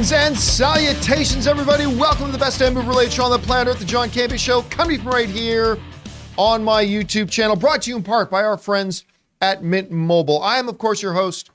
Greetings and salutations, everybody. Welcome to the best movie-related show on the planet Earth, the John Campea Show, coming from right here on my YouTube channel, brought to you in part by our friends at Mint Mobile. I am, of course, your host,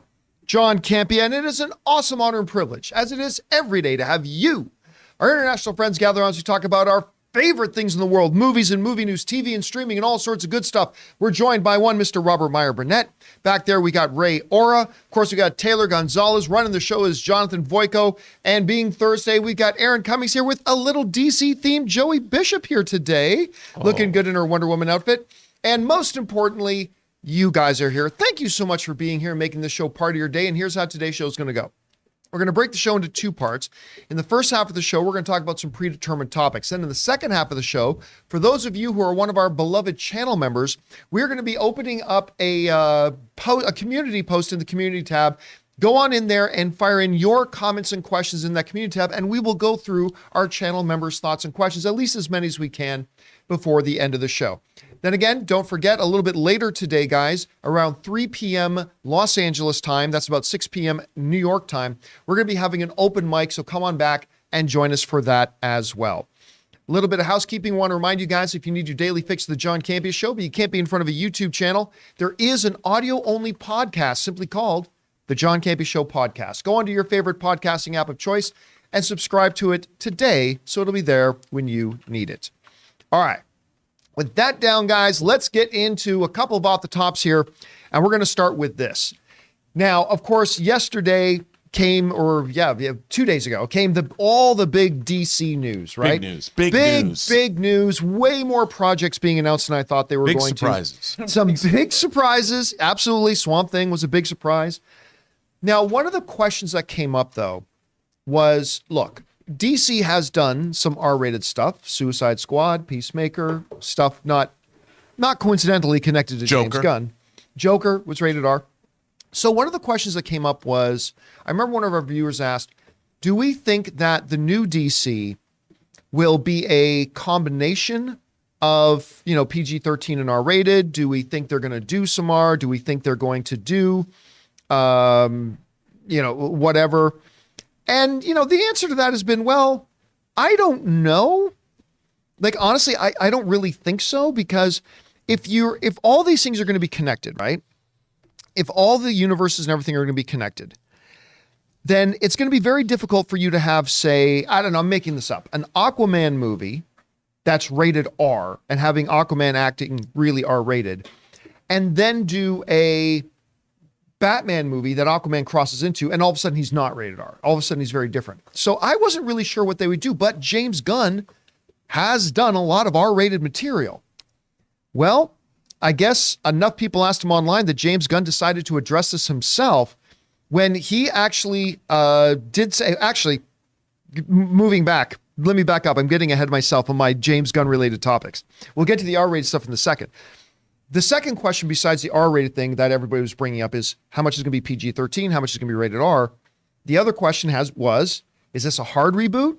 John Campea, and it is an awesome honor and privilege, as it is every day, to have you, our international friends, gather on as we talk about our favorite things in the world, movies and movie news, TV and streaming, and all sorts of good stuff. We're joined by one Mr. Robert Meyer Burnett. Back there, we got Ray Ora. Of course, we got Taylor Gonzalez. Running the show is Jonathan Voico. And being Thursday, we got Aaron Cummings here with a little DC-themed Joey Bishop here today, looking good in her Wonder Woman outfit. And most importantly, you guys are here. Thank you so much for being here and making this show part of your day. And here's how today's show is going to go. We're going to break the show into two parts. In the first half of the show, we're going to talk about some predetermined topics. Then in the second half of the show, for those of you who are one of our beloved channel members, we're going to be opening up a community post in the community tab. Go on in there and fire in your comments and questions in that community tab, and we will go through our channel members' thoughts and questions, at least as many as we can before the end of the show. Then again, don't forget, a little bit later today, guys, around 3 p.m. Los Angeles time, that's about 6 p.m. New York time, we're going to be having an open mic, so come on back and join us for that as well. A little bit of housekeeping. I want to remind you guys, if you need your daily fix of the John Campea Show, but you can't be in front of a YouTube channel, there is an audio-only podcast simply called the John Campea Show Podcast. Go onto your favorite podcasting app of choice and subscribe to it today, so it'll be there when you need it. All right. With that down, guys, let's get into a couple of off the tops here, and we're going to start with this. Now, of course, yesterday came, 2 days ago, came all the big DC news, right? Big news. Big news. Way more projects being announced than I thought they were going surprises. to. Some big surprises. Absolutely. Swamp Thing was a big surprise. Now, one of the questions that came up, though, was, look, DC has done some R-rated stuff, Suicide Squad, Peacemaker, stuff not coincidentally connected to Joker. James Gunn. Joker was rated R. So one of the questions that came up was, I remember one of our viewers asked, do we think that the new DC will be a combination of, PG-13 and R-rated? Do we think they're going to do some R? Do we think they're going to do, whatever? And, the answer to that has been, well, I don't know. Like, honestly, I don't really think so, because if all these things are going to be connected, right? If all the universes and everything are going to be connected, then it's going to be very difficult for you to have, say, I don't know, I'm making this up, an Aquaman movie that's rated R and having Aquaman acting really R-rated, and then do a Batman movie that Aquaman crosses into, and all of a sudden he's not rated R. All of a sudden he's very different. So I wasn't really sure what they would do, but James Gunn has done a lot of R-rated material. Well, I guess enough people asked him online that James Gunn decided to address this himself when he actually did say, moving back, let me back up. I'm getting ahead of myself on my James Gunn related topics. We'll get to the R-rated stuff in a second. The second question, besides the R-rated thing that everybody was bringing up, is how much is going to be PG-13? How much is going to be rated R? The other question is this a hard reboot?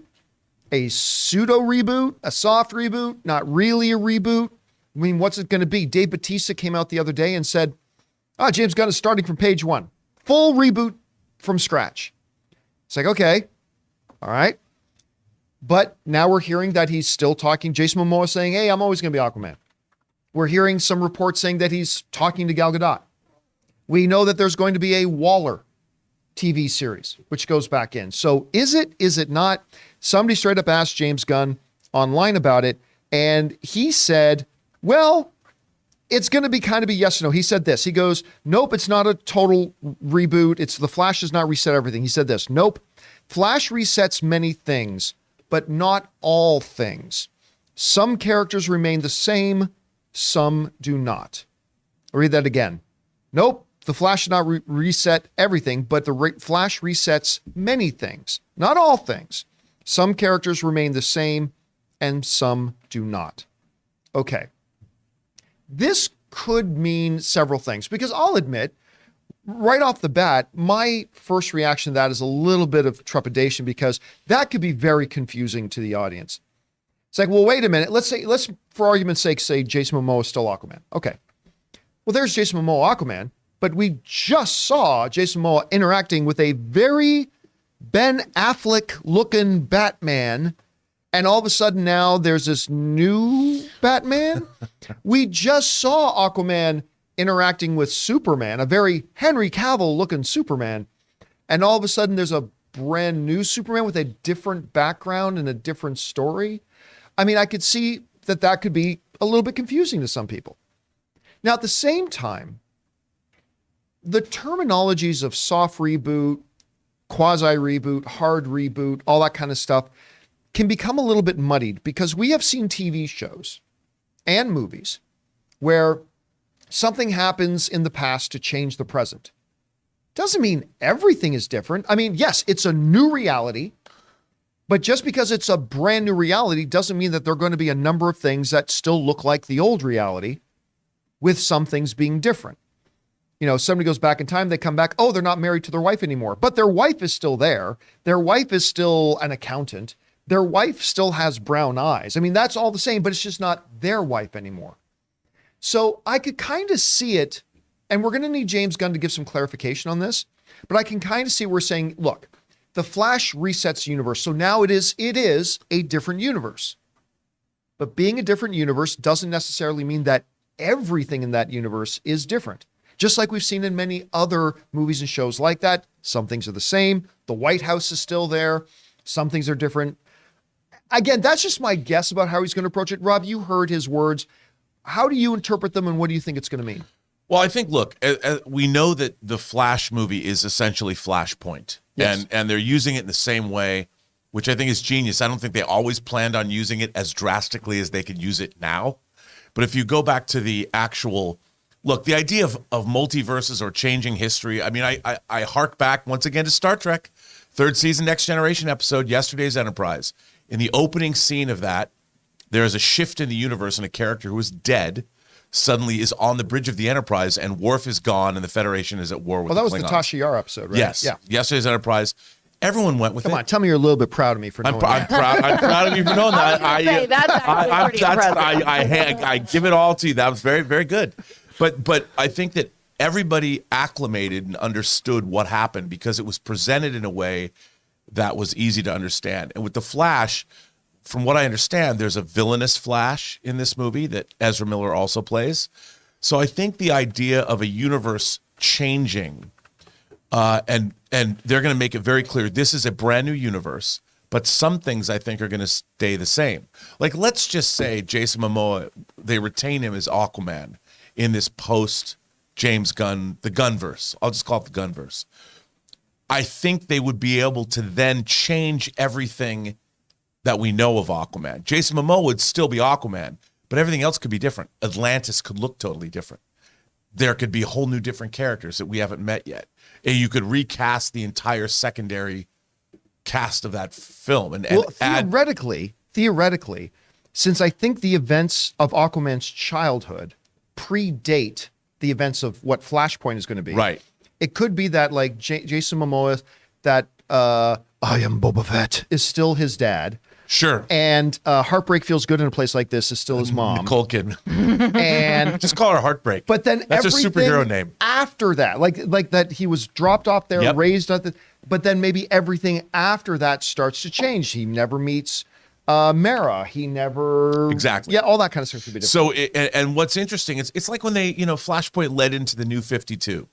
A pseudo reboot? A soft reboot? Not really a reboot? I mean, what's it going to be? Dave Bautista came out the other day and said, James Gunn is starting from page one. Full reboot from scratch. It's like, okay, all right. But now we're hearing that he's still talking. Jason Momoa saying, hey, I'm always going to be Aquaman. We're hearing some reports saying that he's talking to Gal Gadot. We know that there's going to be a Waller TV series, which goes back in. So is it not? Somebody straight up asked James Gunn online about it, and he said, well, it's going to be kind of a yes or no. He said this. He goes, nope, it's not a total reboot. The Flash does not reset everything. He said this, nope, Flash resets many things, but not all things. Some characters remain the same, some do not. I'll read that again. Nope, the Flash does not reset everything, but the Flash resets many things, not all things. Some characters remain the same, and some do not. Okay. This could mean several things, because I'll admit, right off the bat, my first reaction to that is a little bit of trepidation, because that could be very confusing to the audience. It's like, well, wait a minute. Let's for argument's sake, say Jason Momoa is still Aquaman. Okay. Well, there's Jason Momoa Aquaman, but we just saw Jason Momoa interacting with a very Ben Affleck looking Batman, and all of a sudden now there's this new Batman. We just saw Aquaman interacting with Superman, a very Henry Cavill looking Superman. And all of a sudden there's a brand new Superman with a different background and a different story. I mean, I could see that could be a little bit confusing to some people. Now, at the same time, the terminologies of soft reboot, quasi reboot, hard reboot, all that kind of stuff can become a little bit muddied because we have seen TV shows and movies where something happens in the past to change the present. Doesn't mean everything is different. I mean, yes, it's a new reality, but just because it's a brand new reality doesn't mean that there are going to be a number of things that still look like the old reality with some things being different. You know, somebody goes back in time, they come back, oh, they're not married to their wife anymore, but their wife is still there. Their wife is still an accountant. Their wife still has brown eyes. I mean, that's all the same, but it's just not their wife anymore. So I could kind of see it, and we're going to need James Gunn to give some clarification on this, but I can kind of see we're saying, look, the Flash resets the universe. So now it is a different universe. But being a different universe doesn't necessarily mean that everything in that universe is different. Just like we've seen in many other movies and shows like that, some things are the same. The White House is still there. Some things are different. Again, that's just my guess about how he's going to approach it. Rob, you heard his words. How do you interpret them, and what do you think it's going to mean? Well, I think, look, we know that the Flash movie is essentially Flashpoint. Yes. And they're using it in the same way, which I think is genius. I don't think they always planned on using it as drastically as they could use it now. But if you go back to the actual... Look, the idea of multiverses or changing history, I mean, I hark back once again to Star Trek, third season, Next Generation episode, Yesterday's Enterprise. In the opening scene of that, there is a shift in the universe and a character who is dead suddenly is on the bridge of the Enterprise and Worf is gone and the Federation is at war with the Klingons. Well, that was the Tasha Yar episode, right? Yes. Yeah. Yesterday's Enterprise. Everyone went with it. Come on, tell me you're a little bit proud of me for knowing that. I'm proud of you for knowing that. I give it all to you. That was very, very good. But I think that everybody acclimated and understood what happened because it was presented in a way that was easy to understand. And with the Flash, from what I understand, there's a villainous Flash in this movie that Ezra Miller also plays. So I think the idea of a universe changing, and they're going to make it very clear, this is a brand new universe, but some things I think are going to stay the same. Like, let's just say Jason Momoa, they retain him as Aquaman in this post-James Gunn, the Gunverse. I'll just call it the Gunverse. I think they would be able to then change everything that we know of Aquaman. Jason Momoa would still be Aquaman, but everything else could be different. Atlantis could look totally different. There could be whole new different characters that we haven't met yet. And you could recast the entire secondary cast of that film. And theoretically, since I think the events of Aquaman's childhood predate the events of what Flashpoint is going to be. Right. It could be that like Jason Momoa, that I am Boba Fett is still his dad. Sure. And Heartbreak Feels Good in a Place like this is still his mom. Nicole Kidman. And just call her Heartbreak. But then that's a superhero name. After that, like that he was dropped off there, yep. Raised at but then maybe everything after that starts to change. He never meets Mara. He never exactly. Yeah, all that kind of stuff could be different. So and what's interesting is it's like when they Flashpoint led into the New 52,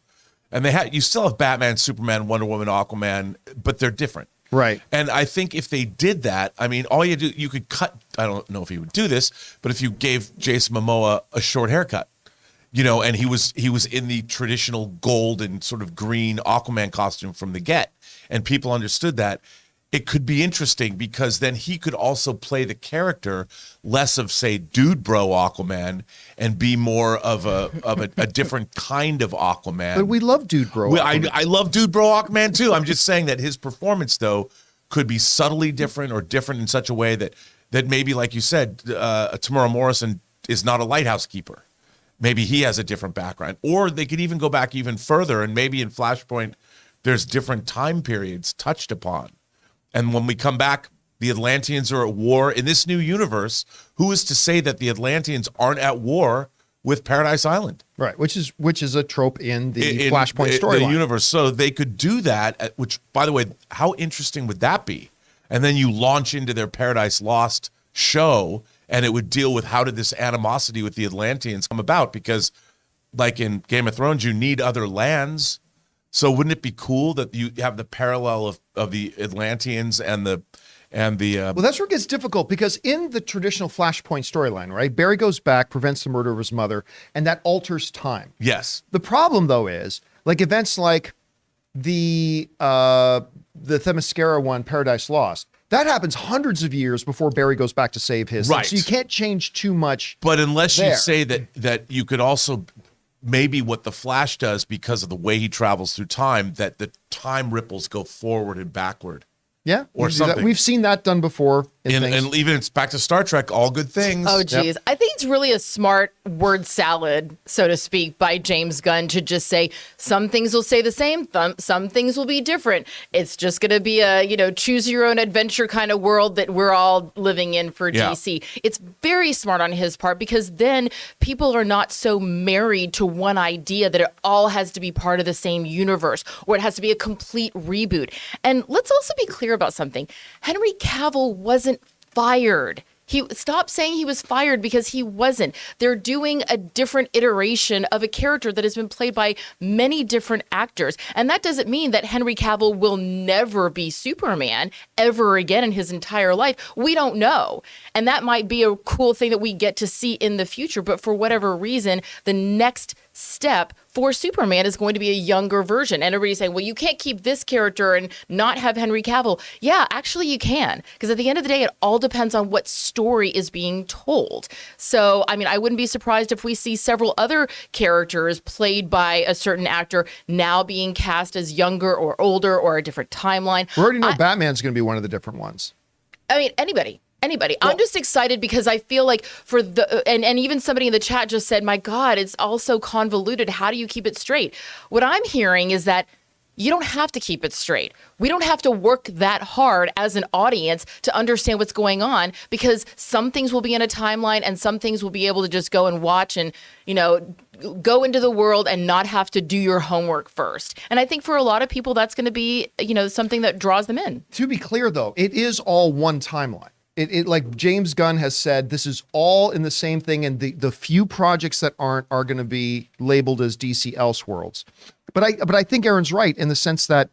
and you still have Batman, Superman, Wonder Woman, Aquaman, but they're different. Right. And I think if they did that, I mean, all you could cut, I don't know if he would do this, but if you gave Jason Momoa a short haircut, and he was in the traditional gold and sort of green Aquaman costume from the get, and people understood that, it could be interesting because then he could also play the character less of, say, dude bro Aquaman and be more of a different kind of Aquaman. But we love dude bro Aquaman. I love dude bro Aquaman too. I'm just saying that his performance, though, could be subtly different or different in such a way that maybe, like you said, Tamora Morrison is not a lighthouse keeper. Maybe he has a different background. Or they could even go back even further, and maybe in Flashpoint there's different time periods touched upon. And when we come back, the Atlanteans are at war. In this new universe, who is to say that the Atlanteans aren't at war with Paradise Island. Right, which is a trope in the Flashpoint the storyline universe. So they could do that, which, by the way, how interesting would that be? And then you launch into their Paradise Lost show, and it would deal with how did this animosity with the Atlanteans come about? Because like in Game of Thrones, you need other lands. So wouldn't it be cool that you have the parallel of the Atlanteans and the well, that's where it gets difficult, because in the traditional Flashpoint storyline, right, Barry goes back, prevents the murder of his mother, and that alters time. Yes. The problem, though, is like events like the Themyscira one, Paradise Lost. That happens hundreds of years before Barry goes back to save his. Right. So you can't change too much. But unless there. you say that you could also maybe what the Flash does because of the way he travels through time, that the time ripples go forward and backward. Yeah, or something. We've seen that done before. And even it's back to Star Trek, all good things. Oh, geez. Yep. I think it's really a smart word salad, so to speak, by James Gunn to just say some things will stay the same, some things will be different. It's just going to be a, choose your own adventure kind of world that we're all living in for DC. It's very smart on his part, because then people are not so married to one idea that it all has to be part of the same universe, or it has to be a complete reboot. And let's also be clear about something. Henry Cavill wasn't fired. He stopped saying he was fired, because he wasn't. They're doing a different iteration of a character that has been played by many different actors. And that doesn't mean that Henry Cavill will never be Superman ever again in his entire life. We don't know. And that might be a cool thing that we get to see in the future. But for whatever reason, the next step for Superman is going to be a younger version. And everybody's saying, well, you can't keep this character and not have Henry Cavill. Yeah, actually you can. Because at the end of the day, it all depends on what story is being told. So, I mean, I wouldn't be surprised if we see several other characters played by a certain actor now being cast as younger or older or a different timeline. We already know Batman's going to be one of the different ones. I mean, anybody. Well, I'm just excited because I feel like for and even somebody in the chat just said, my God, it's all so convoluted. How do you keep it straight? What I'm hearing is that you don't have to keep it straight. We don't have to work that hard as an audience to understand what's going on, because some things will be in a timeline and some things will be able to just go and watch and, go into the world and not have to do your homework first. And I think for a lot of people, that's going to be, something that draws them in. To be clear, though, it is all one timeline. It like James Gunn has said, this is all in the same thing, and the few projects that aren't are going to be labeled as DC Elseworlds. But I think Aaron's right in the sense that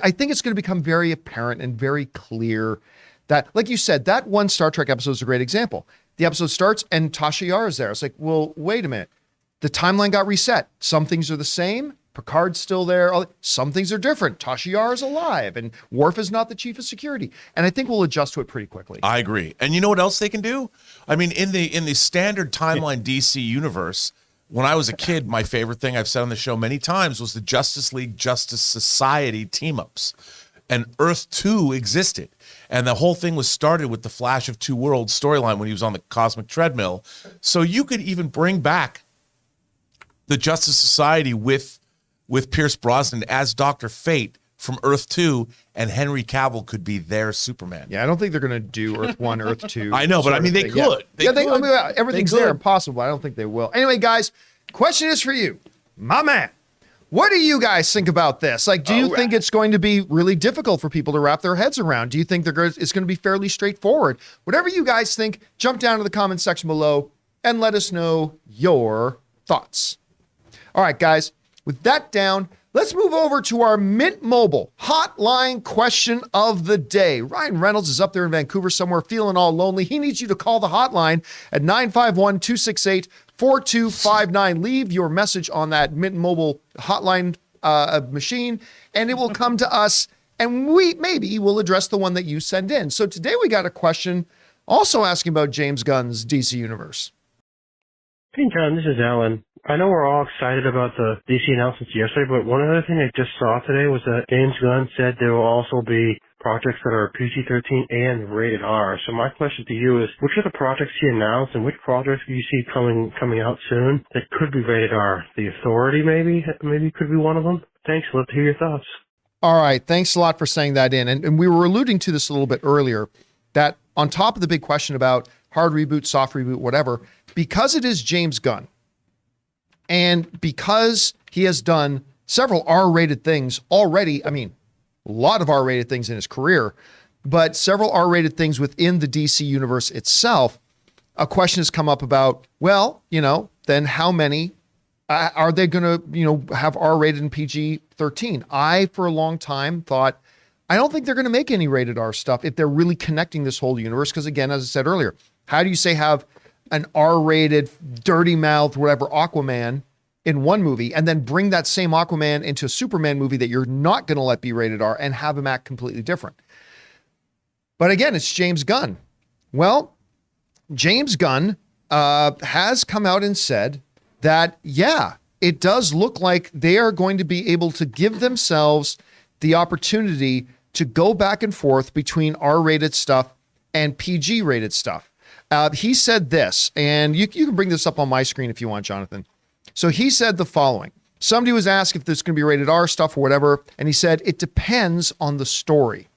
I think it's going to become very apparent and very clear that, like you said, that one Star Trek episode is a great example. The episode starts and Tasha Yar is there. It's like, well, wait a minute. The timeline got reset. Some things are the same. Picard's still there. Some things are different. Tasha Yar is alive, and Worf is not the chief of security. And I think we'll adjust to it pretty quickly. I agree. And you know what else they can do? I mean, in the standard timeline DC universe, when I was a kid, my favorite thing I've said on the show many times was the Justice League Justice Society team-ups. And Earth 2 existed. And the whole thing was started with the Flash of Two Worlds storyline when he was on the cosmic treadmill. So you could even bring back the Justice Society with Pierce Brosnan as Dr. Fate from Earth 2, and Henry Cavill could be their Superman. Yeah, I don't think they're going to do Earth 1, Earth 2. I know, but I mean, they could. Everything's there and possible. I don't think they will. Anyway, guys, question is for you. My man, what do you guys think about this? Like, do you think it's going to be really difficult for people to wrap their heads around? Do you think it's going to be fairly straightforward? Whatever you guys think, jump down to the comment section below and let us know your thoughts. All right, guys. With that down, let's move over to our Mint Mobile hotline question of the day. Ryan Reynolds is up there in Vancouver somewhere feeling all lonely. He needs you to call the hotline at 951-268-4259. Leave your message on that Mint Mobile hotline machine, and it will come to us, and maybe we'll address the one that you send in. So today we got a question also asking about James Gunn's DC Universe. Hey, John, this is Alan. I know we're all excited about the DC announcements yesterday, but one other thing I just saw today was that James Gunn said there will also be projects that are PG-13 and rated R. So my question to you is, which are the projects he announced, and which projects do you see coming out soon that could be rated R? The Authority maybe could be one of them? Thanks. Love to hear your thoughts. All right. Thanks a lot for saying that in. And we were alluding to this a little bit earlier, that on top of the big question about hard reboot, soft reboot, whatever, because it is James Gunn. And because he has done several R-rated things already, I mean, a lot of R-rated things in his career, but several R-rated things within the DC universe itself, a question has come up about, well, then how many are they going to, have R-rated and PG-13? I, for a long time, thought, I don't think they're going to make any rated R stuff if they're really connecting this whole universe. Because again, as I said earlier, how do you say have an R-rated, dirty mouth, whatever, Aquaman in one movie, and then bring that same Aquaman into a Superman movie that you're not going to let be rated R and have him act completely different? But again, it's James Gunn. Well, James Gunn has come out and said that, yeah, it does look like they are going to be able to give themselves the opportunity to go back and forth between R-rated stuff and PG-rated stuff. He said this, and you can bring this up on my screen if you want, Jonathan. So he said the following. Somebody was asked if this is going to be rated R stuff or whatever, and he said, it depends on the story.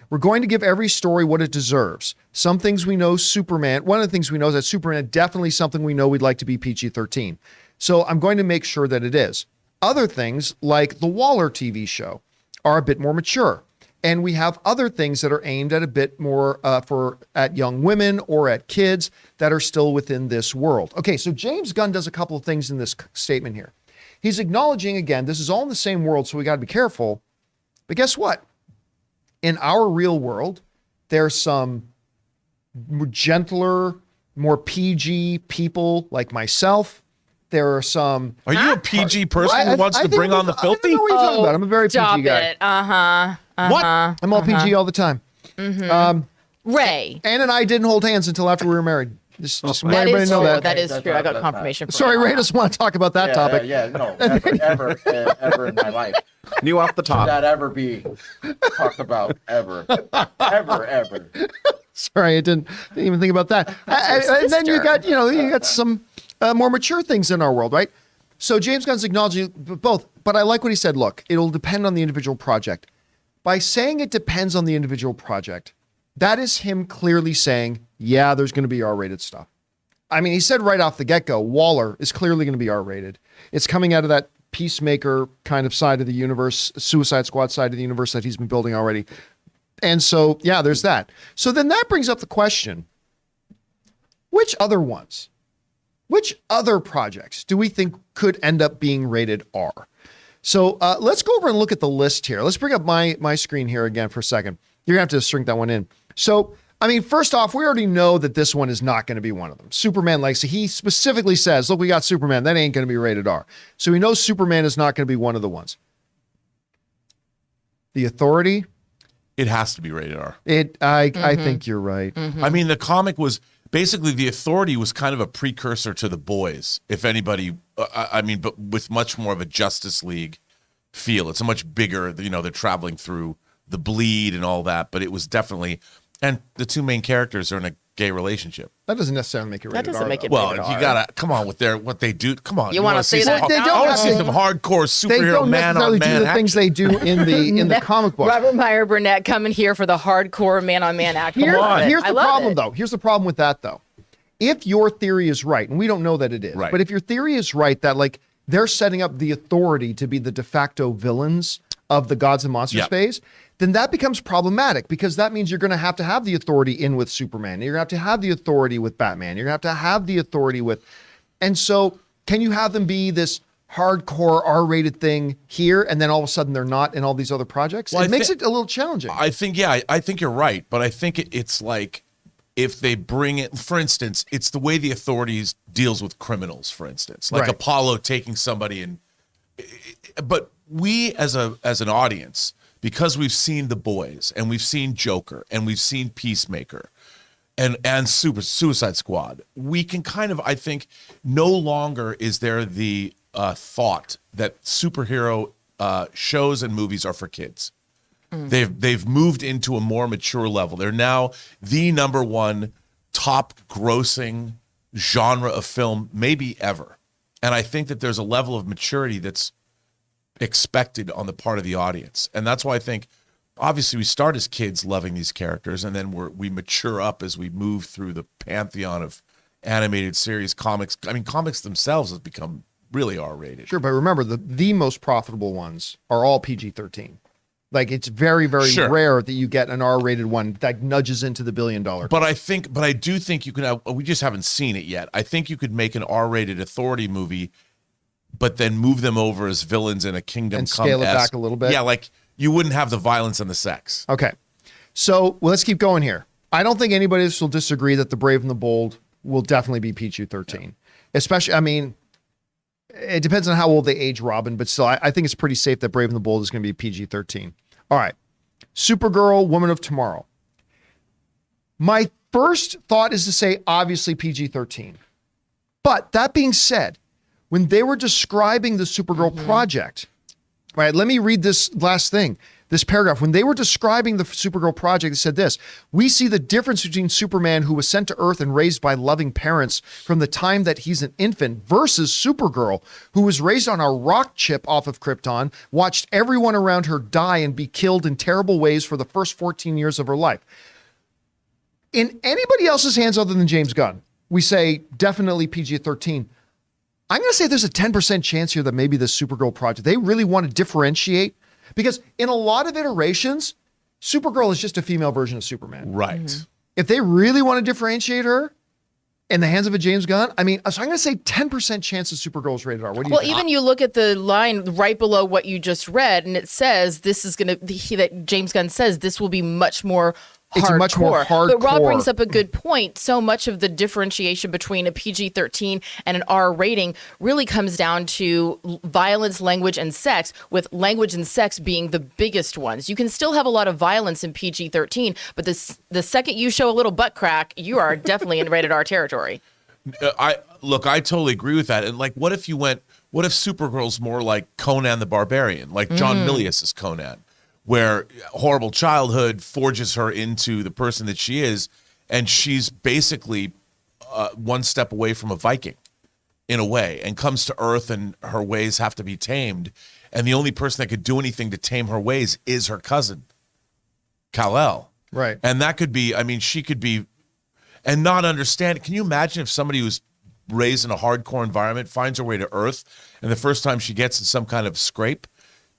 We're going to give every story what it deserves. Some things we know Superman, one of the things we know is that Superman definitely something we know we'd like to be PG-13. So I'm going to make sure that it is. Other things like the Waller TV show are a bit more mature. And we have other things that are aimed at a bit more at young women or at kids that are still within this world. Okay, so James Gunn does a couple of things in this statement here. He's acknowledging, again, this is all in the same world, so we got to be careful. But guess what? In our real world, there's some gentler, more PG people like myself. There are some... Are you a PG person who wants to bring on the filthy? I don't know what you're talking about. I'm a very PG guy. It. Uh-huh. What? I'm all PG all the time. Ray. Ann and I didn't hold hands until after we were married. Just That everybody is know true. that. That is That's true. I not- got that's confirmation from Sorry, my Ray mom. doesn't want to talk about that topic. No, ever in my life. Knew off the Should top. that ever be talked about, ever. Ever. Sorry, I didn't even think about that. And then you got some more mature things in our world, right? So James Gunn's acknowledging both, but I like what he said. Look, it'll depend on the individual project. By saying it depends on the individual project, that is him clearly saying, yeah, there's going to be R-rated stuff. I mean, he said right off the get-go, Waller is clearly going to be R-rated. It's coming out of that Peacemaker kind of side of the universe, Suicide Squad side of the universe that he's been building already. And so, yeah, there's that. So then that brings up the question, which other ones, which other projects do we think could end up being rated R? So let's go over and look at the list here. Let's bring up my screen here again for a second. You're going to have to shrink that one in. So, I mean, first off, we already know that this one is not going to be one of them. Superman Legacy, he specifically says, look, we got Superman. That ain't going to be rated R. So we know Superman is not going to be one of the ones. The Authority. It has to be rated R. I think you're right. I mean, the comic was basically The Authority was kind of a precursor to The Boys, if anybody, but with much more of a Justice League feel. It's a much bigger, they're traveling through the bleed and all that, but it was definitely, and the two main characters are in a gay relationship. That doesn't necessarily make it rated That doesn't R, make though. it Well, rated you R. gotta come on with what they do. Come on, You wanna see say that? some, They I don't want to have see to- some hardcore They superhero don't man necessarily on do man the things they do in the comic book. Robert Meyer Burnett coming here for the hardcore man-on-man action. Here's I the love problem, it. though. Here's the problem with that, though. If your theory is right, and we don't know that it is, Right. but if your theory is right that like they're setting up the Authority to be the de facto villains of the Gods and Monsters Yep. phase, then that becomes problematic because that means you're going to have the Authority in with Superman. You're going to have the Authority with Batman. You're going to have the Authority with, and so can you have them be this hardcore R-rated thing here, and then all of a sudden they're not in all these other projects? Well, It makes it a little challenging. I think you're right, but I think it's like if they bring it, for instance, it's the way the Authorities deals with criminals, for instance, like Right. Apollo taking somebody in. But we as an audience, because we've seen The Boys and we've seen Joker and we've seen Peacemaker and Suicide Squad, we can kind of, I think, no longer is there the thought that superhero shows and movies are for kids. They've moved into a more mature level. They're now the number one top grossing genre of film maybe ever. And I think that there's a level of maturity that's expected on the part of the audience. And that's why I think obviously we start as kids loving these characters, and then we mature up as we move through the pantheon of animated series, comics. I mean, comics themselves have become really R-rated. Sure, but remember, the most profitable ones are all PG-13. Like, it's very, very rare that you get an R-rated one that nudges into the $1 billion. But I do think you can. We just haven't seen it yet. I think you could make an R-rated Authority movie, but then move them over as villains in a Kingdom and Come scale it back a little bit. Yeah, like you wouldn't have the violence and the sex. Okay, so let's keep going here. I don't think anybody else will disagree that The Brave and the Bold will definitely be PG-13. Yeah. Especially, I mean, it depends on how old they age Robin, but still, I think it's pretty safe that Brave and the Bold is going to be PG-13. All right. Supergirl, Woman of Tomorrow. My first thought is to say, obviously, PG-13. But that being said, when they were describing the Supergirl project, right, let me read this last thing. This paragraph, when they were describing the Supergirl project, they said this: we see the difference between Superman, who was sent to Earth and raised by loving parents from the time that he's an infant, versus Supergirl, who was raised on a rock chip off of Krypton, watched everyone around her die and be killed in terrible ways for the first 14 years of her life. In anybody else's hands other than James Gunn, we say definitely PG-13. I'm going to say there's a 10% chance here that maybe the Supergirl project, they really want to differentiate. Because in a lot of iterations, Supergirl is just a female version of Superman. Right. Mm-hmm. If they really want to differentiate her in the hands of a James Gunn, I mean, so I'm going to say 10% chance that Supergirl is rated R. What do you think? Well, even you look at the line right below what you just read, and it says this is going to, that James Gunn says this will be much more hardcore. It's much more hardcore. But Rob brings up a good point. So much of the differentiation between a PG-13 and an R rating really comes down to violence, language, and sex, with language and sex being the biggest ones. You can still have a lot of violence in PG-13, but the second you show a little butt crack, you are definitely in rated R territory. I totally agree with that. And like, what if Supergirl's more like Conan the Barbarian, like John Milius' Conan, where horrible childhood forges her into the person that she is, and she's basically one step away from a Viking in a way, and comes to Earth and her ways have to be tamed. And the only person that could do anything to tame her ways is her cousin, Kal-El. Right. And that could be, I mean, she could be, and not understand. Can you imagine if somebody who's raised in a hardcore environment finds her way to Earth, and the first time she gets in some kind of scrape,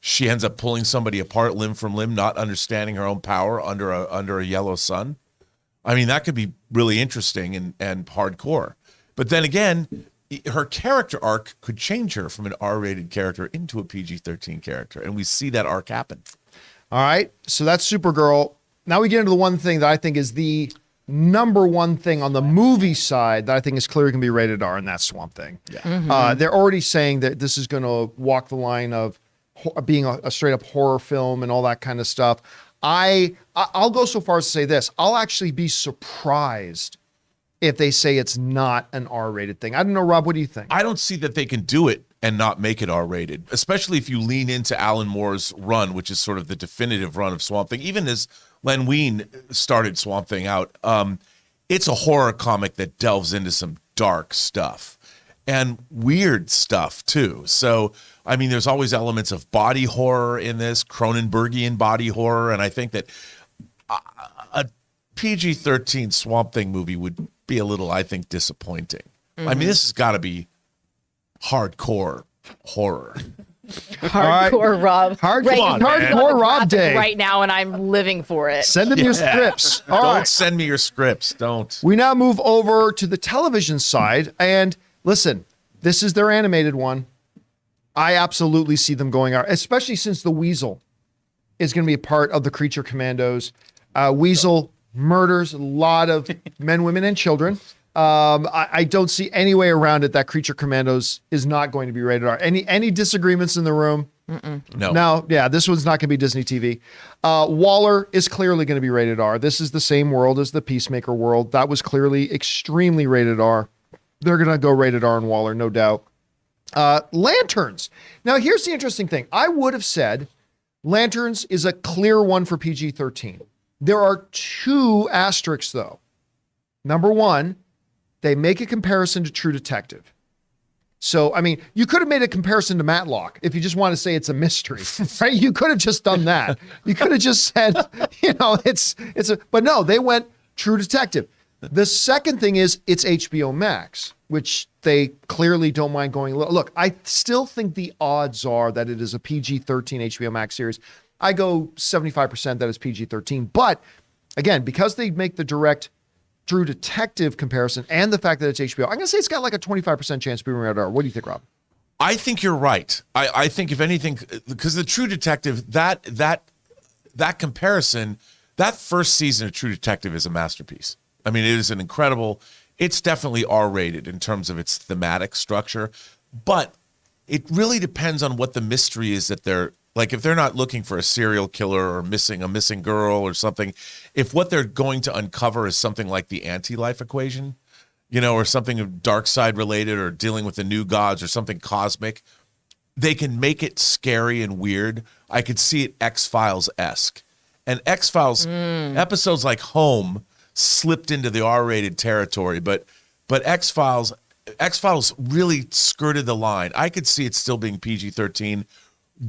she ends up pulling somebody apart limb from limb, not understanding her own power under a yellow sun? I mean, that could be really interesting and hardcore. But then again, her character arc could change her from an R-rated character into a PG-13 character, and we see that arc happen. All right, so that's Supergirl. Now we get into the one thing that I think is the number one thing on the movie side that I think is clearly going to be rated R, and that's Swamp Thing. Yeah. They're already saying that this is going to walk the line of being a straight up horror film and all that kind of stuff. I'll go so far as to say this: I'll actually be surprised if they say it's not an R-rated thing. I don't know, Rob, what do you think? I don't see that they can do it and not make it R-rated, especially if you lean into Alan Moore's run, which is sort of the definitive run of Swamp Thing. Even as Len Wein started Swamp Thing out, it's a horror comic that delves into some dark stuff and weird stuff too. So, I mean, there's always elements of body horror in this, Cronenbergian body horror, and I think that a PG-13 Swamp Thing movie would be a little, I think, disappointing. I mean, this has got to be hardcore horror. Hardcore Rob. Hardcore Rob Day right now, and I'm living for it. Send them your scripts. All Don't right. send me your scripts. Don't. We now move over to the television side, and listen, this is their animated one. I absolutely see them going out, especially since the Weasel is going to be a part of the Creature Commandos. Weasel murders a lot of men, women, and children. I don't see any way around it that Creature Commandos is not going to be rated R. Any disagreements in the room? No. Yeah, this one's not going to be Disney TV. Waller is clearly going to be rated R. This is the same world as the Peacemaker world. That was clearly extremely rated R. They're going to go rated R on Waller, no doubt. Lanterns. Now, here's the interesting thing. I would have said Lanterns is a clear one for PG-13. There are two asterisks, though. Number one, they make a comparison to True Detective. So, I mean, you could have made a comparison to Matlock if you just want to say it's a mystery, right? You could have just done that. You could have just said, but no, they went True Detective. The second thing is it's HBO Max, which they clearly don't mind going. Look, I still think the odds are that it is a PG-13 HBO Max series. I go 75% that it's PG-13. But again, because they make the direct True Detective comparison and the fact that it's HBO, I'm going to say it's got like a 25% chance of being rated R. What do you think, Rob? I think you're right. I think if anything, because the True Detective, that comparison, that first season of True Detective is a masterpiece. I mean, it is an incredible, it's definitely R-rated in terms of its thematic structure, but it really depends on what the mystery is that they're, like if they're not looking for a serial killer or a missing girl or something, if what they're going to uncover is something like the anti-life equation, or something dark side related or dealing with the new gods or something cosmic, they can make it scary and weird. I could see it X-Files-esque. And X-Files, episodes like Home slipped into the R-rated territory, but X-Files really skirted the line. I could see it still being PG-13,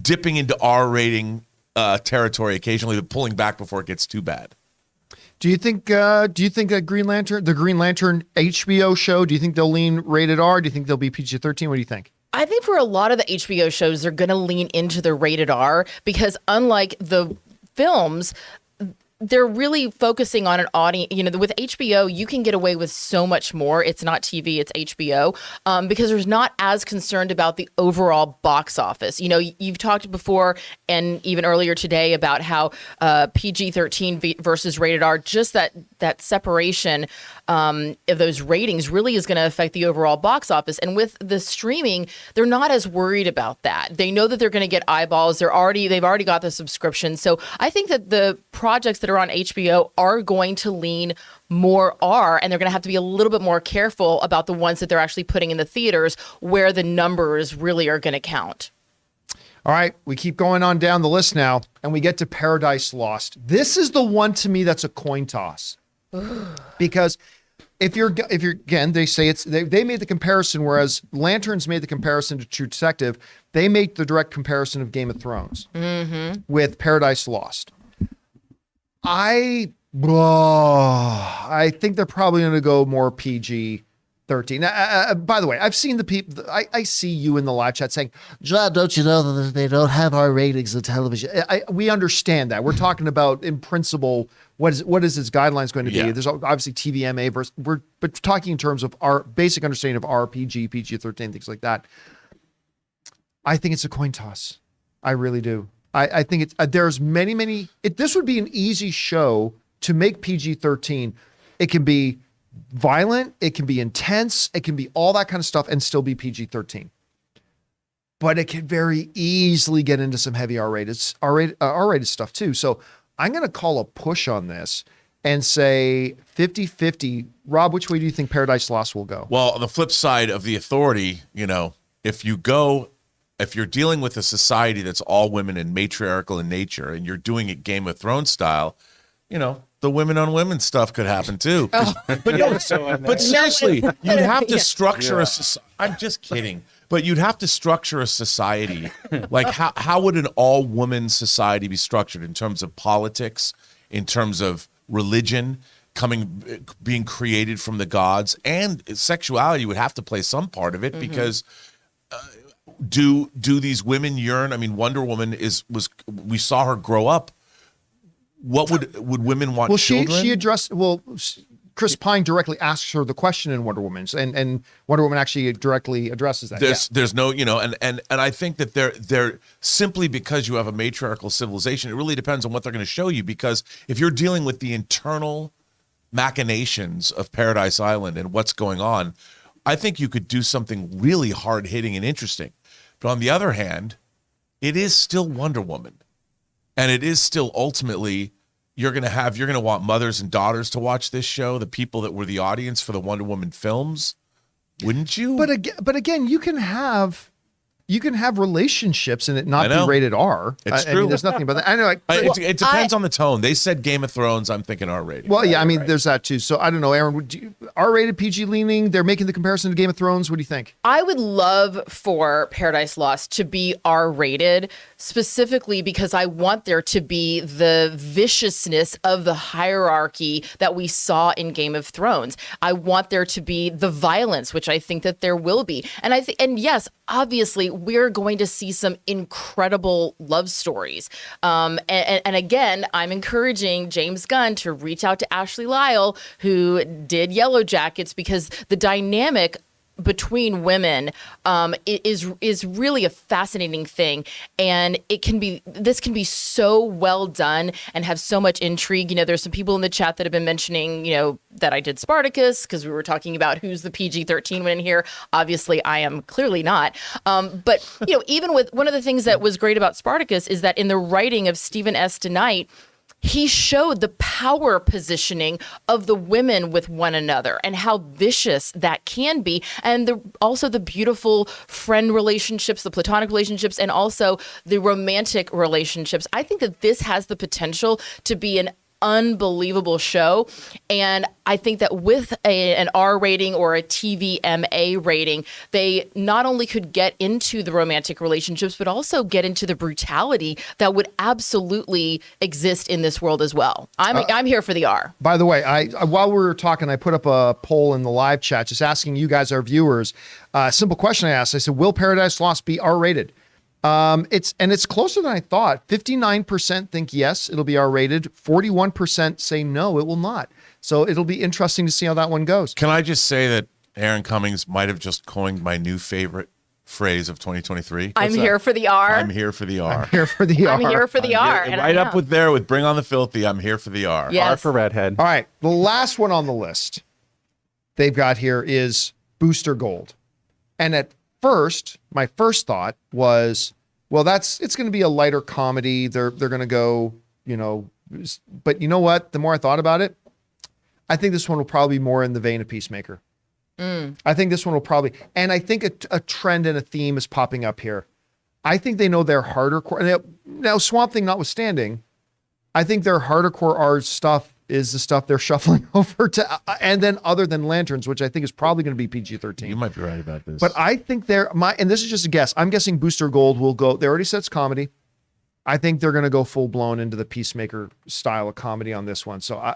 dipping into R-rating territory occasionally, but pulling back before it gets too bad. Do you think that the Green Lantern HBO show, do you think they'll lean rated R? Do you think they'll be PG-13? What do you think? I think for a lot of the HBO shows, they're going to lean into the rated R because unlike the films, they're really focusing on an audience. With HBO, you can get away with so much more. It's not TV, it's HBO, because there's not as concerned about the overall box office. You've talked before and even earlier today about how PG-13 versus rated R, just that separation of those ratings really is going to affect the overall box office. And with the streaming, they're not as worried about that. They know that they're going to get eyeballs. They've already got the subscription. So I think that the projects that are on HBO are going to lean more R, and they're going to have to be a little bit more careful about the ones that they're actually putting in the theaters where the numbers really are going to count. All right, we keep going on down the list now, and we get to Paradise Lost. This is the one to me that's a coin toss. Because if you're again, they say they made the comparison, whereas Lanterns made the comparison to True Detective, they make the direct comparison of Game of Thrones with Paradise Lost. I think they're probably going to go more PG-13. By the way, I've seen the people. I see you in the live chat saying, "John, don't you know that they don't have our ratings in television?" We understand that. We're talking about in principle. What is its guidelines going to be? Yeah. There's obviously TVMA versus but talking in terms of our basic understanding of RPG, PG-13, things like that. I think it's a coin toss. I really do. I think it's there's many. This would be an easy show to make PG-13. It can be violent, it can be intense, it can be all that kind of stuff and still be PG-13. But it can very easily get into some heavy R-rated stuff too. So I'm going to call a push on this and say 50-50. Rob, which way do you think Paradise Lost will go? Well, on the flip side of the authority, if you're dealing with a society that's all women and matriarchal in nature, and you're doing it Game of Thrones style, the women on women stuff could happen too. But seriously, you'd have to structure a society. I'm just kidding. But you'd have to structure a society. Like how would an all woman society be structured in terms of politics, in terms of religion, being created from the gods, and sexuality would have to play some part of it because do these women yearn? I mean, Wonder Woman we saw her grow up. What would women want? Well, children? she addressed. Well, Chris Pine directly asks her the question in Wonder Woman, and Wonder Woman actually directly addresses that. There's no, and I think that they're simply because you have a matriarchal civilization. It really depends on what they're going to show you, because if you're dealing with the internal machinations of Paradise Island and what's going on, I think you could do something really hard hitting and interesting. But on the other hand, it is still Wonder Woman. And it is still ultimately, you're going to want mothers and daughters to watch this show, the people that were the audience for the Wonder Woman films, wouldn't you? But again, you can have relationships and it not be rated R. It's true. I mean, there's nothing about that. I know. It depends on the tone. They said Game of Thrones. I'm thinking R rated. Well, yeah. I mean, there's that too. So I don't know, Aaron. R-rated, PG leaning. They're making the comparison to Game of Thrones. What do you think? I would love for Paradise Lost to be R-rated, specifically because I want there to be the viciousness of the hierarchy that we saw in Game of Thrones. I want there to be the violence, which I think that there will be. And yes, obviously, we're going to see some incredible love stories. And again, I'm encouraging James Gunn to reach out to Ashley Lyle, who did Yellow Jackets, because the dynamic between women is really a fascinating thing, and this can be so well done and have so much intrigue. There's some people in the chat that have been mentioning that I did Spartacus, because we were talking about who's the PG-13 one in here. Obviously I am clearly not, but even with one of the things that was great about Spartacus is that in the writing of Stephen S. DeKnight, he showed the power positioning of the women with one another and how vicious that can be. And also the beautiful friend relationships, the platonic relationships, and also the romantic relationships. I think that this has the potential to be an unbelievable show. And I think that with an R rating or a TVMA rating, they not only could get into the romantic relationships, but also get into the brutality that would absolutely exist in this world as well. I'm here for the R. By the way, I while we were talking, I put up a poll in the live chat just asking you guys, our viewers, a simple question I asked. I said, will Paradise Lost be R-rated? It's closer than I thought. 59% think yes, it'll be R-rated. 41% say no, it will not. So it'll be interesting to see how that one goes. Can I just say that Aaron Cummings might have just coined my new favorite phrase of 2023? I'm here for the R. I'm here for the R. I'm here for the R. I'm here for the R. Right up with Bring On the Filthy. I'm here for the R. Yes. R for redhead. All right. The last one on the list they've got here is Booster Gold. And at first, my first thought was, well, it's going to be a lighter comedy. They're going to go, but you know what? The more I thought about it, I think this one will probably be more in the vein of Peacemaker. I think this one will probably, and I think a trend and a theme is popping up here. I think they know their harder core. Now, Swamp Thing notwithstanding, I think their harder core art stuff is the stuff they're shuffling over to, and then other than Lanterns, which I think is probably going to be PG-13. You might be right about this. But I think and this is just a guess, I'm guessing Booster Gold will go, they already said it's comedy. I think they're going to go full blown into the Peacemaker style of comedy on this one. So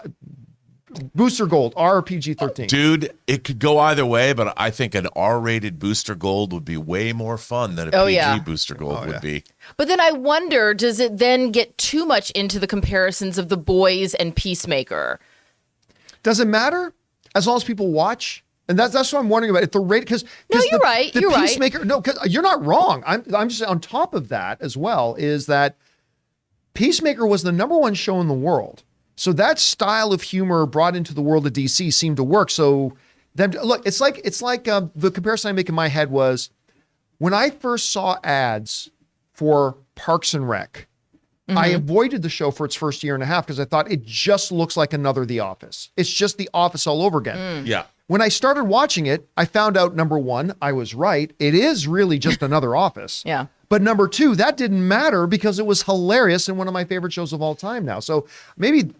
Booster Gold, R or PG-13? Dude, it could go either way, but I think an R-rated Booster Gold would be way more fun than a PG Booster Gold would be. But then I wonder, does it then get too much into the comparisons of The Boys and Peacemaker? Does it matter as long as people watch? And that's what I'm wondering about. If the rate, because no, you're right. The you're Peacemaker, right. No, because you're not wrong. I'm just on top of that as well. Is that Peacemaker was the #1 show in the world. So that style of humor brought into the world of DC seemed to work. So look, it's like the comparison I make in my head was when I first saw ads for Parks and Rec, I avoided the show for its first year and a half because I thought it just looks like another The Office. It's just The Office all over again. Yeah. When I started watching it, I found out, #1, I was right. It is really just another Office. Yeah. But #2, that didn't matter because it was hilarious and one of my favorite shows of all time now. So maybe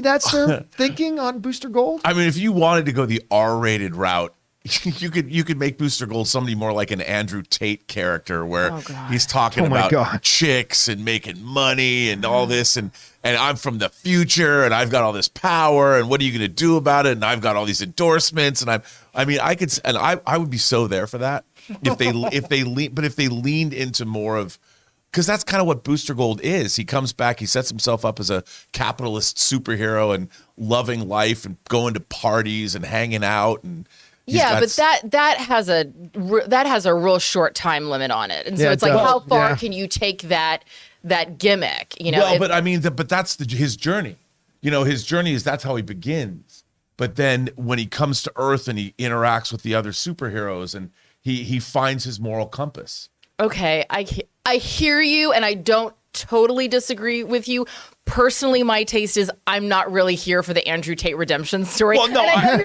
that's their thinking on Booster Gold. I mean, if you wanted to go the R-rated route, you could make Booster Gold somebody more like an Andrew Tate character where he's talking about chicks and making money and all this and I'm from the future and I've got all this power and what are you going to do about it? And I've got all these endorsements and I would be so there for that if they leaned into more of, because that's kind of what Booster Gold is. He comes back, he sets himself up as a capitalist superhero and loving life and going to parties and hanging out and but that has a real short time limit on it, and so it's like, how far can you take that gimmick? But that's his journey. His journey is that's how he begins. But then when he comes to Earth and he interacts with the other superheroes and he finds his moral compass. Okay, I hear you, and I don't totally disagree with you. Personally, my taste is I'm not really here for the Andrew Tate redemption story. Well, no, I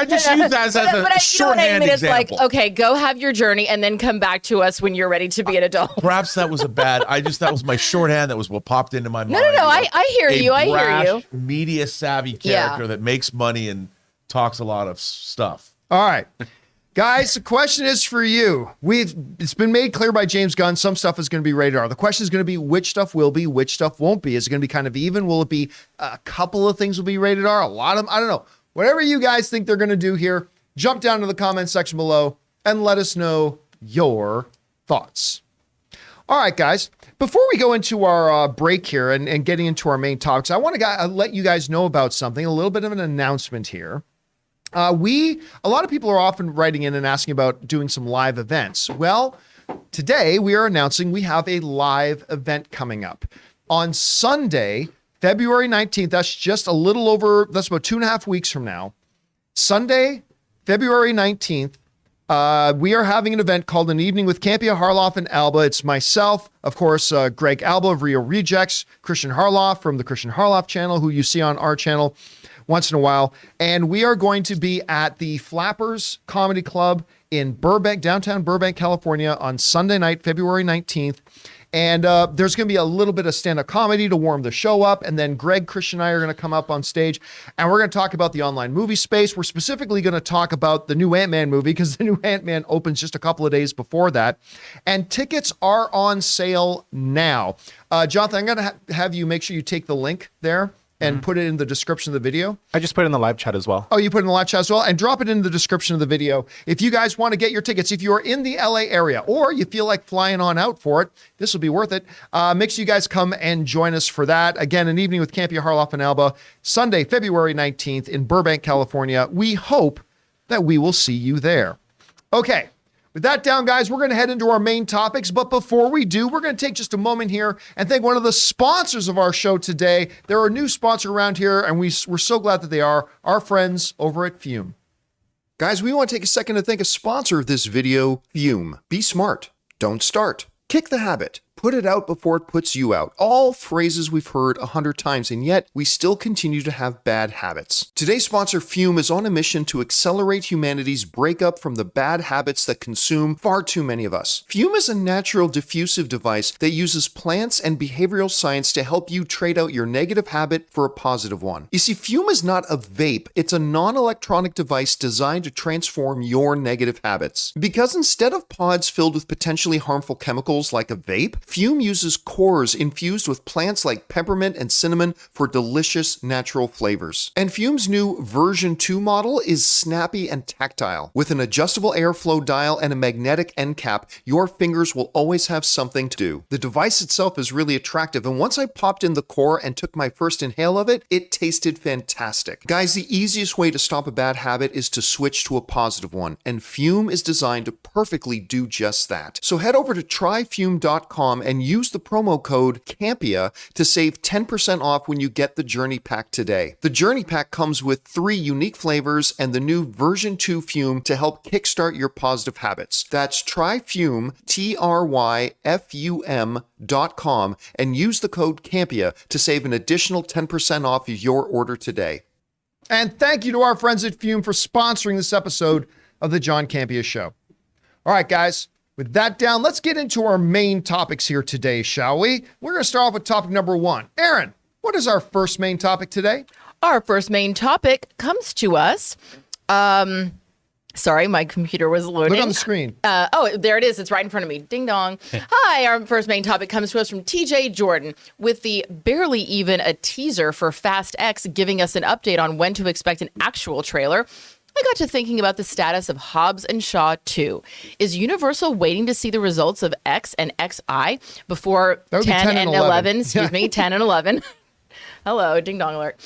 just use that as a shorthand example. It's like, okay, go have your journey and then come back to us when you're ready to be an adult. Perhaps that was that was my shorthand. That was what popped into my mind. No, I hear you. I hear you. Media savvy character that makes money and talks a lot of stuff. All right. Guys, the question is for you. It's been made clear by James Gunn, some stuff is going to be rated R. The question is going to be which stuff will be, which stuff won't be. Is it going to be kind of even? Will it be a couple of things will be rated R? A lot of them? I don't know. Whatever you guys think they're going to do here, jump down to the comment section below and let us know your thoughts. All right, guys. Before we go into our break here and getting into our main topics, I want to let you guys know about something, a little bit of an announcement here. A lot of people are often writing in and asking about doing some live events. Well, today we are announcing we have a live event coming up on Sunday, February 19th. That's just that's about 2.5 weeks from now. Sunday, February 19th, we are having an event called An Evening with Campea, HARLOFF, and ALBA. It's myself, of course, Greg ALBA of Rio Rejects, Christian HARLOFF from the Christian HARLOFF channel, who you see on our channel once in a while. And we are going to be at the Flappers Comedy Club in Burbank, downtown Burbank, California on Sunday night, February 19th. And there's going to be a little bit of stand-up comedy to warm the show up. And then Greg, Christian, and I are going to come up on stage and we're going to talk about the online movie space. We're specifically going to talk about the new Ant-Man movie because the new Ant-Man opens just a couple of days before that. And tickets are on sale now. Jonathan, I'm going to have you make sure you take the link there and put it in the description of the video. I just put it in the live chat as well. Oh, you put it in the live chat as well? And drop it in the description of the video. If you guys want to get your tickets, if you're in the LA area or you feel like flying on out for it, this will be worth it. Make sure you guys come and join us for that. Again, An Evening with Campea, HARLOFF, and ALBA, Sunday, February 19th in Burbank, California. We hope that we will see you there. Okay. With that down, guys, we're going to head into our main topics. But before we do, we're going to take just a moment here and thank one of the sponsors of our show today. They're a new sponsor around here, and we're so glad that they are, our friends over at Fume. Guys, we want to take a second to thank a sponsor of this video, Fume. Be smart. Don't start. Kick the habit. Put it out before it puts you out. All phrases we've heard 100 times, and yet we still continue to have bad habits. Today's sponsor, Fume, is on a mission to accelerate humanity's breakup from the bad habits that consume far too many of us. Fume is a natural diffusive device that uses plants and behavioral science to help you trade out your negative habit for a positive one. You see, Fume is not a vape. It's a non-electronic device designed to transform your negative habits. Because instead of pods filled with potentially harmful chemicals like a vape, Fume uses cores infused with plants like peppermint and cinnamon for delicious natural flavors. And Fume's new version 2 model is snappy and tactile. With an adjustable airflow dial and a magnetic end cap, your fingers will always have something to do. The device itself is really attractive, and once I popped in the core and took my first inhale of it, it tasted fantastic. Guys, the easiest way to stop a bad habit is to switch to a positive one, and Fume is designed to perfectly do just that. So head over to tryfume.com and use the promo code CAMPEA to save 10% off when you get the Journey Pack today. The Journey Pack comes with 3 unique flavors and the new version 2 Fume to help kickstart your positive habits. That's tryfume, tryfum.com, and use the code CAMPEA to save an additional 10% off your order today. And thank you to our friends at Fume for sponsoring this episode of the John Campea Show. All right, guys. With that down, let's get into our main topics here today, shall we? We're going to start off with topic number 1. Aaron, what is our first main topic today? Our first main topic comes to us. Sorry, my computer was loading. Look on the screen. There it is. It's right in front of me. Ding dong. Hi, our first main topic comes to us from TJ Jordan with the barely even a teaser for Fast X, giving us an update on when to expect an actual trailer. I got to thinking about the status of Hobbs and Shaw 2. Is Universal waiting to see the results of X and XI before 10 and 11? Excuse me, 10 and 11. Hello, ding dong alert.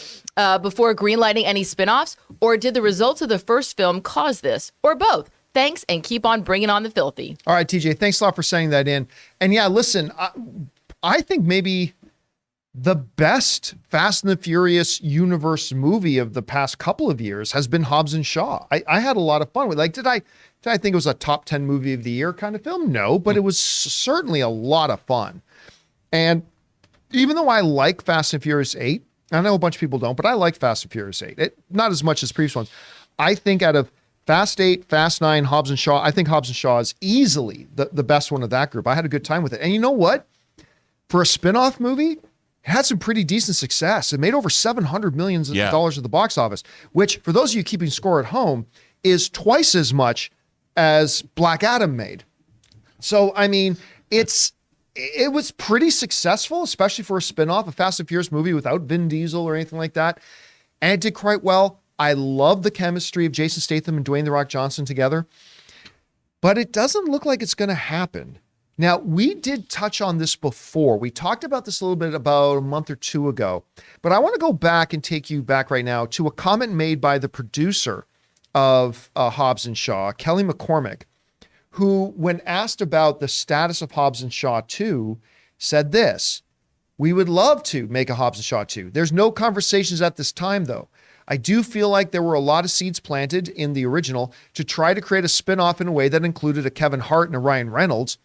Before greenlighting any spinoffs? Or did the results of the first film cause this? Or both? Thanks, and keep on bringing on the filthy. All right, TJ, thanks a lot for sending that in. And yeah, listen, I think maybe the best Fast and the Furious universe movie of the past couple of years has been Hobbs and Shaw. I had a lot of fun with it. Like, did I think it was a top 10 movie of the year kind of film? No, but it was certainly a lot of fun. And even though I like Fast and Furious 8, I know a bunch of people don't, but I like Fast and Furious 8. Not as much as previous ones. I think out of Fast 8, Fast 9, Hobbs and Shaw, I think Hobbs and Shaw is easily the best one of that group. I had a good time with it. And you know what? For a spin-off movie, had some pretty decent success. It made over $700 million at the box office, which for those of you keeping score at home is twice as much as Black Adam made. So, I mean, it was pretty successful, especially for a spinoff, a Fast and Furious movie without Vin Diesel or anything like that. And it did quite well. I love the chemistry of Jason Statham and Dwayne "The Rock" Johnson together, but it doesn't look like it's going to happen. Now, we did touch on this before. We talked about this a little bit about a month or two ago, but I want to go back and take you back right now to a comment made by the producer of Hobbs and Shaw, Kelly McCormick, who, when asked about the status of Hobbs and Shaw 2, said this: "We would love to make a Hobbs and Shaw 2. There's no conversations at this time, though. I do feel like there were a lot of seeds planted in the original to try to create a spin-off in a way that included a Kevin Hart and a Ryan Reynolds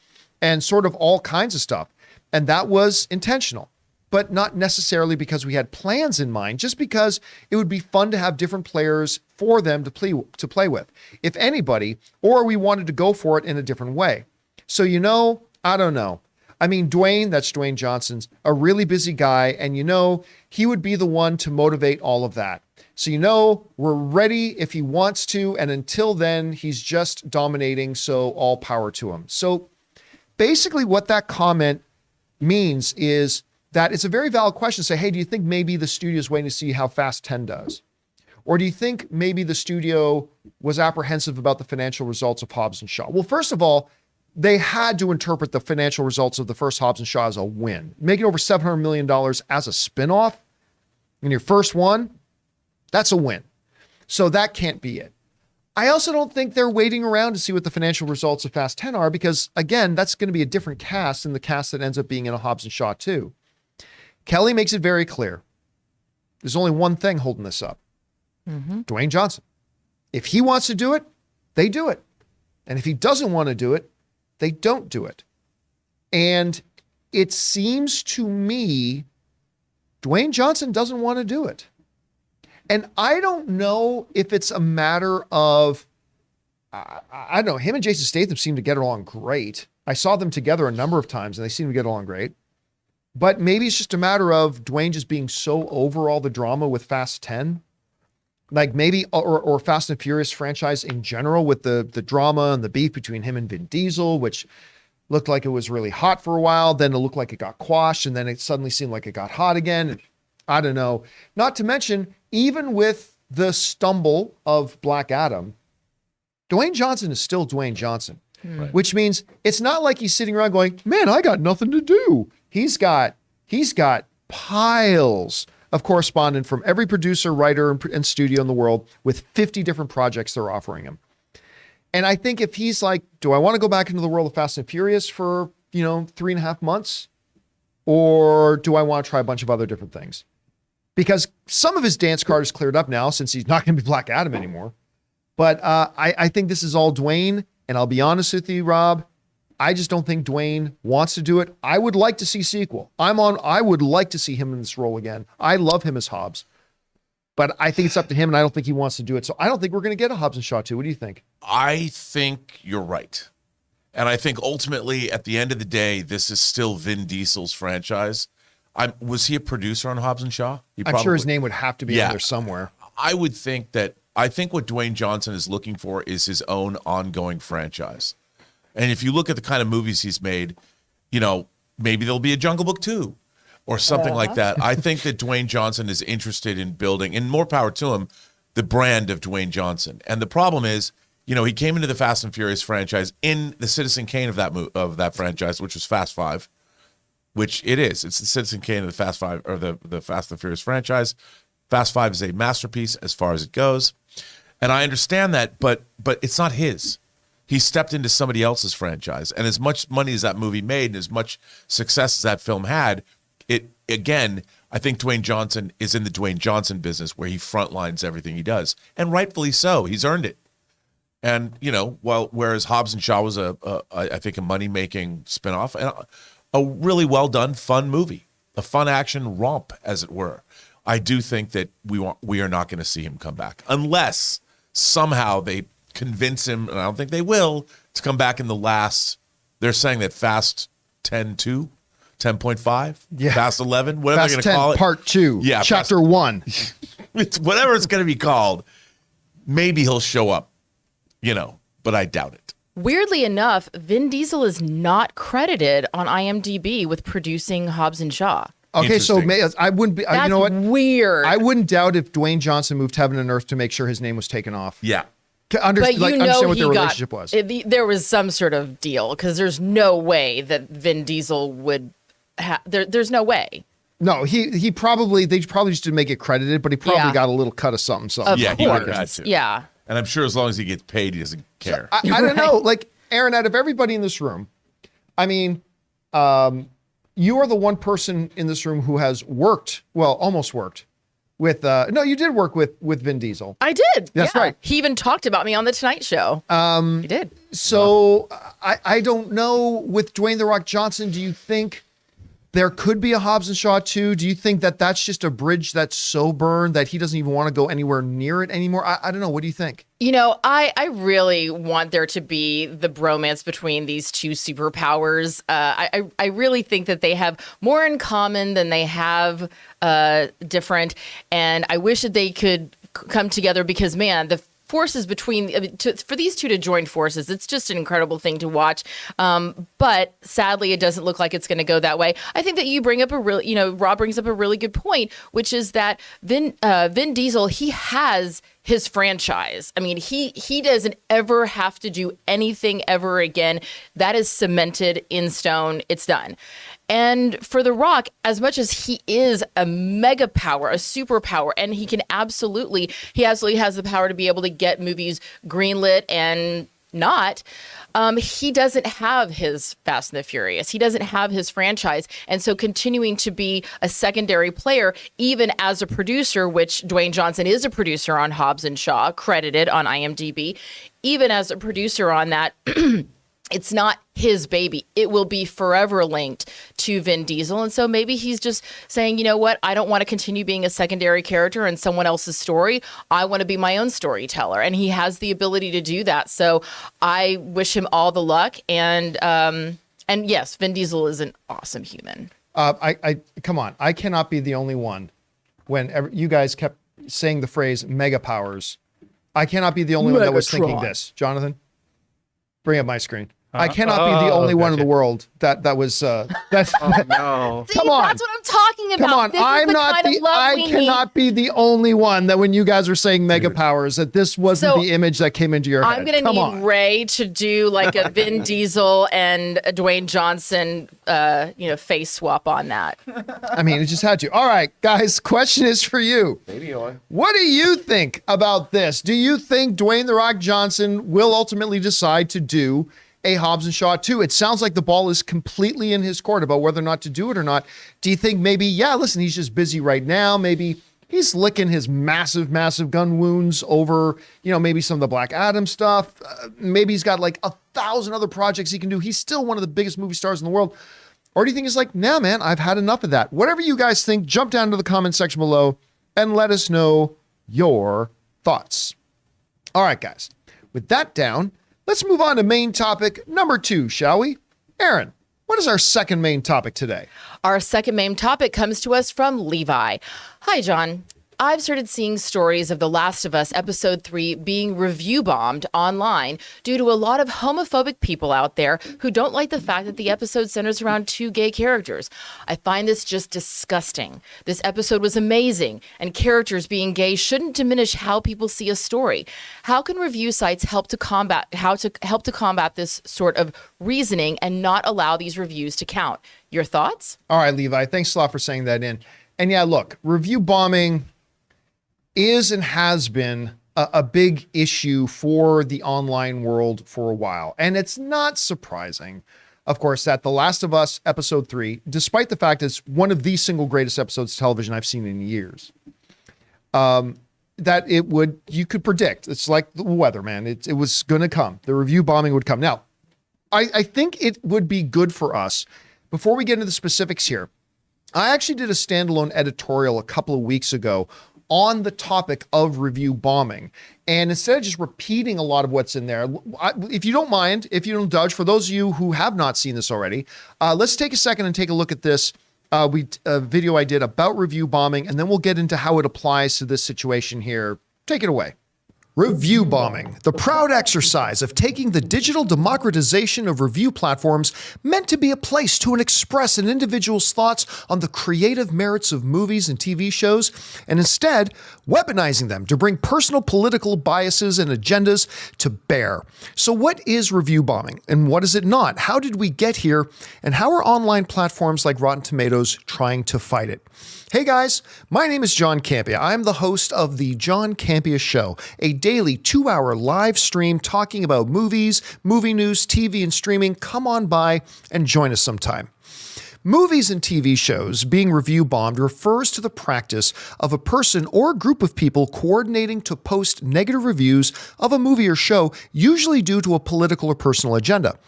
and sort of all kinds of stuff. And that was intentional, but not necessarily because we had plans in mind, just because it would be fun to have different players for them to play with, if anybody, or we wanted to go for it in a different way. So, I don't know. I mean, Dwayne, that's Dwayne Johnson's a really busy guy, and he would be the one to motivate all of that. So, we're ready if he wants to, and until then, he's just dominating, so all power to him." So basically what that comment means is that it's a very valid question to say, hey, do you think maybe the studio is waiting to see how Fast 10 does? Or do you think maybe the studio was apprehensive about the financial results of Hobbs and Shaw? Well, first of all, they had to interpret the financial results of the first Hobbs and Shaw as a win. Making over $700 million as a spinoff in your first one, that's a win. So that can't be it. I also don't think they're waiting around to see what the financial results of Fast 10 are, because again, that's going to be a different cast than the cast that ends up being in a Hobbs and Shaw 2. Kelly makes it very clear. There's only one thing holding this up. Dwayne Johnson. If he wants to do it, they do it. And if he doesn't want to do it, they don't do it. And it seems to me Dwayne Johnson doesn't want to do it. And I don't know if it's a matter of, I don't know, him and Jason Statham seem to get along great. I saw them together a number of times and they seem to get along great. But maybe it's just a matter of Dwayne just being so over all the drama with Fast 10. Like maybe, or Fast and Furious franchise in general, with the drama and the beef between him and Vin Diesel, which looked like it was really hot for a while. Then it looked like it got quashed, and then it suddenly seemed like it got hot again. I don't know. Not to mention, even with the stumble of Black Adam, Dwayne Johnson is still Dwayne Johnson, which means it's not like he's sitting around going, man, I got nothing to do. He's got piles of correspondence from every producer, writer, and studio in the world with 50 different projects they're offering him. And I think if he's like, do I want to go back into the world of Fast and Furious for, 3.5 months? Or do I want to try a bunch of other different things? Because some of his dance card is cleared up now since he's not going to be Black Adam anymore. But I think this is all Dwayne. And I'll be honest with you, Rob, I just don't think Dwayne wants to do it. I would like to see sequel. I would like to see him in this role again. I love him as Hobbs. But I think it's up to him, and I don't think he wants to do it. So I don't think we're going to get a Hobbs and Shaw 2. What do you think? I think you're right. And I think ultimately, at the end of the day, this is still Vin Diesel's franchise. Was he a producer on Hobbs and Shaw? I'm sure his name would have to be in there somewhere. I would think I think what Dwayne Johnson is looking for is his own ongoing franchise. And if you look at the kind of movies he's made, maybe there'll be a Jungle Book 2 or something like that. I think that Dwayne Johnson is interested in building, and more power to him, the brand of Dwayne Johnson. And the problem is, he came into the Fast and Furious franchise in the Citizen Kane of that franchise, which was Fast 5, which it is. It's the Citizen Kane of the Fast 5 or the Fast and Furious franchise. Fast 5 is a masterpiece as far as it goes. And I understand that, but it's not his. He stepped into somebody else's franchise. And as much money as that movie made and as much success as that film had, I think Dwayne Johnson is in the Dwayne Johnson business where he frontlines everything he does. And rightfully so. He's earned it. And, whereas Hobbs and Shaw was I think a money-making spinoff, and a really well-done, fun movie, a fun action romp, as it were. I do think that we are not going to see him come back unless somehow they convince him, and I don't think they will, to come back in the last. They're saying that Fast 10-2, 10.5, Yeah. Fast 11, whatever Fast they're 10, going to call it. Part 2, Yeah, Chapter 1. It's whatever it's going to be called. Maybe he'll show up, but I doubt it. Weirdly enough, Vin Diesel is not credited on IMDb with producing Hobbs and Shaw. Okay, so Interesting. I wouldn't be. That's You know what? weird. I wouldn't doubt if Dwayne Johnson moved heaven and earth to make sure his name was taken off. Yeah. but you know understand what he their got, relationship was. There was some sort of deal because there's no way that Vin Diesel would. There's no way. No, they probably just didn't make it credited, but he probably got a little cut of something. Of Yeah, course. he would have had to. Yeah. And I'm sure as long as he gets paid, he doesn't care. I don't know. Like, Aaron, out of everybody in this room, I mean, you are the one person in this room who has almost worked with, no, you did work with Vin Diesel. I did. That's yeah. right. He even talked about me on the Tonight Show. He did. So I don't know, with Dwayne "The Rock" Johnson, do you think there could be a Hobbs and Shaw 2? Do you think that that's just a bridge that's so burned that he doesn't even want to go anywhere near it anymore? I don't know. What do you think? I really want there to be the bromance between these two superpowers. I really think that they have more in common than they have different. And I wish that they could come together because, man, the forces between for these two to join forces, it's just an incredible thing to watch. But sadly, it doesn't look like it's going to go that way. I think that you bring up Rob brings up a really good point, which is that Vin Diesel, he has his franchise. I mean, he doesn't ever have to do anything ever again. That is cemented in stone. It's done. And for The Rock, as much as he is a mega power, a superpower, and he absolutely has the power to be able to get movies greenlit and not, he doesn't have his Fast and the Furious. He doesn't have his franchise. And so continuing to be a secondary player, even as a producer, which Dwayne Johnson is a producer on Hobbs and Shaw, credited on IMDb, even as a producer on that, it's not his baby. It will be forever linked to Vin Diesel. And so maybe he's just saying, you know what? I don't want to continue being a secondary character in someone else's story. I want to be my own storyteller. And he has the ability to do that. So I wish him all the luck. And yes, Vin Diesel is an awesome human. I come on. I cannot be the only one. Whenever you guys kept saying the phrase mega powers, I cannot be the only one that was thinking this. Jonathan, bring up my screen. I cannot be the only one in the world that was that's No. See, come on. that's what I'm talking about. Come on, This is I'm the not kind of the love I we cannot be the only one that when you guys were saying mega powers that this wasn't So, the image that came into your head. I'm going to need Ray to do like a Vin Diesel and a Dwayne Johnson, face swap on that. I mean, it just had to. All right, guys, question is for you. Maybe on. What do you think about this? Do you think Dwayne "The Rock" Johnson will ultimately decide to do a Hobbs and Shaw 2? It sounds like the ball is completely in his court about whether or not to do it or not. Do you think maybe, listen, he's just busy right now. Maybe he's licking his massive, massive gun wounds over, maybe some of the Black Adam stuff. Maybe he's got like 1,000 other projects he can do. He's still one of the biggest movie stars in the world. Or do you think he's like, nah, man, I've had enough of that? Whatever you guys think, jump down to the comment section below and let us know your thoughts. All right, guys, with that down, let's move on to main topic number 2, shall we? Aaron, what is our second main topic today? Our second main topic comes to us from Levi. Hi, John. I've started seeing stories of The Last of Us Episode 3 being review bombed online due to a lot of homophobic people out there who don't like the fact that the episode centers around 2 gay characters. I find this just disgusting. This episode was amazing, and characters being gay shouldn't diminish how people see a story. How can review sites help to combat this sort of reasoning and not allow these reviews to count? Your thoughts? All right, Levi, thanks a lot for saying that in. And yeah, look, review bombing is and has been a big issue for the online world for a while. And it's not surprising, of course, that The Last of Us Episode 3, despite the fact it's one of the single greatest episodes of television I've seen in years, that you could predict. It's like the weather, man. It was going to come. The review bombing would come. Now, I think it would be good for us, before we get into the specifics here, I actually did a standalone editorial a couple of weeks ago on the topic of review bombing. And instead of just repeating a lot of what's in there, if you don't mind, if you don't indulge, for those of you who have not seen this already, let's take a second and take a look at this video I did about review bombing, and then we'll get into how it applies to this situation here. Take it away. Review bombing, the proud exercise of taking the digital democratization of review platforms meant to be a place to express an individual's thoughts on the creative merits of movies and TV shows, and instead weaponizing them to bring personal political biases and agendas to bear. So what is review bombing, and what is it not? How did we get here, and how are online platforms like Rotten Tomatoes trying to fight it? Hey guys, my name is John Campea. I'm the host of the John Campea Show, a daily 2-hour live stream talking about movies, movie news, TV, and streaming. Come on by and join us sometime. Movies and TV shows being review bombed refers to the practice of a person or group of people coordinating to post negative reviews of a movie or show, usually due to a political or personal agenda.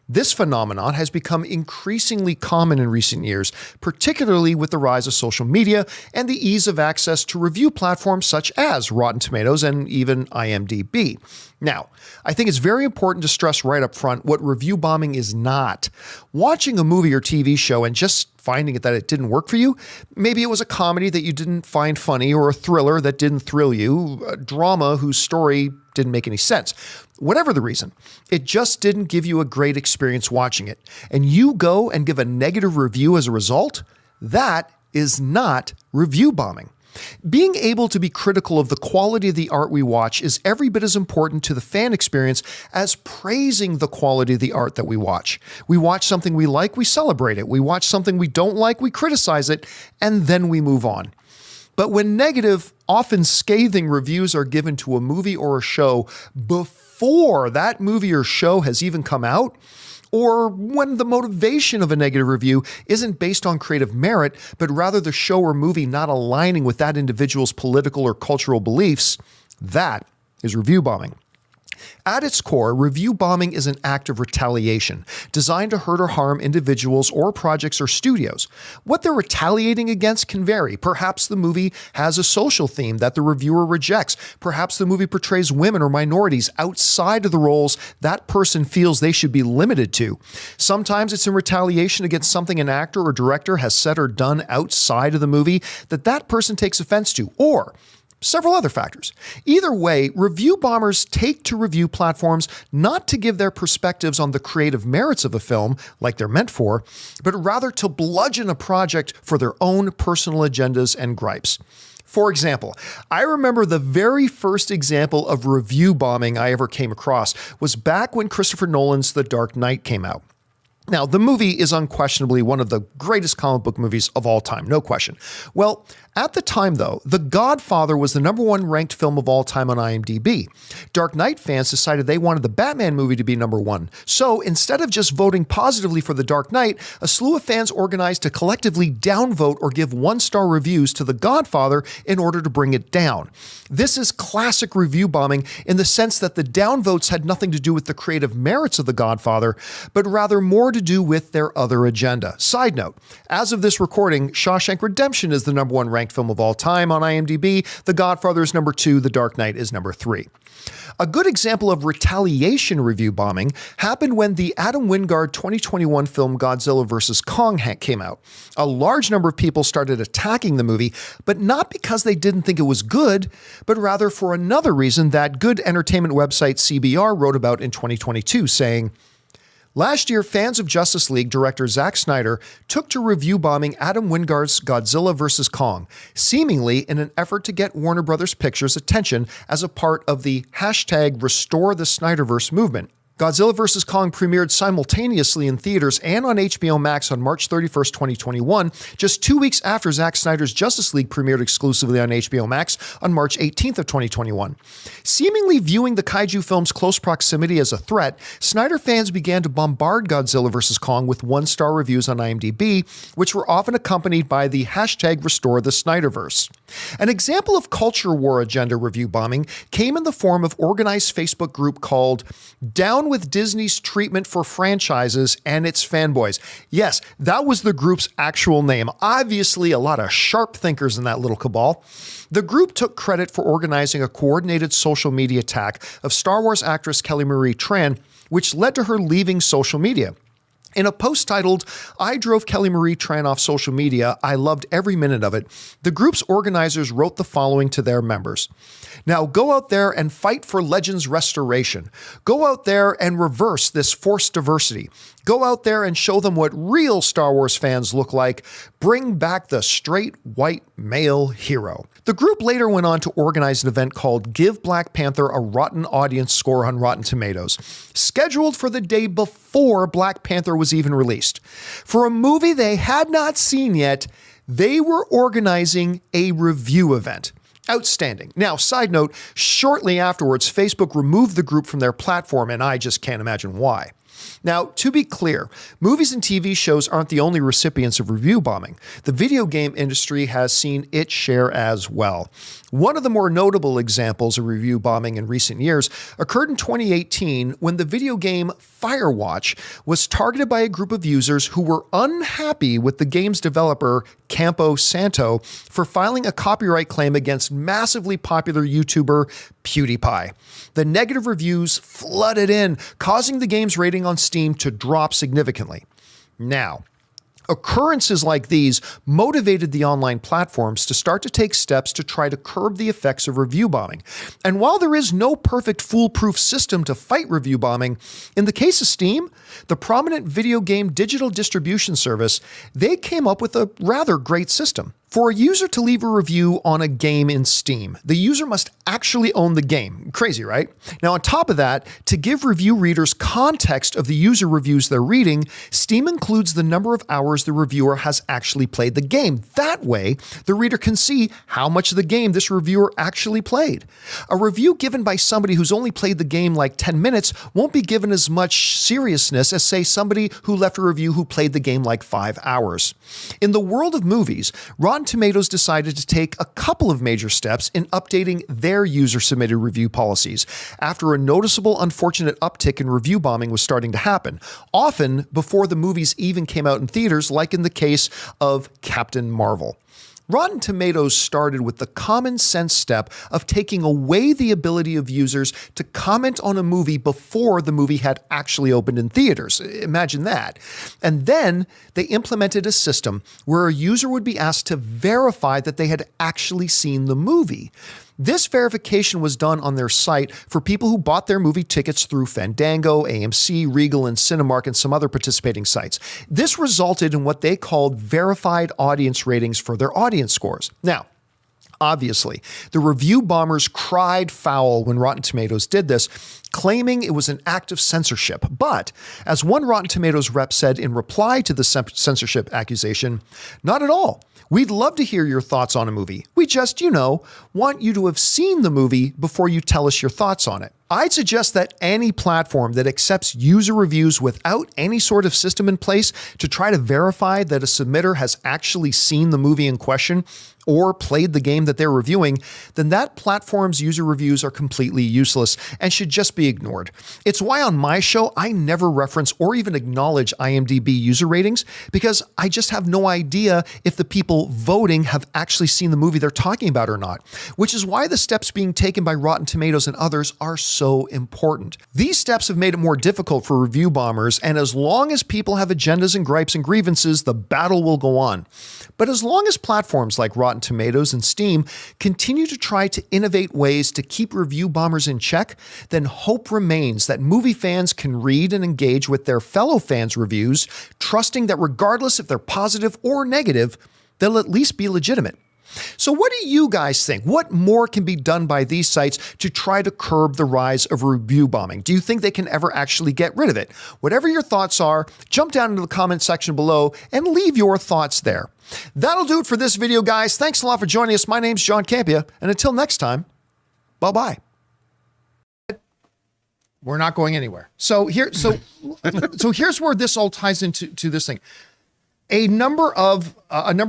This phenomenon has become increasingly common in recent years, particularly with the rise of social media and the ease of access to review platforms such as Rotten Tomatoes and even IMDb. Now, I think it's very important to stress right up front what review bombing is not. Watching a movie or TV show and just finding that it didn't work for you, maybe it was a comedy that you didn't find funny, or a thriller that didn't thrill you, a drama whose story didn't make any sense. Whatever the reason, it just didn't give you a great experience watching it, and you go and give a negative review as a result, that is not review bombing. Being able to be critical of the quality of the art we watch is every bit as important to the fan experience as praising the quality of the art that we watch. We watch something we like, we celebrate it. We watch something we don't like, we criticize it, and then we move on. But when negative, often scathing reviews are given to a movie or a show before that movie or show has even come out, or when the motivation of a negative review isn't based on creative merit, but rather the show or movie not aligning with that individual's political or cultural beliefs, that is review bombing. At its core, review bombing is an act of retaliation designed to hurt or harm individuals or projects or studios. What they're retaliating against can vary. Perhaps the movie has a social theme that the reviewer rejects. Perhaps the movie portrays women or minorities outside of the roles that person feels they should be limited to. Sometimes it's in retaliation against something an actor or director has said or done outside of the movie that person takes offense to, or several other factors. Either way, review bombers take to review platforms not to give their perspectives on the creative merits of a film, like they're meant for, but rather to bludgeon a project for their own personal agendas and gripes. For example, I remember the very first example of review bombing I ever came across was back when Christopher Nolan's The Dark Knight came out. Now, the movie is unquestionably one of the greatest comic book movies of all time, no question. Well, at the time, though, The Godfather was the #1 ranked film of all time on IMDb. Dark Knight fans decided they wanted the Batman movie to be #1. So instead of just voting positively for The Dark Knight, a slew of fans organized to collectively downvote or give 1-star reviews to The Godfather in order to bring it down. This is classic review bombing in the sense that the downvotes had nothing to do with the creative merits of The Godfather, but rather more to do with their other agenda. Side note, as of this recording, Shawshank Redemption is the #1 ranked film of all time on IMDb. The Godfather is #2. The Dark Knight is #3. A good example of retaliation review bombing happened when the Adam Wingard 2021 film Godzilla vs. Kong came out. A large number of people started attacking the movie, but not because they didn't think it was good, but rather for another reason that good entertainment website CBR wrote about in 2022, saying, "Last year, fans of Justice League director Zack Snyder took to review bombing Adam Wingard's Godzilla vs. Kong, seemingly in an effort to get Warner Brothers Pictures' attention as a part of the #RestoreTheSnyderverse movement. Godzilla vs. Kong premiered simultaneously in theaters and on HBO Max on March 31st, 2021, just 2 weeks after Zack Snyder's Justice League premiered exclusively on HBO Max on March 18th of 2021. Seemingly viewing the kaiju film's close proximity as a threat, Snyder fans began to bombard Godzilla vs. Kong with 1-star reviews on IMDb, which were often accompanied by the #RestoreTheSnyderverse. An example of culture war agenda review bombing came in the form of organized Facebook group called Down down with Disney's treatment for franchises and its fanboys. Yes, that was the group's actual name. Obviously, a lot of sharp thinkers in that little cabal. The group took credit for organizing a coordinated social media attack of Star Wars actress Kelly Marie Tran, which led to her leaving social media. In a post titled, "I drove Kelly Marie Tran off social media. I loved every minute of it," the group's organizers wrote the following to their members. "Now go out there and fight for Legends restoration. Go out there and reverse this forced diversity. Go out there and show them what real Star Wars fans look like. Bring back the straight white male hero." The group later went on to organize an event called Give Black Panther a Rotten Audience Score on Rotten Tomatoes, scheduled for the day before Black Panther was even released. For a movie they had not seen yet, they were organizing a review event. Outstanding. Now, side note, shortly afterwards, Facebook removed the group from their platform, and I just can't imagine why. Now, to be clear, movies and TV shows aren't the only recipients of review bombing. The video game industry has seen its share as well. One of the more notable examples of review bombing in recent years occurred in 2018 when the video game Firewatch was targeted by a group of users who were unhappy with the game's developer, Campo Santo, for filing a copyright claim against massively popular YouTuber PewDiePie. The negative reviews flooded in, causing the game's rating on Steam to drop significantly. Now, occurrences like these motivated the online platforms to start to take steps to try to curb the effects of review bombing. And while there is no perfect foolproof system to fight review bombing, in the case of Steam, the prominent video game digital distribution service, they came up with a rather great system. For a user to leave a review on a game in Steam, the user must actually own the game. Crazy, right? Now, on top of that, to give review readers context of the user reviews they're reading, Steam includes the number of hours the reviewer has actually played the game. That way, the reader can see how much of the game this reviewer actually played. A review given by somebody who's only played the game like 10 minutes won't be given as much seriousness as, say, somebody who left a review who played the game like 5 hours. In the world of movies, Rotten Tomatoes decided to take a couple of major steps in updating their user-submitted review policies after a noticeable unfortunate uptick in review bombing was starting to happen, often before the movies even came out in theaters, like in the case of Captain Marvel. Rotten Tomatoes started with the common sense step of taking away the ability of users to comment on a movie before the movie had actually opened in theaters. Imagine that. And then they implemented a system where a user would be asked to verify that they had actually seen the movie. This verification was done on their site for people who bought their movie tickets through Fandango, AMC, Regal, and Cinemark, and some other participating sites. This resulted in what they called verified audience ratings for their audience scores. Now, obviously, the review bombers cried foul when Rotten Tomatoes did this, claiming it was an act of censorship. But, as one Rotten Tomatoes rep said in reply to the censorship accusation, "Not at all. We'd love to hear your thoughts on a movie. We just, want you to have seen the movie before you tell us your thoughts on it." I'd suggest that any platform that accepts user reviews without any sort of system in place to try to verify that a submitter has actually seen the movie in question or played the game that they're reviewing, then that platform's user reviews are completely useless and should just be ignored. It's why on my show, I never reference or even acknowledge IMDb user ratings, because I just have no idea if the people voting have actually seen the movie they're talking about or not, which is why the steps being taken by Rotten Tomatoes and others are so important. These steps have made it more difficult for review bombers, and as long as people have agendas and gripes and grievances, the battle will go on. But as long as platforms like Rotten Tomatoes and Steam continue to try to innovate ways to keep review bombers in check, then hope remains that movie fans can read and engage with their fellow fans' reviews, trusting that regardless if they're positive or negative, they'll at least be legitimate. So what do you guys think? What more can be done by these sites to try to curb the rise of review bombing? Do you think they can ever actually get rid of it? Whatever your thoughts are, jump down into the comment section below and leave your thoughts there. That'll do it for this video, guys. Thanks a lot for joining us. My name's John Campea, and until next time, bye-bye. We're not going anywhere. So here's where this all ties into this thing. A number of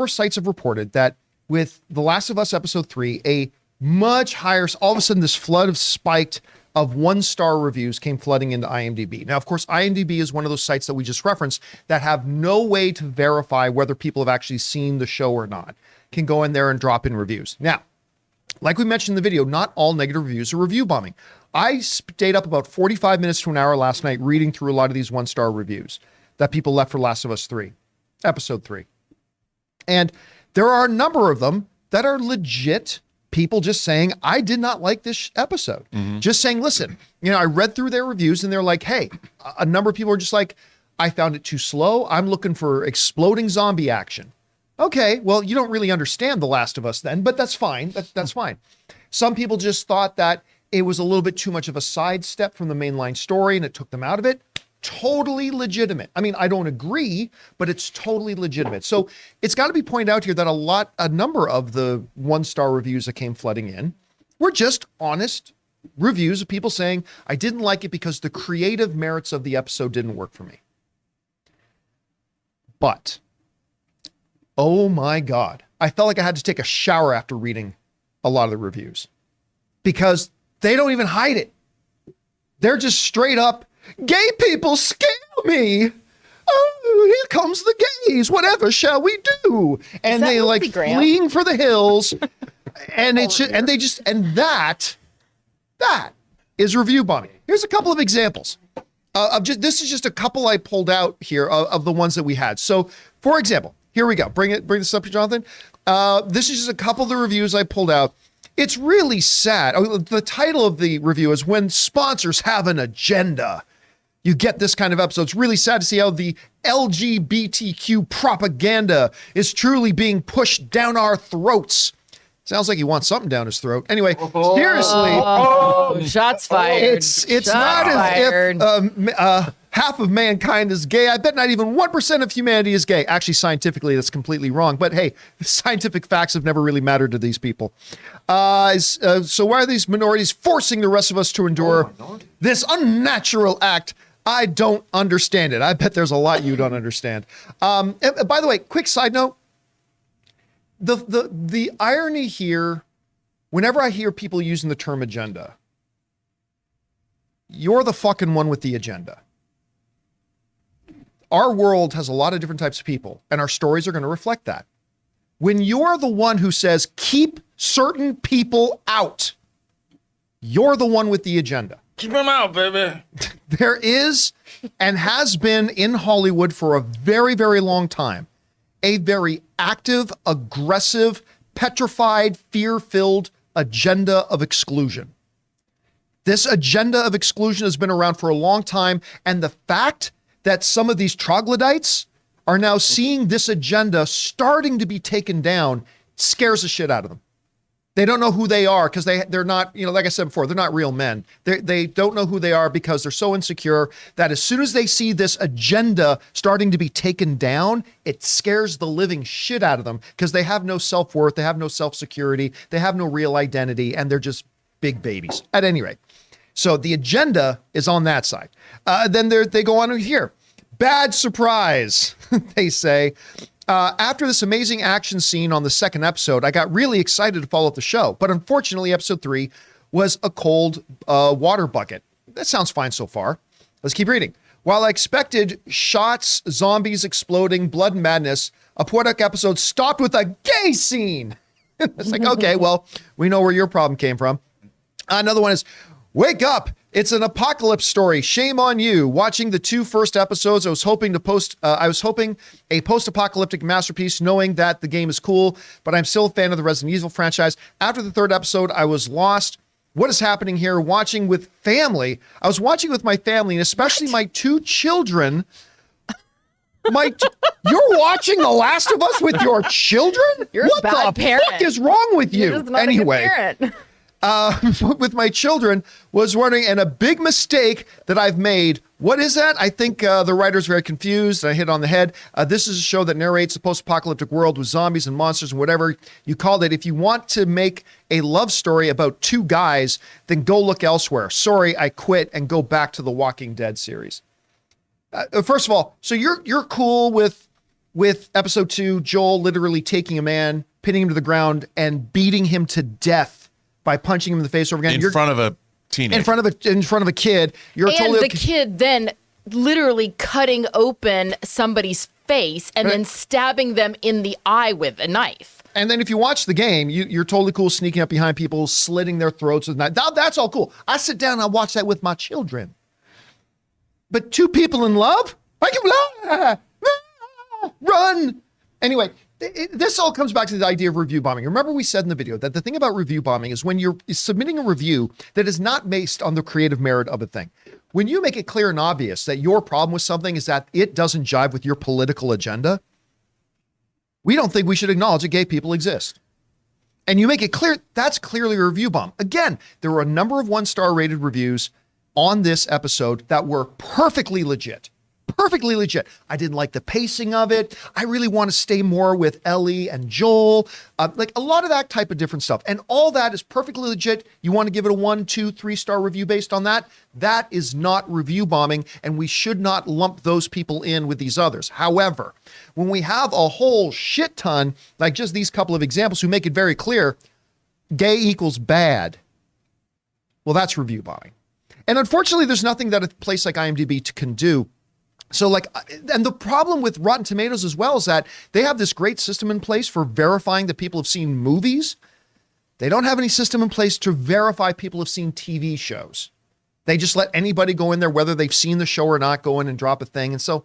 sites have reported that with The Last of Us Episode 3, a much higher. All of a sudden, this flood of spiked of 1-star reviews came flooding into IMDb. Now, of course, IMDb is one of those sites that we just referenced that have no way to verify whether people have actually seen the show or not. Can go in there and drop in reviews. Now, like we mentioned in the video, not all negative reviews are review bombing. I stayed up about 45 minutes to an hour last night reading through a lot of these 1-star reviews that people left for Last of Us 3, episode 3. And there are a number of them that are legit people just saying, I did not like this episode. Just saying, listen, I read through their reviews and they're like, hey, a number of people are just like, I found it too slow. I'm looking for exploding zombie action. Okay, well, you don't really understand The Last of Us then, but that's fine. That's fine. Some people just thought that it was a little bit too much of a sidestep from the mainline story and it took them out of it. Totally legitimate. I mean, I don't agree, but it's totally legitimate. So it's got to be pointed out here that a number of the 1-star reviews that came flooding in were just honest reviews of people saying, I didn't like it because the creative merits of the episode didn't work for me. But, oh my God, I felt like I had to take a shower after reading a lot of the reviews because they don't even hide it. They're just straight up, gay people scare me. Oh, here comes the gays. Whatever shall we do? And they like fleeing for the hills. And it's just, and they just, and that is review bombing. Here's a couple of examples of just, this is just a couple I pulled out here of the ones that we had. So for example, here we go. Bring this up, Jonathan. This is just a couple of the reviews I pulled out. It's really sad. The title of the review is When Sponsors Have an Agenda. You get this kind of episode. It's really sad to see how the LGBTQ propaganda is truly being pushed down our throats. Sounds like he wants something down his throat. Anyway, seriously. Shots fired. It's not as if half of mankind is gay. I bet not even 1% of humanity is gay. Actually, scientifically, that's completely wrong. But hey, scientific facts have never really mattered to these people. So why are these minorities forcing the rest of us to endure this unnatural act? I don't understand it. I bet there's a lot you don't understand. And by the way, quick side note. The irony here, whenever I hear people using the term agenda, you're the fucking one with the agenda. Our world has a lot of different types of people, and our stories are going to reflect that. When you're the one who says, keep certain people out, you're the one with the agenda. Keep them out, baby. There is and has been in Hollywood for a very, very long time a very active, aggressive, petrified, fear-filled agenda of exclusion. This agenda of exclusion has been around for a long time, and the fact that some of these troglodytes are now seeing this agenda starting to be taken down scares the shit out of them. They don't know who they are because they're not, like I said before, they're not real men. They don't know who they are because they're so insecure that as soon as they see this agenda starting to be taken down, it scares the living shit out of them because they have no self-worth, they have no self-security, they have no real identity, and they're just big babies. At any rate, so the agenda is on that side. Then they go on here. Bad surprise, they say. After this amazing action scene on the second episode, I got really excited to follow up the show. But unfortunately, episode 3 was a cold water bucket. That sounds fine so far. Let's keep reading. While I expected shots, zombies exploding, blood and madness, a poetic episode stopped with a gay scene. It's like, okay, well, we know where your problem came from. Another one is, wake up. It's an apocalypse story. Shame on you. Watching the 2 first episodes, I was hoping a post-apocalyptic masterpiece, knowing that the game is cool, but I'm still a fan of the Resident Evil franchise. After the 3rd episode, I was lost. What is happening here? Watching with family. I was watching with my family, and especially my 2 children. You're watching The Last of Us with your children? You're what a bad the parent. fuck is wrong with you? You're just not Anyway. a good parent. With my children was wondering, and a big mistake that I've made. What is that? I think the writer's very confused. I hit on the head. This is a show that narrates a post-apocalyptic world with zombies and monsters and whatever you called it. If you want to make a love story about 2 guys, then go look elsewhere. Sorry, I quit and go back to the Walking Dead series. First of all, so you're cool with episode 2, Joel literally taking a man, pinning him to the ground, and beating him to death by punching him in the face over again. In front of a teenager. In front of a kid. You're And totally the kid then literally cutting open somebody's face and then stabbing them in the eye with a knife. And then if you watch the game, you're totally cool sneaking up behind people, slitting their throats with knives. That's all cool. I sit down and I watch that with my children. But two people in love? I can run. Anyway, this all comes back to the idea of review bombing. Remember we said in the video that the thing about review bombing is when you're submitting a review that is not based on the creative merit of a thing. When you make it clear and obvious that your problem with something is that it doesn't jive with your political agenda, we don't think we should acknowledge that gay people exist. And you make it clear, that's clearly a review bomb. Again, there were a number of 1-star rated reviews on this episode that were perfectly legit. Perfectly legit. I didn't like the pacing of it. I really want to stay more with Ellie and Joel. Like a lot of that type of different stuff. And all that is perfectly legit. You want to give it a 1, 2, 3-star review based on that? That is not review bombing, and we should not lump those people in with these others. However, when we have a whole shit ton, like just these couple of examples who make it very clear, gay equals bad, well, that's review bombing. And unfortunately, there's nothing that a place like IMDb can do. So like, and the problem with Rotten Tomatoes as well is that they have this great system in place for verifying that people have seen movies. They don't have any system in place to verify people have seen TV shows. They just let anybody go in there, whether they've seen the show or not, go in and drop a thing. And so,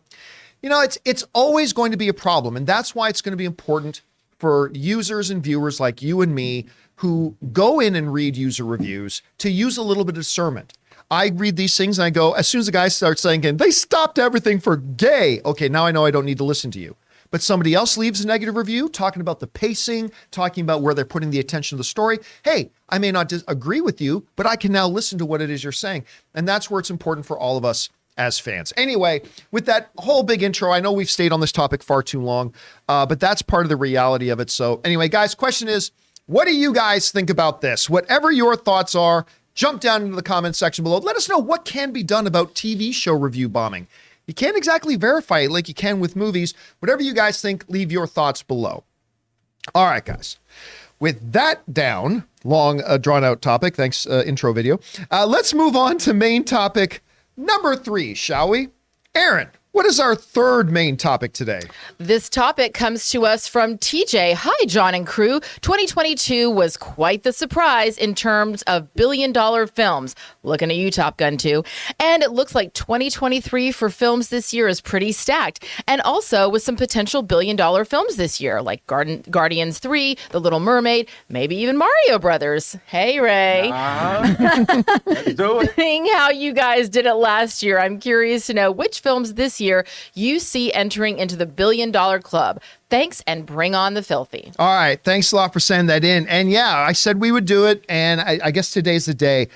you know, it's always going to be a problem. And that's why it's going to be important for users and viewers like you and me who go in and read user reviews to use a little bit of discernment. I read these things and I go, as soon as the guy starts saying, they stopped everything for gay. Okay, now I know I don't need to listen to you. But somebody else leaves a negative review talking about the pacing, talking about where they're putting the attention to the story. Hey, I may not agree with you, but I can now listen to what it is you're saying. And that's where it's important for all of us as fans. Anyway, with that whole big intro, I know we've stayed on this topic far too long, but that's part of the reality of it. So anyway, guys, question is, what do you guys think about this? Whatever your thoughts are, jump down into the comment section below. Let us know what can be done about TV show review bombing. You can't exactly verify it like you can with movies. Whatever you guys think, leave your thoughts below. All right, guys. With that down, long drawn out topic, thanks intro video. Let's move on to main topic number 3, shall we? Aaron, what is our third main topic today? This topic comes to us from TJ. Hi, John and crew. 2022 was quite the surprise in terms of billion-dollar films. Looking at you, Top Gun 2. And it looks like 2023 for films this year is pretty stacked. And also with some potential billion-dollar films this year, like Guardians 3, The Little Mermaid, maybe even Mario Brothers. Hey, Ray. Let's do it. Seeing how you guys did it last year, I'm curious to know which films this year you see entering into the billion-dollar club. Thanks, and bring on the filthy. All right. Thanks a lot for sending that in. And yeah, I said we would do it. And I guess today's the day.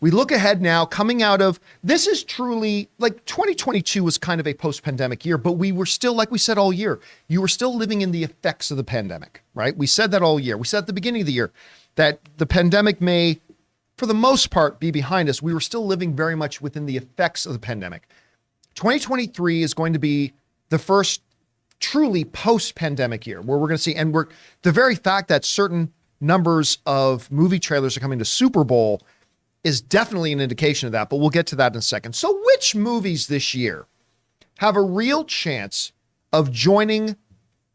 We look ahead now, coming out of, this is truly, like 2022 was kind of a post-pandemic year, but we were still, like we said all year, you were still living in the effects of the pandemic, right? We said that all year. We said at the beginning of the year that the pandemic may, for the most part, be behind us. We were still living very much within the effects of the pandemic. 2023 is going to be the first truly post-pandemic year where we're going to see, and the very fact that certain numbers of movie trailers are coming to Super Bowl is definitely an indication of that, but we'll get to that in a second. So which movies this year have a real chance of joining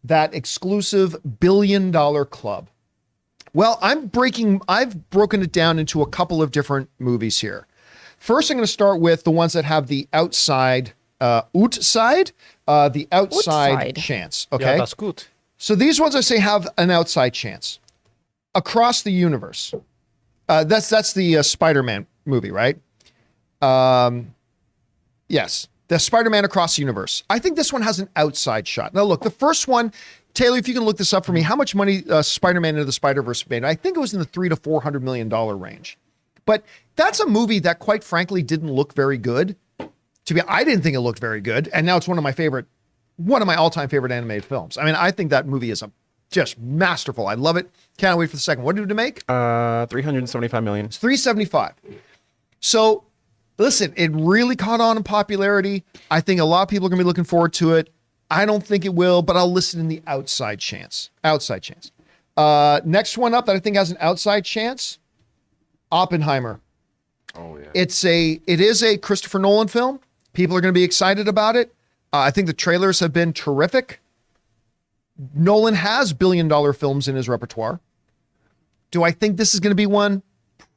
that exclusive billion-dollar club? Well, I've broken it down into a couple of different movies here. First, I'm going to start with the ones that have the outside, outside chance. Okay. Yeah, that's good. So these ones I say have an outside chance. Across the Universe. That's the Spider-Man movie, right? Yes. The Spider-Man Across the Universe. I think this one has an outside shot. Now look, the first one, Taylor, if you can look this up for me, how much money Spider-Man Into the Spider-Verse made? I think it was in the $300 to $400 million range. But that's a movie that, quite frankly, didn't look very good. I didn't think it looked very good, and now it's one of my all-time favorite animated films. I mean, I think that movie is just masterful. I love it. Can't wait for the second. What did it make? 375 million. It's 375. So, listen, it really caught on in popularity. I think a lot of people are going to be looking forward to it. I don't think it will, but I'll listen in the outside chance. Outside chance. Next one up that I think has an outside chance. Oppenheimer. Oh yeah. It is a Christopher Nolan film. People are going to be excited about it. I think the trailers have been terrific. Nolan has billion-dollar films in his repertoire. Do I think this is going to be one?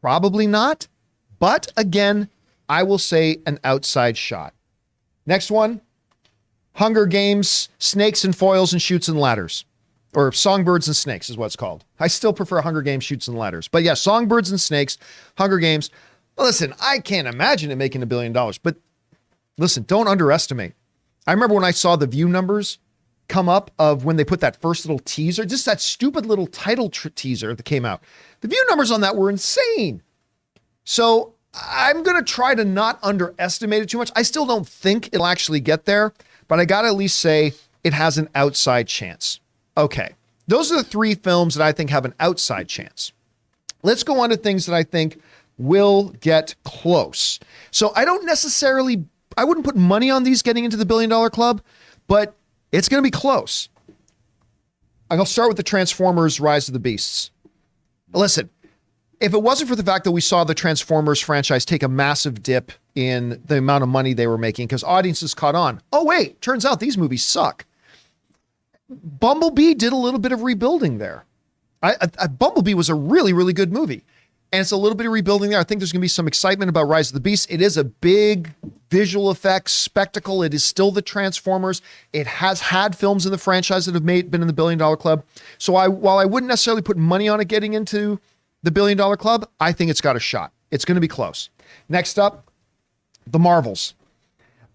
Probably not. But again, I will say an outside shot. Next one, Hunger Games, Snakes and Foils and Shoots and Ladders. Or Songbirds and Snakes is what it's called. I still prefer Hunger Games, Shoots and Ladders. But yeah, Songbirds and Snakes, Hunger Games. Listen, I can't imagine it making $1 billion. But listen, don't underestimate. I remember when I saw the view numbers come up of when they put that first little teaser, just that stupid little title teaser that came out. The view numbers on that were insane. So I'm going to try to not underestimate it too much. I still don't think it'll actually get there, but I got to at least say it has an outside chance. Okay. Those are the 3 films that I think have an outside chance. Let's go on to things that I think will get close. So I wouldn't put money on these getting into the $1 billion club, but it's going to be close. I'll start with the Transformers Rise of the Beasts. Listen, if it wasn't for the fact that we saw the Transformers franchise take a massive dip in the amount of money they were making because audiences caught on. Oh, wait, turns out these movies suck. Bumblebee did a little bit of rebuilding there. Bumblebee was a really, really good movie. And it's a little bit of rebuilding there. I think there's going to be some excitement about Rise of the Beast. It is a big visual effects spectacle. It is still the Transformers. It has had films in the franchise that have been in the $1 billion club. So while I wouldn't necessarily put money on it getting into the $1 billion club, I think it's got a shot. It's going to be close. Next up, the Marvels.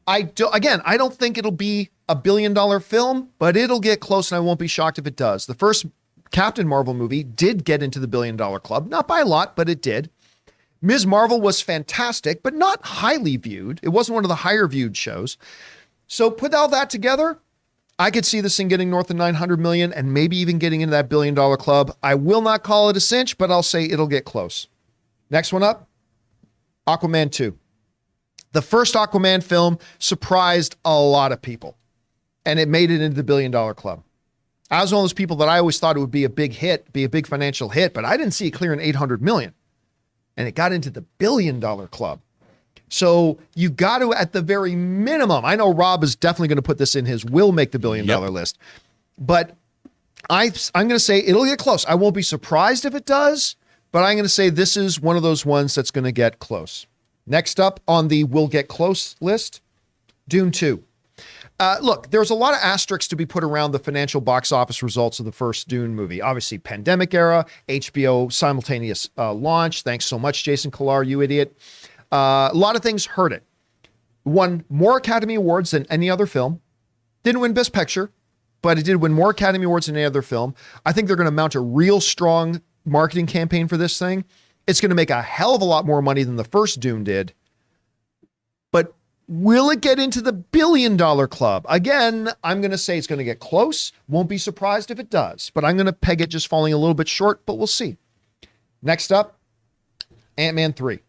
I don't think it'll be a $1 billion film, but it'll get close and I won't be shocked if it does. The first Captain Marvel movie did get into the $1 billion club, not by a lot, but it did. Ms. Marvel was fantastic, but not highly viewed. It wasn't one of the higher viewed shows. So put all that together, I could see this thing getting north of 900 million and maybe even getting into that $1 billion club. I will not call it a cinch, but I'll say it'll get close. Next one up, Aquaman 2. The first Aquaman film surprised a lot of people and it made it into the $1 billion club. I was one of those people that I always thought it would be a big hit, be a big financial hit, but I didn't see it clearing 800 million. And it got into the $1 billion club. So you got to, at the very minimum, I know Rob is definitely going to put this in his will make the $1 billion list, but I'm going to say it'll get close. I won't be surprised if it does, but I'm going to say this is one of those ones that's going to get close. Next up on the will get close list, Dune 2. Look, there's a lot of asterisks to be put around the financial box office results of the first Dune movie. Obviously, pandemic era, HBO simultaneous launch. Thanks so much, Jason Kilar, you idiot. A lot of things hurt it. Won more Academy Awards than any other film. Didn't win Best Picture, but it did win more Academy Awards than any other film. I think they're going to mount a real strong marketing campaign for this thing. It's going to make a hell of a lot more money than the first Dune did. But will it get into the $1 billion club? Again, I'm going to say it's going to get close. Won't be surprised if it does, but I'm going to peg it just falling a little bit short, but we'll see. Next up, Ant-Man 3.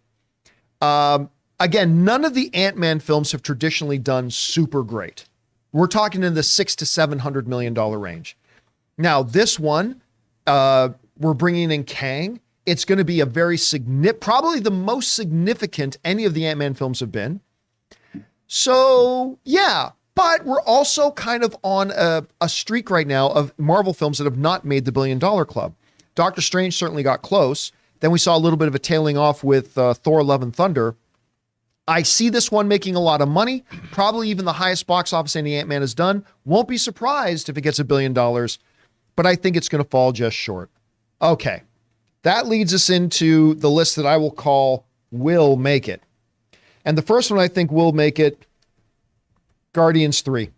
Again, none of the Ant-Man films have traditionally done super great. We're talking in the $600 to $700 million range. Now, this one, we're bringing in Kang. It's going to be a very probably the most significant any of the Ant-Man films have been. So, yeah, but we're also kind of on a streak right now of Marvel films that have not made the $1 billion club. Doctor Strange certainly got close. Then we saw a little bit of a tailing off with Thor: Love and Thunder. I see this one making a lot of money, probably even the highest box office any Ant-Man has done. Won't be surprised if it gets $1 billion, but I think it's going to fall just short. Okay, that leads us into the list that I will call will make it. And the first one I think will make it, Guardians 3.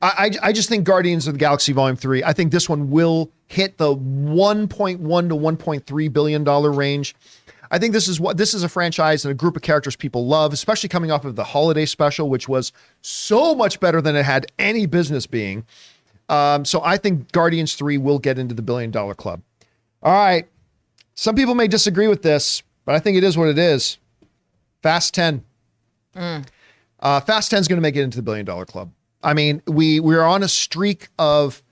I just think Guardians of the Galaxy Volume 3, I think this one will hit the $1.1 to $1.3 billion range. I think this is a franchise and a group of characters people love, especially coming off of the holiday special, which was so much better than it had any business being. So I think Guardians 3 will get into the $1 billion club. All right. Some people may disagree with this, but I think it is what it is. Fast 10. Fast 10 is going to make it into the $1 billion club. I mean, we're on a streak of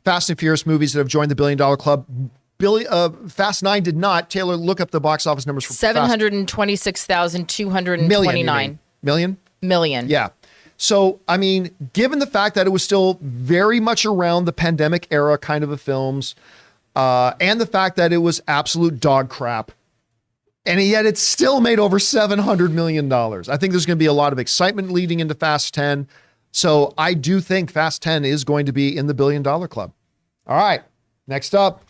Fast and Furious movies that have joined the $1 billion club. Fast 9 did not. Taylor, look up the box office numbers for Fast. 726,229 million. Yeah. So, I mean, given the fact that it was still very much around the pandemic era kind of films, and the fact that it was absolute dog crap, and yet it still made over $700 million. I think there's going to be a lot of excitement leading into Fast 10. So I do think Fast 10 is going to be in the $1 billion club. All right. Next up,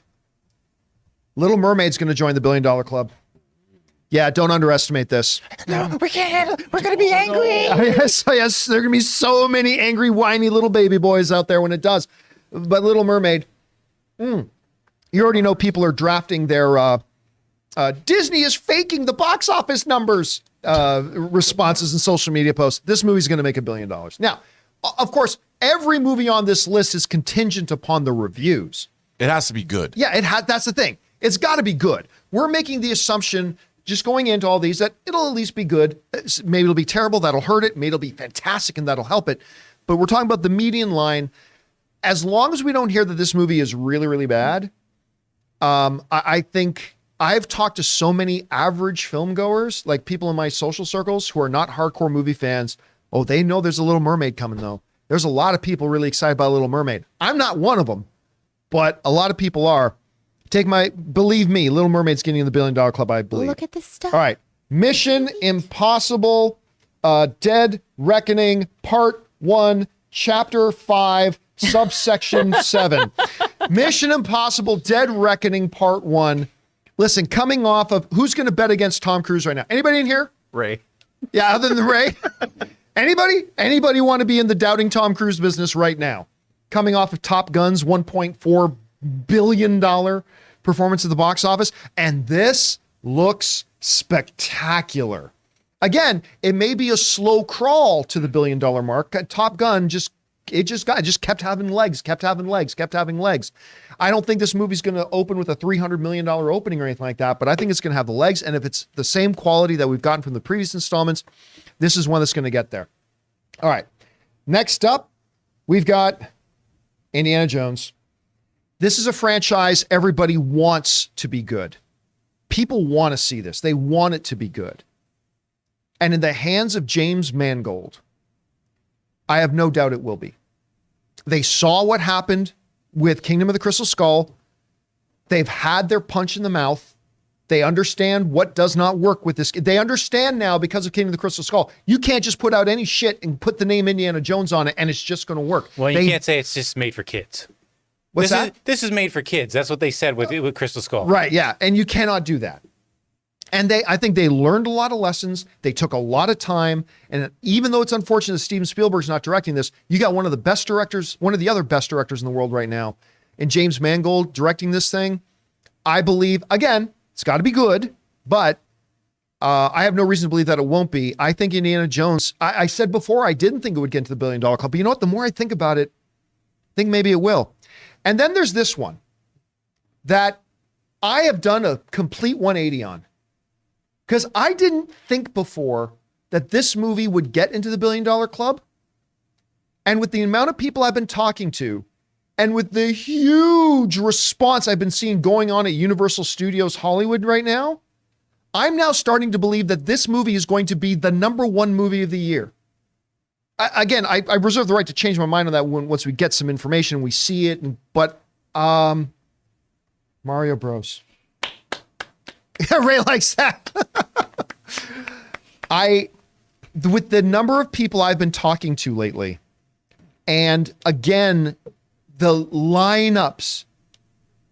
Little Mermaid's going to join the $1 billion club. Yeah, don't underestimate this. No, we can't handle it. We're going to be angry. Yes, there are going to be so many angry, whiny little baby boys out there when it does. But Little Mermaid, you already know people are drafting their Disney is faking the box office numbers responses in social media posts. This movie's going to make $1 billion. Now, of course, every movie on this list is contingent upon the reviews. It has to be good. Yeah, that's the thing. It's got to be good. We're making the assumption, just going into all these, that it'll at least be good. Maybe it'll be terrible, that'll hurt it. Maybe it'll be fantastic, and that'll help it. But we're talking about the median line. As long as we don't hear that this movie is really, really bad, I think I've talked to so many average film goers, like people in my social circles who are not hardcore movie fans. Oh, they know there's a Little Mermaid coming, though. There's a lot of people really excited about Little Mermaid. I'm not one of them, but a lot of people are. Believe me, Little Mermaid's getting in the $1 billion club, I believe. Look at this stuff. All right. Mission Impossible, Dead Reckoning, Part 1, Chapter 5, Subsection 7. Mission Impossible, Dead Reckoning, Part 1. Listen, coming off of, who's going to bet against Tom Cruise right now? Anybody in here? Ray. Yeah, other than Ray? Anybody want to be in the doubting Tom Cruise business right now? Coming off of Top Gun's $1.4 billion performance at the box office. And this looks spectacular. Again, it may be a slow crawl to the $1 billion mark. Top Gun just kept having legs. I don't think this movie's going to open with a $300 million opening or anything like that, but I think it's going to have the legs. And if it's the same quality that we've gotten from the previous installments, this is one that's going to get there. All right. Next up, we've got Indiana Jones. This is a franchise everybody wants to be good. People want to see this. They want it to be good. And in the hands of James Mangold, I have no doubt it will be. They saw what happened with Kingdom of the Crystal Skull. They've had their punch in the mouth. They understand what does not work with this. They understand now, because of Kingdom of the Crystal Skull, you can't just put out any shit and put the name Indiana Jones on it and it's just going to work. Well, you can't say it's just made for kids. What's that? This is made for kids. That's what they said with Crystal Skull. Right, yeah. And you cannot do that. And I think they learned a lot of lessons. They took a lot of time. And even though it's unfortunate that Steven Spielberg's not directing this, you got one of the other best directors in the world right now, and James Mangold directing this thing. I believe, again, it's got to be good, but I have no reason to believe that it won't be. I think Indiana Jones, I said before, I didn't think it would get into the $1 billion club, but you know what? The more I think about it, I think maybe it will. And then there's this one that I have done a complete 180 on. Because I didn't think before that this movie would get into the $1 billion club. And with the amount of people I've been talking to, and with the huge response I've been seeing going on at Universal Studios Hollywood right now, I'm now starting to believe that this movie is going to be the #1 movie of the year. I reserve the right to change my mind on that once we get some information, we see it. But Mario Bros. Ray likes that. With the number of people I've been talking to lately, and again, the lineups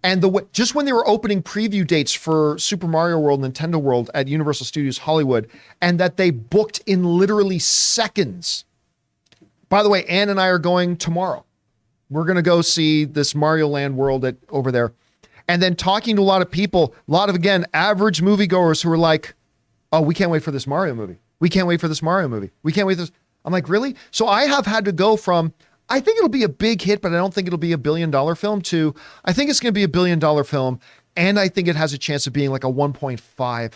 and just when they were opening preview dates for Super Mario World, Nintendo World at Universal Studios Hollywood, and that they booked in literally seconds. By the way, Ann and I are going tomorrow. We're going to go see this Mario Land World over there. And then talking to a lot of people, a lot of, again, average moviegoers who are like, oh, we can't wait for this Mario movie. We can't wait for this Mario movie. We can't wait for this. I'm like, really? So I have had to go from, I think it'll be a big hit, but I don't think it'll be a $1 billion film, to, I think it's going to be a $1 billion film, and I think it has a chance of being like a 1.5.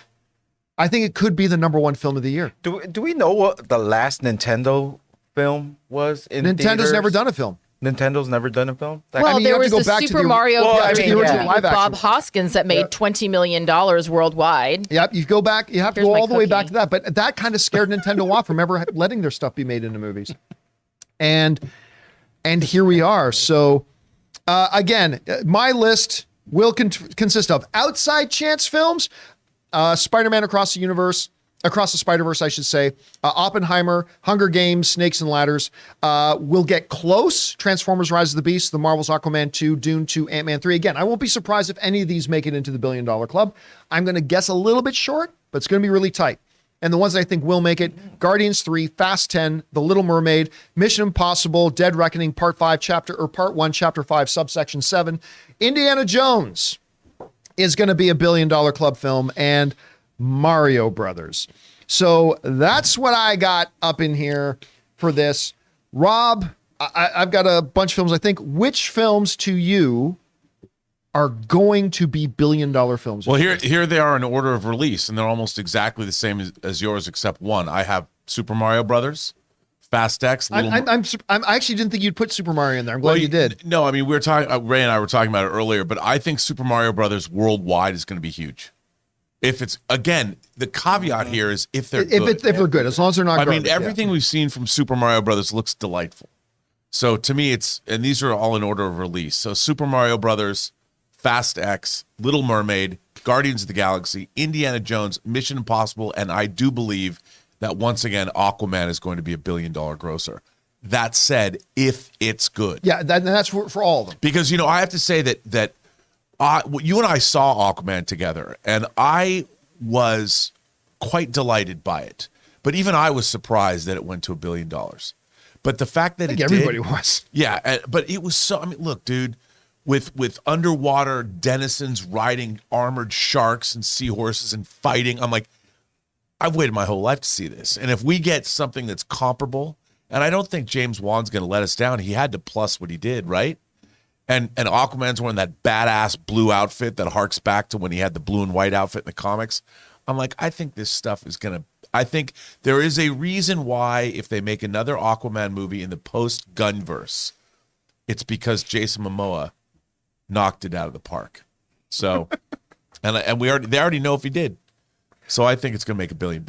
I think it could be the #1 film of the year. Do we know what the last Nintendo film was in Nintendo's theaters? never done a film. Nintendo's never done a film? Well, I mean, you there have was to go the back to Super the- Mario Well, I Brothers mean, the movie original with live Bob action. Hoskins that made $20 million worldwide. Yep, you go back. You have to Here's go my all the way back cookie. to that. But that kind of scared Nintendo off from ever letting their stuff be made into movies. And here we are. So again, my list will consist of Outside Chance films, Spider-Man Across the Spider-Verse, I should say, Oppenheimer, Hunger Games, Snakes and Ladders. We'll get close. Transformers: Rise of the Beast, The Marvels, Aquaman 2, Dune 2, Ant-Man 3. Again, I won't be surprised if any of these make it into the $1 billion club. I'm going to guess a little bit short, but it's going to be really tight. And the ones that I think will make it: Guardians 3, Fast 10, The Little Mermaid, Mission Impossible, Dead Reckoning, Part 1, Chapter 5, Subsection 7. Indiana Jones is going to be a $1 billion club film, and Mario Brothers. So that's what I got up in here for this. Rob, I've got a bunch of films. I think, which films to you are going to be $1 billion films? Well, here they are in order of release, and they're almost exactly the same as yours, except one. I have Super Mario Brothers, Fast X. I actually didn't think you'd put Super Mario in there. I'm glad you did. No, I mean, we were talking. Ray and I were talking about it earlier, but I think Super Mario Brothers worldwide is going to be huge. If it's, again, the caveat here is if they're good. If they're good, as long as they're not. I mean, garbage, everything we've seen from Super Mario Brothers looks delightful. So to me, and these are all in order of release. So Super Mario Brothers, Fast X, Little Mermaid, Guardians of the Galaxy, Indiana Jones, Mission Impossible, and I do believe that once again, Aquaman is going to be a $1 billion grosser. That said, if it's good. Yeah, that's for all of them. Because, I have to say that you and I saw Aquaman together, and I was quite delighted by it. But even I was surprised that it went to $1 billion. But the fact that Everybody was. Yeah, but it was so. I mean, look, dude, with underwater denizens riding armored sharks and seahorses and fighting, I'm like, I've waited my whole life to see this. And if we get something that's comparable, and I don't think James Wan's going to let us down. He had to plus what he did, right? And Aquaman's wearing that badass blue outfit that harks back to when he had the blue and white outfit in the comics. I'm like, I think this stuff is going to, I think there is a reason why if they make another Aquaman movie in the post-Gunverse, it's because Jason Momoa knocked it out of the park. So, and they already know if he did. So I think it's going to make $1 billion.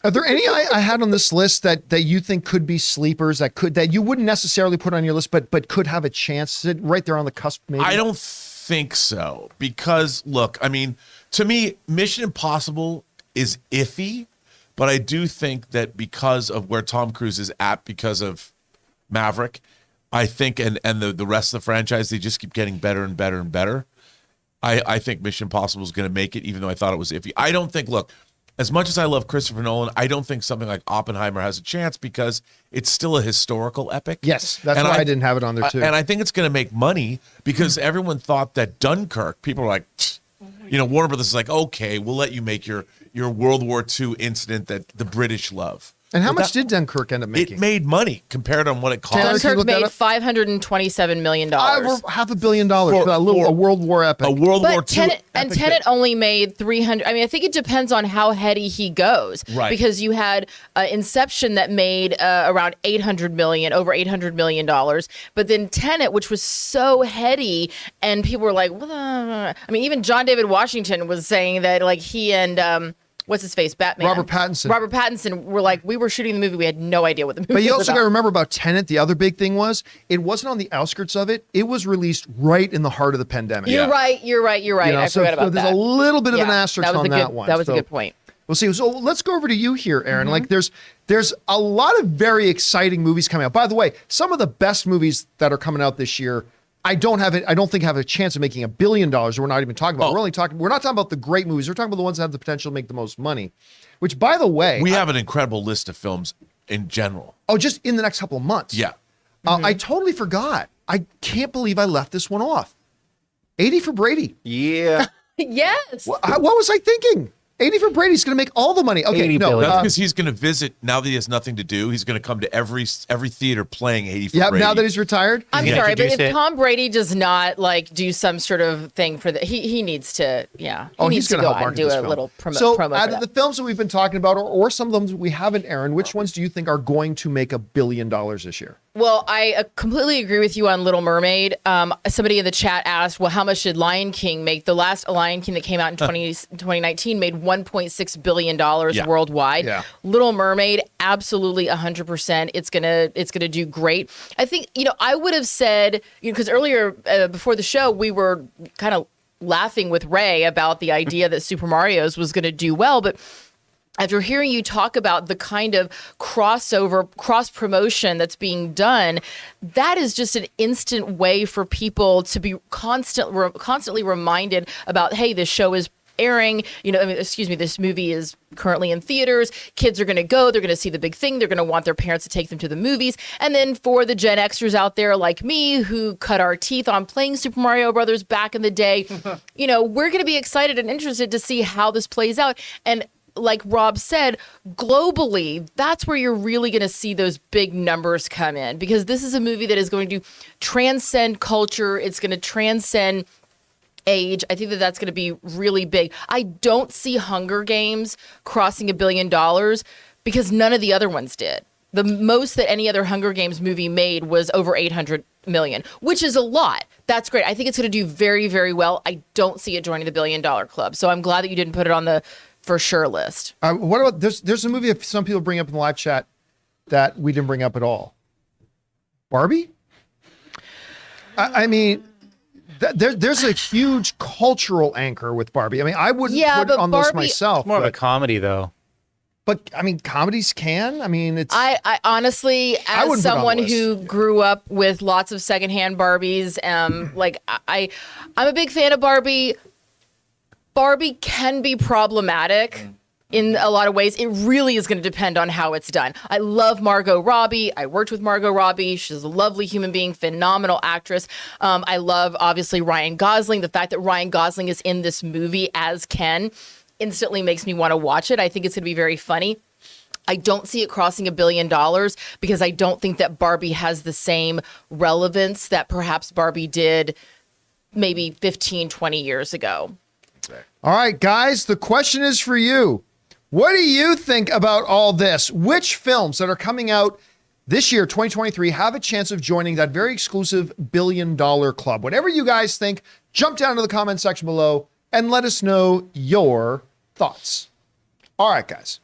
Are there any I had on this list that you think could be sleepers that you wouldn't necessarily put on your list, but could have a chance right there on the cusp? Maybe I don't think so because look, I mean, to me, Mission Impossible is iffy, but I do think that because of where Tom Cruise is at, because of Maverick, I think, and the rest of the franchise, they just keep getting better and better and better. I think Mission Impossible is going to make it, even though I thought it was iffy. I don't think, look, as much as I love Christopher Nolan, I don't think something like Oppenheimer has a chance because it's still a historical epic. Yes, that's why I didn't have it on there too. And I think it's going to make money because everyone thought that Dunkirk, people were like, Warner Brothers is like, okay, we'll let you make your World War II incident that the British love. And how much did Dunkirk end up making? It made money compared on what it cost. Dunkirk made $527 million. $500 million for a World War epic. A World War II Tenet, and Tenet only made 300. I mean, I think it depends on how heady he goes. Right. Because you had Inception that made around over $800 million. But then Tenet, which was so heady, and people were like, I mean, even John David Washington was saying that, like, he and what's his face? Batman. Robert Pattinson were like, we were shooting the movie. We had no idea what the movie was. But you also about. got to remember about Tenet. The other big thing was it wasn't on the outskirts of it. It was released right in the heart of the pandemic. You're right. I forgot about that. There's a little bit of an asterisk on that one. That was a good point. We'll see. So let's go over to you here, Aaron. Like there's a lot of very exciting movies coming out. By the way, some of the best movies that are coming out this year, I don't think have a chance of making $1 billion. We're not even talking about. We're not talking about the great movies. We're talking about the ones that have the potential to make the most money. Which, by the way, we have an incredible list of films in general. Oh, just in the next couple of months. Yeah. I totally forgot. I can't believe I left this one off. 80 for Brady. Yeah. Yes. What was I thinking? 80 for Brady's going to make all the money. Okay, 80 no. billion. That's because he's going to visit now that he has nothing to do. He's going to come to every theater playing 80 for Brady. Now that he's retired. I'm Yeah. sorry, but Introduce if it. Tom Brady does not do some sort of thing for he needs to, he he's needs to gonna go help out and market do this a film. little promo. So, promo out for of the that. films that we've been talking about, or some of them we haven't, Aaron, which ones do you think are going to make $1 billion this year? Well, I completely agree with you on Little Mermaid. Somebody in the chat asked, well, how much did Lion King make? The last Lion King that came out in 2019 made $1.6 billion worldwide. Yeah. Little Mermaid, absolutely 100%. It's gonna do great. I think, I would have said, because earlier before the show, we were kind of laughing with Ray about the idea that Super Mario's was going to do well, but after hearing you talk about the kind of crossover, cross promotion that's being done, that is just an instant way for people to be constantly reminded about, hey, this show is airing, this movie is currently in theaters. Kids are going to go. They're going to see the big thing. They're going to want their parents to take them to the movies. And then for the Gen Xers out there like me who cut our teeth on playing Super Mario Brothers back in the day, we're going to be excited and interested to see how this plays out. And like Rob said, globally, that's where you're really going to see those big numbers come in, because this is a movie that is going to transcend culture. It's going to transcend age. I think that that's going to be really big. I don't see Hunger Games crossing $1 billion because none of the other ones did. The most that any other Hunger Games movie made was over 800 million, which is a lot. That's great. I think it's going to do very, very well. I don't see it joining the $1 billion club. So I'm glad that you didn't put it on the for sure list. What about there's a movie that some people bring up in the live chat that we didn't bring up at all. Barbie? I mean, there's a huge cultural anchor with Barbie. I mean, I wouldn't put it on Barbie, this myself. It's more of a comedy, though. But I mean, comedies can. I mean, it's. I honestly, I wouldn't as put it on the someone list. who grew up with lots of secondhand Barbies, I'm a big fan of Barbie. Barbie can be problematic in a lot of ways. It really is going to depend on how it's done. I love Margot Robbie. I worked with Margot Robbie. She's a lovely human being, phenomenal actress. I love, obviously, Ryan Gosling. The fact that Ryan Gosling is in this movie as Ken instantly makes me want to watch it. I think it's going to be very funny. I don't see it crossing $1 billion because I don't think that Barbie has the same relevance that perhaps Barbie did maybe 15, 20 years ago. All right, guys, the question is for you. What do you think about all this? Which films that are coming out this year, 2023, have a chance of joining that very exclusive $1 billion club? Whatever you guys think, jump down to the comment section below and let us know your thoughts. All right, guys.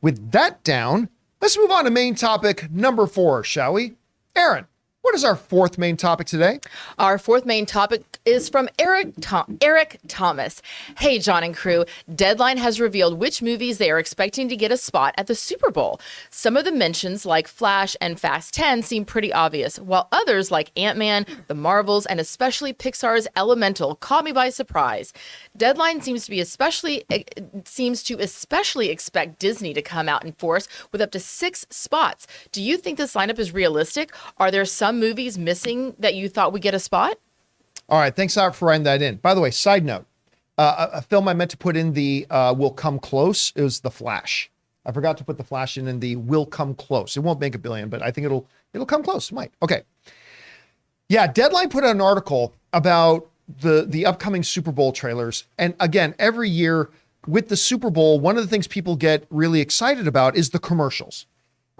With that down, let's move on to main topic number 4, shall we? Aaron, what is our fourth main topic today? Our fourth main topic is from Eric Thomas. Hey, John and crew. Deadline has revealed which movies they are expecting to get a spot at the Super Bowl. Some of the mentions, like Flash and Fast 10, seem pretty obvious, while others, like Ant-Man, The Marvels, and especially Pixar's Elemental, caught me by surprise. Deadline seems to especially expect Disney to come out in force with up to 6 spots. Do you think this lineup is realistic? Are there some movies missing that you thought would get a spot? All right, thanks Art, for writing that in. By the way, side note, a film I meant to put in the will come close. It was The Flash. I forgot to put The Flash in the will come close. It won't make $1 billion, but I think it'll come close. It might. Okay. Yeah, Deadline put out an article about the upcoming Super Bowl trailers. And again, every year with the Super Bowl, one of the things people get really excited about is the commercials.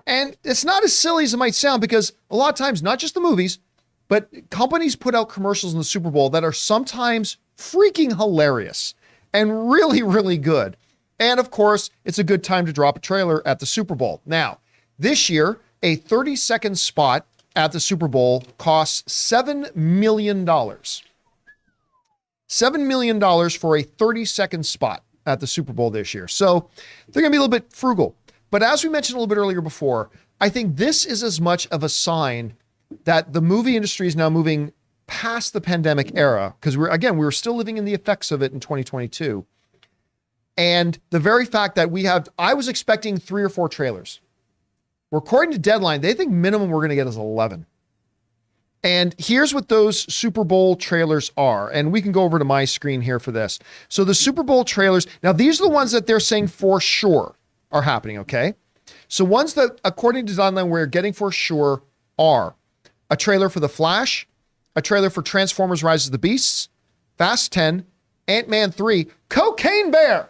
And it's not as silly as it might sound, because a lot of times, not just the movies, but companies put out commercials in the Super Bowl that are sometimes freaking hilarious and really, really good. And of course, it's a good time to drop a trailer at the Super Bowl. Now, this year, a 30-second spot at the Super Bowl costs $7 million. $7 million for a 30-second spot at the Super Bowl this year. So they're going to be a little bit frugal. But as we mentioned a little bit earlier before, I think this is as much of a sign that the movie industry is now moving past the pandemic era, because we're still living in the effects of it in 2022. And the very fact that I was expecting 3 or 4 trailers. According to Deadline, they think minimum we're going to get is 11. And here's what those Super Bowl trailers are. And we can go over to my screen here for this. So the Super Bowl trailers, now these are the ones that they're saying for sure are happening, okay? So ones that, according to Deadline, we're getting for sure are a trailer for The Flash, a trailer for Transformers Rise of the Beasts, Fast 10, Ant-Man 3, Cocaine Bear.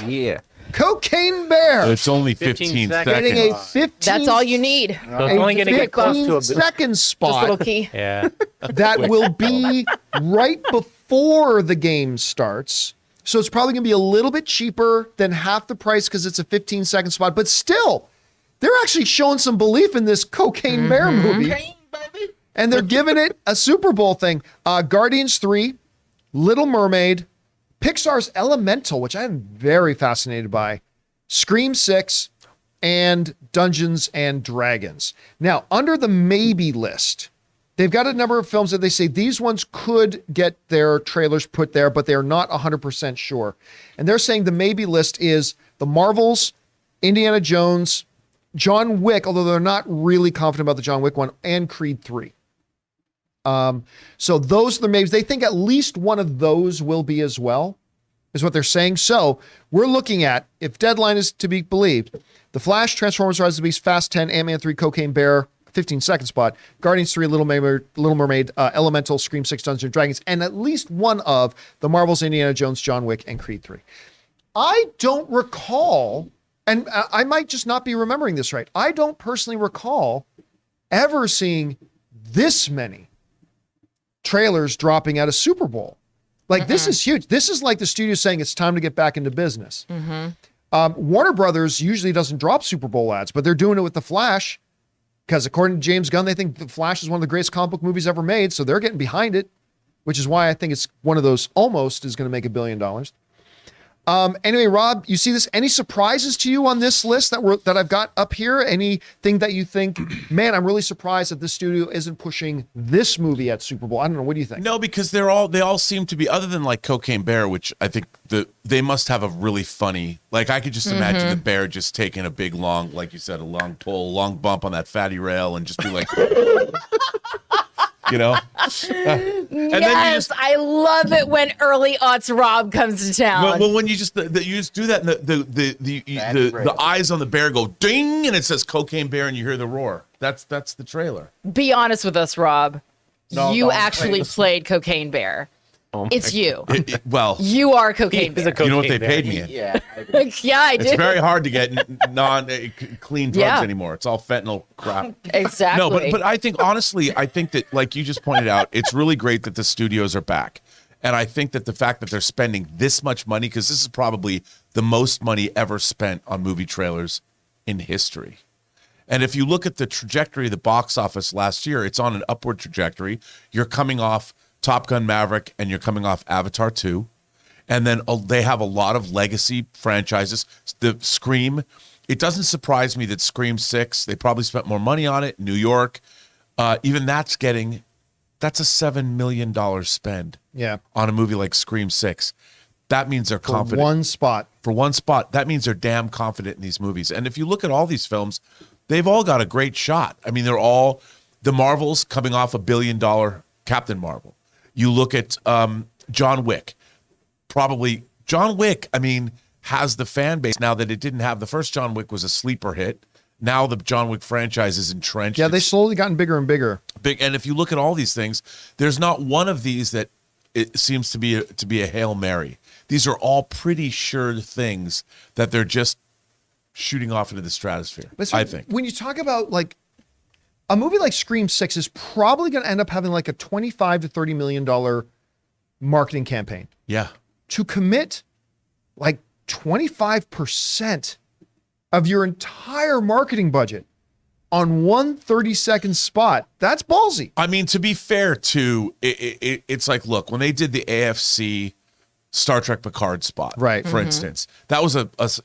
Yeah. Cocaine Bear It's only 15 15 seconds. seconds. getting a 15. That's all you need. So it's only going to get close to a 15-second Just a little spot key. Yeah. that will be right before the game starts. So it's probably going to be a little bit cheaper than half the price because it's a 15-second spot. But still, they're actually showing some belief in this Cocaine Bear movie. And they're giving it a Super Bowl thing. Guardians 3, Little Mermaid, Pixar's Elemental, which I'm very fascinated by, Scream 6, and Dungeons and Dragons. Now, under the maybe list, they've got a number of films that they say these ones could get their trailers put there, but they're not 100% sure. And they're saying the maybe list is the Marvels, Indiana Jones, John Wick, although they're not really confident about the John Wick one, and Creed 3. So those are the maybes. They think at least one of those will be as well, is what they're saying. So we're looking at, if deadline is to be believed, The Flash, Transformers, Rise of the Beast, Fast 10, Ant-Man 3, Cocaine Bear, 15-second spot, Guardians 3, Little Mermaid, Elemental, Scream 6, Dungeons and Dragons, and at least one of the Marvels, Indiana Jones, John Wick, and Creed 3. I don't recall, and I might just not be remembering this right, I don't personally recall ever seeing this many trailers dropping at a Super Bowl. Like, this is huge. This is like the studio saying it's time to get back into business. Warner Brothers usually doesn't drop Super Bowl ads, but they're doing it with The Flash because according to James Gunn, they think The Flash is one of the greatest comic book movies ever made. So they're getting behind it, which is why I think it's one of those almost is going to make $1 billion. Anyway, Rob, you see this? Any surprises to you on this list that I've got up here? Anything that you think, man, I'm really surprised that this studio isn't pushing this movie at Super Bowl? I don't know. What do you think? No, because they all seem to be, other than like Cocaine Bear, which I think they must have a really funny, like I could just imagine the bear just taking a big long, like you said, a long pull, long bump on that fatty rail and just be like, you know? Yes, I love it when early aughts Rob comes to town. Well, when you just do that, and the eyes on the bear go ding, and it says Cocaine Bear, and you hear the roar. That's the trailer. Be honest with us, Rob. No, You don't actually play played Cocaine Bear. It's you. Well, You are Cocaine He's a Bear. you know what they Cocaine paid Bear. me in. Yeah. Yeah, I It's did. very hard to get clean drugs Yeah. anymore. It's all fentanyl crap. Exactly. No, but I think honestly, I think that like you just pointed out, it's really great that the studios are back. And I think that the fact that they're spending this much money, because this is probably the most money ever spent on movie trailers in history. And if you look at the trajectory of the box office last year, it's on an upward trajectory. You're coming off Top Gun Maverick and you're coming off Avatar 2. And then they have a lot of legacy franchises. The Scream, it doesn't surprise me that Scream 6, they probably spent more money on it. New York, even that's a $7 million spend on a movie like Scream 6. That means they're confident. One spot. For one spot, that means they're damn confident in these movies. And if you look at all these films, they've all got a great shot. I mean, they're all the Marvels coming off $1 billion Captain Marvel. You look at John Wick. Probably John Wick, I mean, has the fan base now that it didn't have. The first John Wick was a sleeper hit. Now the John Wick franchise is entrenched. Yeah, they've slowly gotten bigger and bigger. Big, and if you look at all these things, there's not one of these that it seems to be a Hail Mary. These are all pretty sure things that they're just shooting off into the stratosphere. But so I think. when you talk about like a movie like Scream 6 is probably going to end up having like a $25 to $30 million marketing campaign. Yeah. To commit like 25% of your entire marketing budget on one 30-second spot, that's ballsy. I mean, to be fair to it's like, look, when they did the AFC Star Trek Picard spot, Right. for instance, that was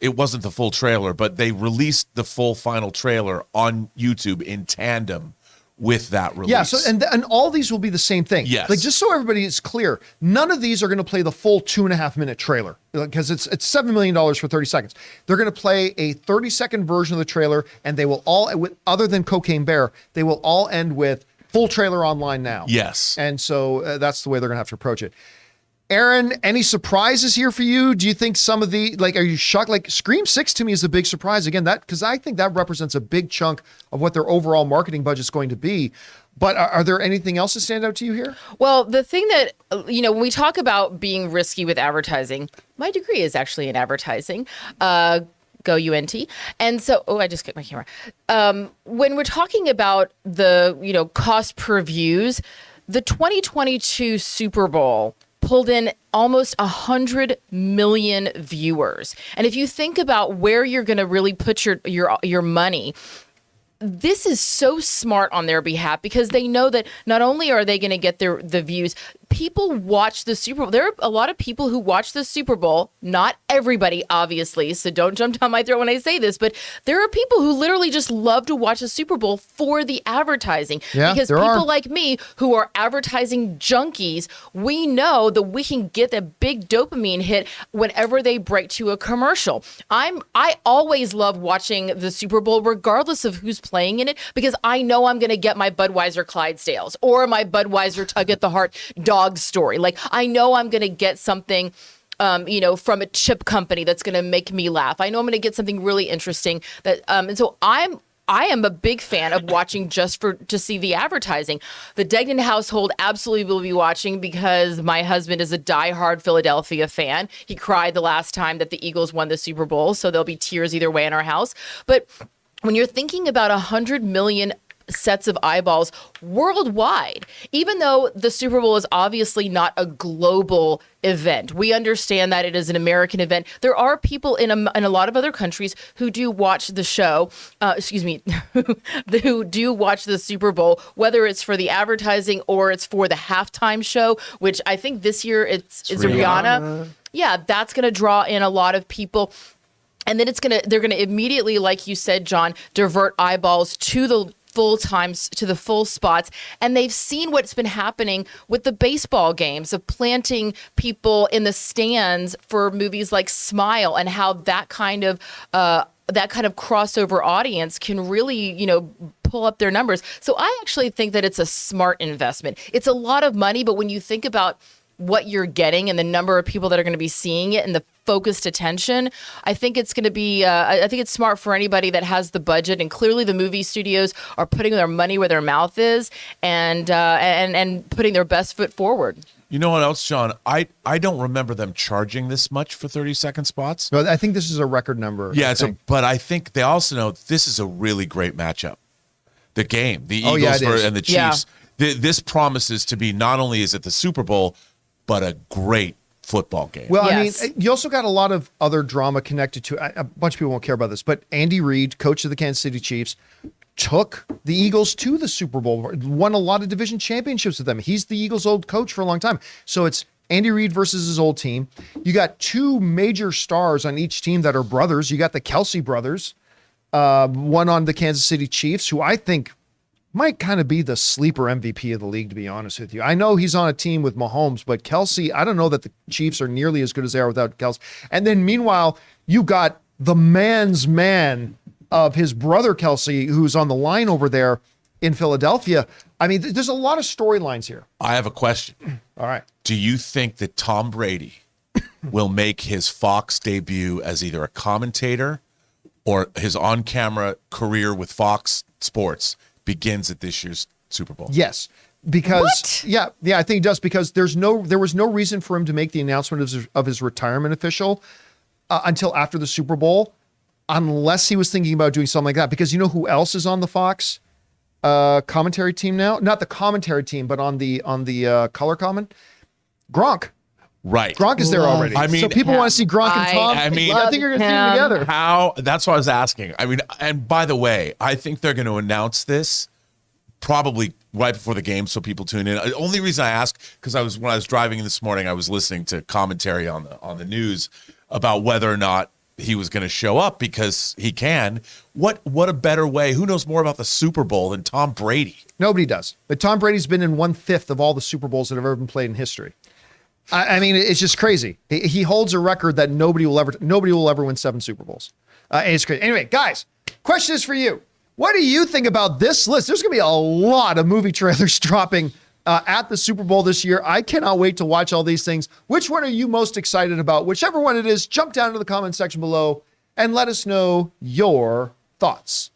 it wasn't the full trailer, but they released the full final trailer on YouTube in tandem with that release. Yeah, so and all these will be the same thing. Yes. Like, just so everybody is clear, none of these are going to play the full 2.5-minute trailer because it's $7 million for 30 seconds. They're going to play a 30-second version of the trailer, and they will all, other than Cocaine Bear, they will all end with full trailer online now. Yes. And so that's the way they're going to have to approach it. Aaron, any surprises here for you? Do you think some of the, like, are you shocked? Like, Scream 6 to me is a big surprise. Again, because I think that represents a big chunk of what their overall marketing budget is going to be. But are there anything else that stand out to you here? Well, the thing that, when we talk about being risky with advertising, my degree is actually in advertising. Go UNT. And so, I just kicked my camera. When we're talking about the, cost per views, the 2022 Super Bowl pulled in almost 100 million viewers. And if you think about where you're going to really put your money, this is so smart on their behalf because they know that not only are they going to get the views, people watch the Super Bowl. There are a lot of people who watch the Super Bowl, not everybody, obviously, so don't jump down my throat when I say this, but there are people who literally just love to watch the Super Bowl for the advertising. Yeah, because people like me who are advertising junkies, we know that we can get a big dopamine hit whenever they break to a commercial. I always love watching the Super Bowl regardless of who's playing in it because I know I'm going to get my Budweiser Clydesdales or my Budweiser Tug at the Heart dog story. Like, I know I'm going to get something, from a chip company that's going to make me laugh. I know I'm going to get something really interesting that, and so I am a big fan of watching just to see the advertising. The Degnan household absolutely will be watching because my husband is a diehard Philadelphia fan. He cried the last time that the Eagles won the Super Bowl, so there'll be tears either way in our house. But when you're thinking about 100 million sets of eyeballs worldwide, even though the Super Bowl is obviously not a global event, we understand that it is an American event. There are people in a lot of other countries who do watch the show, who do watch the Super Bowl, whether it's for the advertising or it's for the halftime show, which I think this year it's Rihanna. Yeah, that's going to draw in a lot of people. And then they're going to immediately, like you said, John, divert eyeballs to the full spots. And they've seen what's been happening with the baseball games of planting people in the stands for movies like Smile and how that kind of crossover audience can really, pull up their numbers. So I actually think that it's a smart investment. It's a lot of money, but when you think about what you're getting and the number of people that are going to be seeing it and the focused attention, I think it's going to be, I think it's smart for anybody that has the budget. And clearly the movie studios are putting their money where their mouth is and putting their best foot forward. You know what else, John? I don't remember them charging this much for 30-second spots. No, I think this is a record number. Yeah, but I think they also know this is a really great matchup. The game, the Eagles and the Chiefs. Yeah. This promises to be, not only is it the Super Bowl, but a great football game. Well, yes. I mean, you also got a lot of other drama connected to it. A bunch of people won't care about this, but Andy Reid, coach of the Kansas City Chiefs, took the Eagles to the Super Bowl, won a lot of division championships with them. He's the Eagles' old coach for a long time. So it's Andy Reid versus his old team. You got two major stars on each team that are brothers. You got the Kelsey brothers, one on the Kansas City Chiefs, who I think might kind of be the sleeper MVP of the league, to be honest with you. I know he's on a team with Mahomes, but Kelsey, I don't know that the Chiefs are nearly as good as they are without Kelsey. And then meanwhile, you got the man's man of his brother Kelsey, who's on the line over there in Philadelphia. I mean, there's a lot of storylines here. I have a question. All right. Do you think that Tom Brady will make his Fox debut as either a commentator or his on-camera career with Fox Sports begins at this year's Super Bowl? Yes, because yeah, I think he does, because there was no reason for him to make the announcement of his retirement official until after the Super Bowl, unless he was thinking about doing something like that. Because you know who else is on the Fox commentary team now? Not the commentary team, but on the color comment, Gronk. Right. Gronk is there already. I mean, so people want to see Gronk and Tom. I think you're going to see them together. How? That's what I was asking. I mean, and by the way, I think they're going to announce this probably right before the game, so people tune in. The only reason I ask, because when I was driving in this morning, I was listening to commentary on the news about whether or not he was going to show up, because he can. What a better way? Who knows more about the Super Bowl than Tom Brady? Nobody does. But Tom Brady's been in 1/5 of all the Super Bowls that have ever been played in history. I mean, it's just crazy. He holds a record that nobody will ever win 7 Super Bowls. And it's crazy. Anyway, guys, question is for you. What do you think about this list? There's going to be a lot of movie trailers dropping at the Super Bowl this year. I cannot wait to watch all these things. Which one are you most excited about? Whichever one it is, jump down to the comment section below and let us know your thoughts.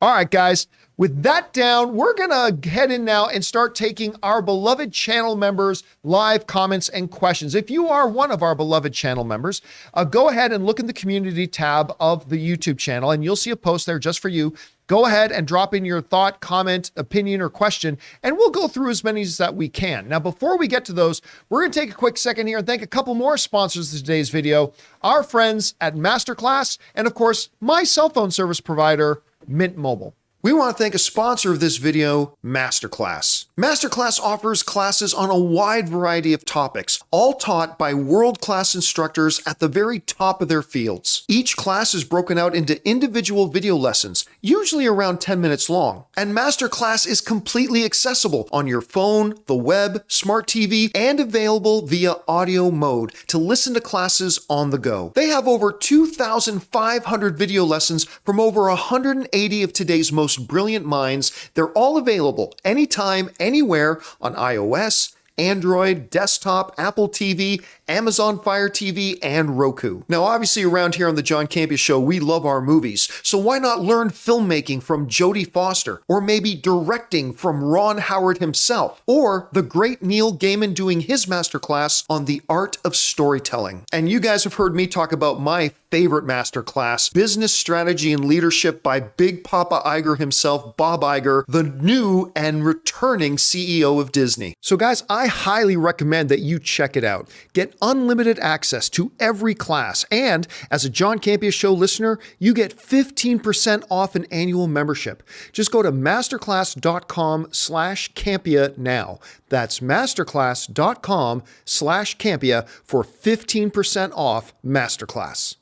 All right, guys. With that down, we're going to head in now and start taking our beloved channel members' live comments and questions. If you are one of our beloved channel members, go ahead and look in the community tab of the YouTube channel, and you'll see a post there just for you. Go ahead and drop in your thought, comment, opinion, or question, and we'll go through as many as that we can. Now, before we get to those, we're going to take a quick second here and thank a couple more sponsors of today's video, our friends at MasterClass, and of course, my cell phone service provider, Mint Mobile. We want to thank a sponsor of this video, MasterClass. MasterClass offers classes on a wide variety of topics, all taught by world-class instructors at the very top of their fields. Each class is broken out into individual video lessons, usually around 10 minutes long. And MasterClass is completely accessible on your phone, the web, smart TV, and available via audio mode to listen to classes on the go. They have over 2,500 video lessons from over 180 of today's most brilliant minds. They're all available anytime, anywhere on iOS, Android, desktop, Apple TV, Amazon Fire TV, and Roku. Now, obviously around here on the John Campea Show, we love our movies, so why not learn filmmaking from Jodie Foster, or maybe directing from Ron Howard himself, or the great Neil Gaiman doing his masterclass on the art of storytelling. And you guys have heard me talk about my favorite masterclass, Business Strategy and Leadership by Big Papa Iger himself, Bob Iger, the new and returning CEO of Disney. So guys, I highly recommend that you check it out. Get unlimited access to every class, and as a John Campea Show listener, you get 15% off an annual membership. Just go to masterclass.com/Campea now. That's masterclass.com/Campea for 15% off Masterclass.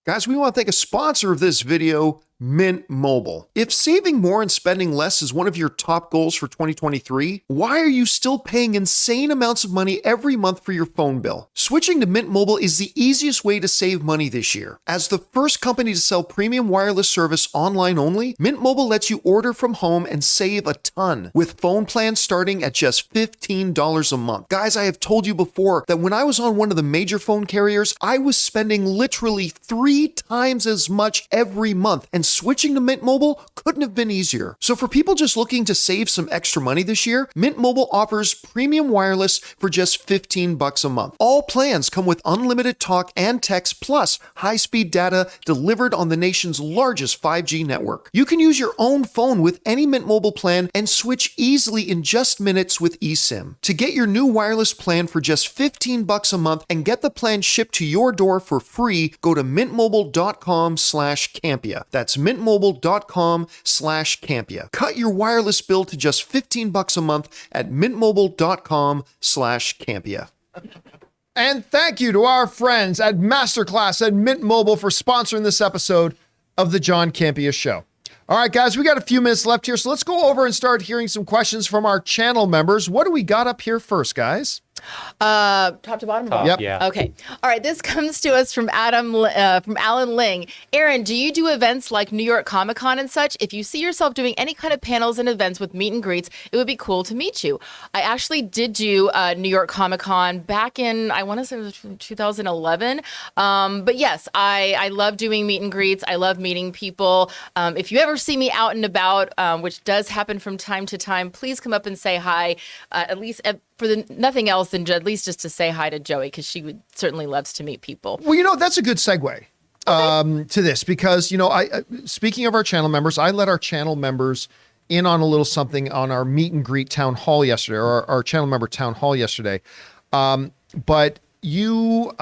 Guys, we want to thank a sponsor of this video, Mint Mobile. If saving more and spending less is one of your top goals for 2023, why are you still paying insane amounts of money every month for your phone bill? Switching to Mint Mobile is the easiest way to save money this year. As the first company to sell premium wireless service online only, Mint Mobile lets you order from home and save a ton, with phone plans starting at just $15 a month. Guys, I have told you before that when I was on one of the major phone carriers, I was spending literally 3 times as much every month, and switching to Mint Mobile couldn't have been easier. So for people just looking to save some extra money this year, Mint Mobile offers premium wireless for just $15 a month. All plans come with unlimited talk and text plus high-speed data delivered on the nation's largest 5G network. You can use your own phone with any Mint Mobile plan and switch easily in just minutes with eSIM. To get your new wireless plan for just $15 a month and get the plan shipped to your door for free, go to mintmobile.com/Campea. That's mintmobile.com/Campea. Cut your wireless bill to just $15 a month at mintmobile.com/Campea. And thank you to our friends at MasterClass and Mint Mobile for sponsoring this episode of the John Campea Show. All right, guys, we got a few minutes left here, so let's go over and start hearing some questions from our channel members. What do we got up here first, guys? Top to bottom? Yep. Yeah. Okay. All right. This comes to us from Alan Ling. Aaron, do you do events like New York Comic Con and such? If you see yourself doing any kind of panels and events with meet and greets, it would be cool to meet you. I actually did do New York Comic Con back in, I want to say it was 2011. But yes, I love doing meet and greets. I love meeting people. If you ever see me out and about, which does happen from time to time, please come up and say hi, at least for nothing else than at least just to say hi to Joey, because she certainly loves to meet people. Well, that's a good segue to this, because, I speaking of our channel members, I let our channel members in on a little something on our meet and greet town hall yesterday, or our channel member town hall yesterday. But you,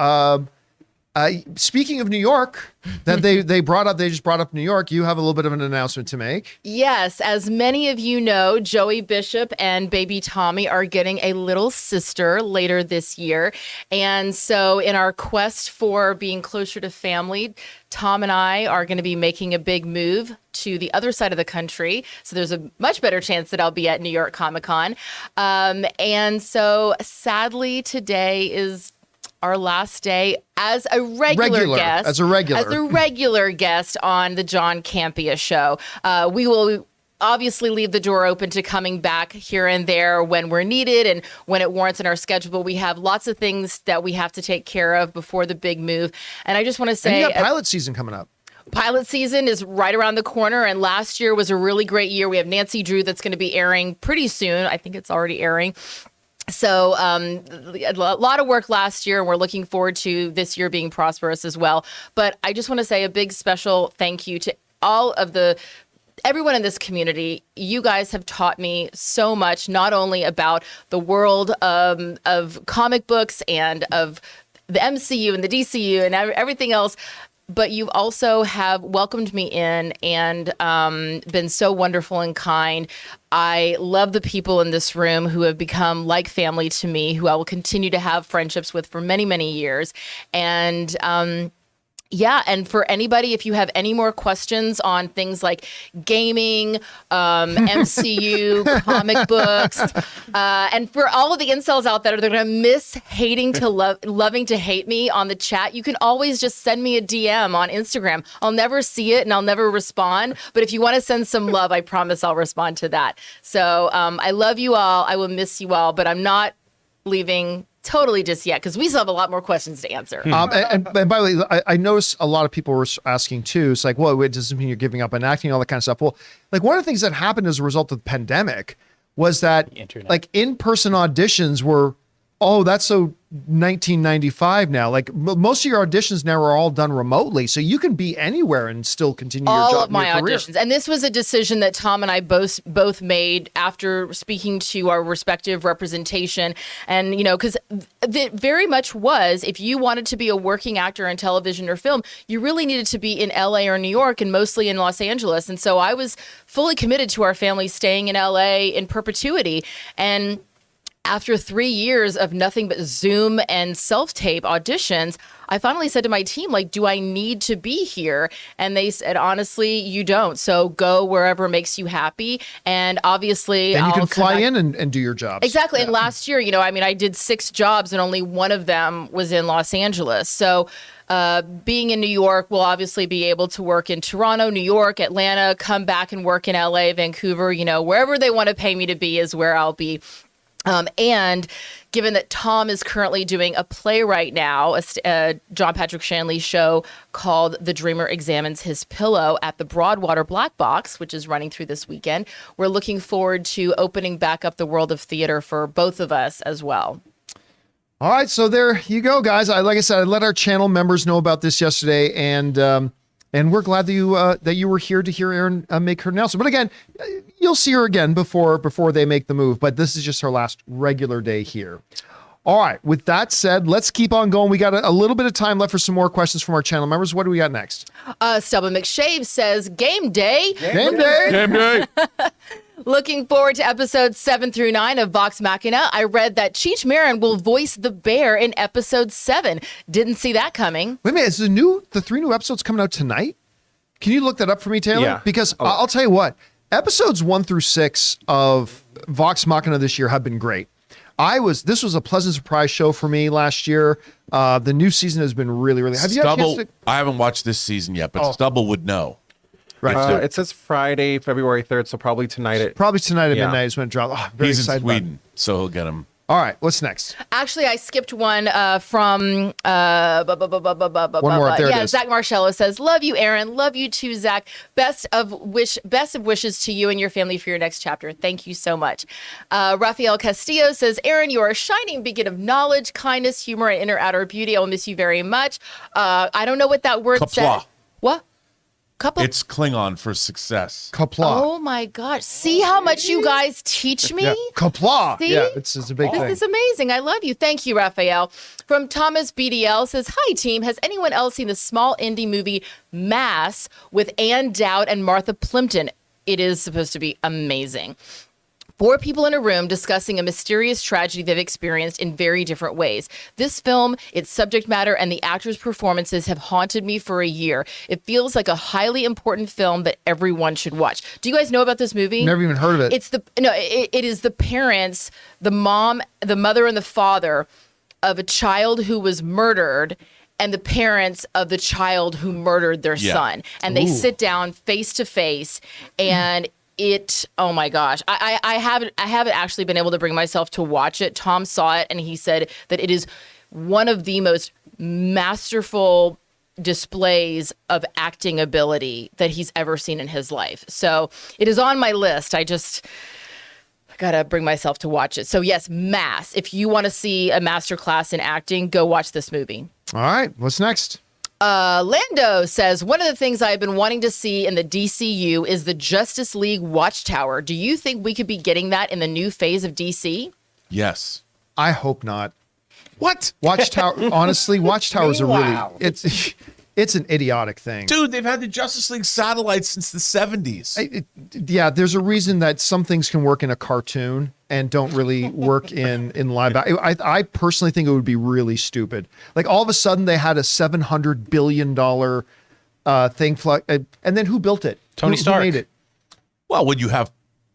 speaking of New York, that they just brought up New York, you have a little bit of an announcement to make. Yes, as many of you know, Joey Bishop and baby Tommy are getting a little sister later this year. And so in our quest for being closer to family, Tom and I are going to be making a big move to the other side of the country. So there's a much better chance that I'll be at New York Comic Con. And so sadly, today is our last day as a regular guest. As a regular guest on the John Campea Show. We will obviously leave the door open to coming back here and there when we're needed and when it warrants in our schedule. But we have lots of things that we have to take care of before the big move. And I just want to say, And you got pilot season coming up. pilot season is right around the corner, and last year was a really great year. We have Nancy Drew that's going to be airing pretty soon. I think it's already airing. So a lot of work last year, and we're looking forward to this year being prosperous as well. But I just want to say a big special thank you to all of everyone in this community. You guys have taught me so much, not only about the world of comic books and of the MCU and the DCU and everything else, but you also have welcomed me in and been so wonderful and kind. I love the people in this room who have become like family to me, who I will continue to have friendships with for many, many years. And yeah, and for anybody, if you have any more questions on things like gaming, MCU, comic books, and for all of the incels out there that are going to miss hating to loving to hate me on the chat, you can always just send me a DM on Instagram. I'll never see it and I'll never respond. But if you want to send some love, I promise I'll respond to that. So I love you all. I will miss you all, but I'm not leaving totally just yet, because we still have a lot more questions to answer. And by the way, I noticed a lot of people were asking too. It's like, well, wait, does this mean you're giving up on acting, all that kind of stuff? Well, like one of the things that happened as a result of the pandemic was that like in-person auditions were, oh, that's so 1995 now. Like most of your auditions now are all done remotely, so you can be anywhere and still continue your job. All of my your career. auditions, and this was a decision that Tom and I both made after speaking to our respective representation, and you know, because it very much was, if you wanted to be a working actor in television or film, you really needed to be in LA or New York, and mostly in Los Angeles. And so I was fully committed to our family staying in LA in perpetuity, and after 3 years of nothing but Zoom and self-tape auditions, I finally said to my team, like, do I need to be here? And they said, honestly, you don't. So go wherever makes you happy. And obviously, then you can I'll fly in and do your jobs. Exactly. Yeah. And last year, you know, I mean, I did 6 jobs and only one of them was in Los Angeles. So being in New York, we'll obviously be able to work in Toronto, New York, Atlanta, come back and work in LA, Vancouver, you know, wherever they want to pay me to be is where I'll be. And given that Tom is currently doing a play right now, a John Patrick Shanley show called The Dreamer Examines His Pillow at the Broadwater Black Box, which is running through this weekend, we're looking forward to opening back up the world of theater for both of us as well. All right, so there you go, guys. Like I said, I let our channel members know about this yesterday, and we're glad that you were here to hear Erin make her announcement. But again, you'll see her again before they make the move. But this is just her last regular day here. All right. With that said, let's keep on going. We got a little bit of time left for some more questions from our channel members. What do we got next? Stubborn McShave says, game day. Game day. Game day. Looking forward to episodes 7 through 9 of Vox Machina. I read that Cheech Marin will voice the bear in episode 7. Didn't see that coming. Wait a minute. Is the 3 new episodes coming out tonight? Can you look that up for me, Taylor? Yeah. Because I'll tell you what, episodes 1 through 6 of Vox Machina this year have been great. This was a pleasant surprise show for me last year. The new season has been really, really. Have you had a chance to? I haven't watched this season yet, but Stubble would know. Right. It says Friday, February 3rd, so probably tonight. Probably tonight at midnight is when it drops. Oh, I'm very He's in excited about it. Sweden, so he'll get him. All right, what's next? Actually, I skipped one from one more. There it is. Zach Marcello says, "Love you, Aaron. Love you too, Zach. Best of wishes to you and your family for your next chapter. Thank you so much." Rafael Castillo says, "Aaron, you are a shining beacon of knowledge, kindness, humor, and inner outer beauty. I will miss you very much." I don't know what that word says. What? Couple? It's Klingon for success. Kapla. Oh my gosh. See how much you guys teach me? Yeah. Kapla. See? Yeah, it's a big thing. This is amazing. I love you. Thank you, Raphael. From Thomas BDL says, "Hi, team. Has anyone else seen the small indie movie Mass with Ann Dowd and Martha Plimpton? It is supposed to be amazing. 4 people in a room discussing a mysterious tragedy they've experienced in very different ways. This film, its subject matter, and the actors' performances have haunted me for a year. It feels like a highly important film that everyone should watch." Do you guys know about this movie? Never even heard of it. It is the parents, the mom, the mother, and the father of a child who was murdered, and the parents of the child who murdered their son. And they sit down face to face, and oh my gosh, I haven't actually been able to bring myself to watch it. Tom saw it and he said that it is one of the most masterful displays of acting ability that he's ever seen in his life. So it is on my list. I gotta bring myself to watch it. So yes, Mass. If you want to see a masterclass in acting, go watch this movie. All right, what's next? Lando says, one of the things I've been wanting to see in the DCU is the Justice League Watchtower. Do you think we could be getting that in the new phase of DC? Yes. I hope not. What? Watchtower, honestly, Watchtowers are Wow. really, it's an idiotic thing. Dude, they've had the Justice League satellites since the 70s. Yeah, there's a reason that some things can work in a cartoon and don't really work in live. I personally think it would be really stupid. Like all of a sudden they had a $700 billion thing, and then who built it? Tony Who Stark. made it? Well, when you have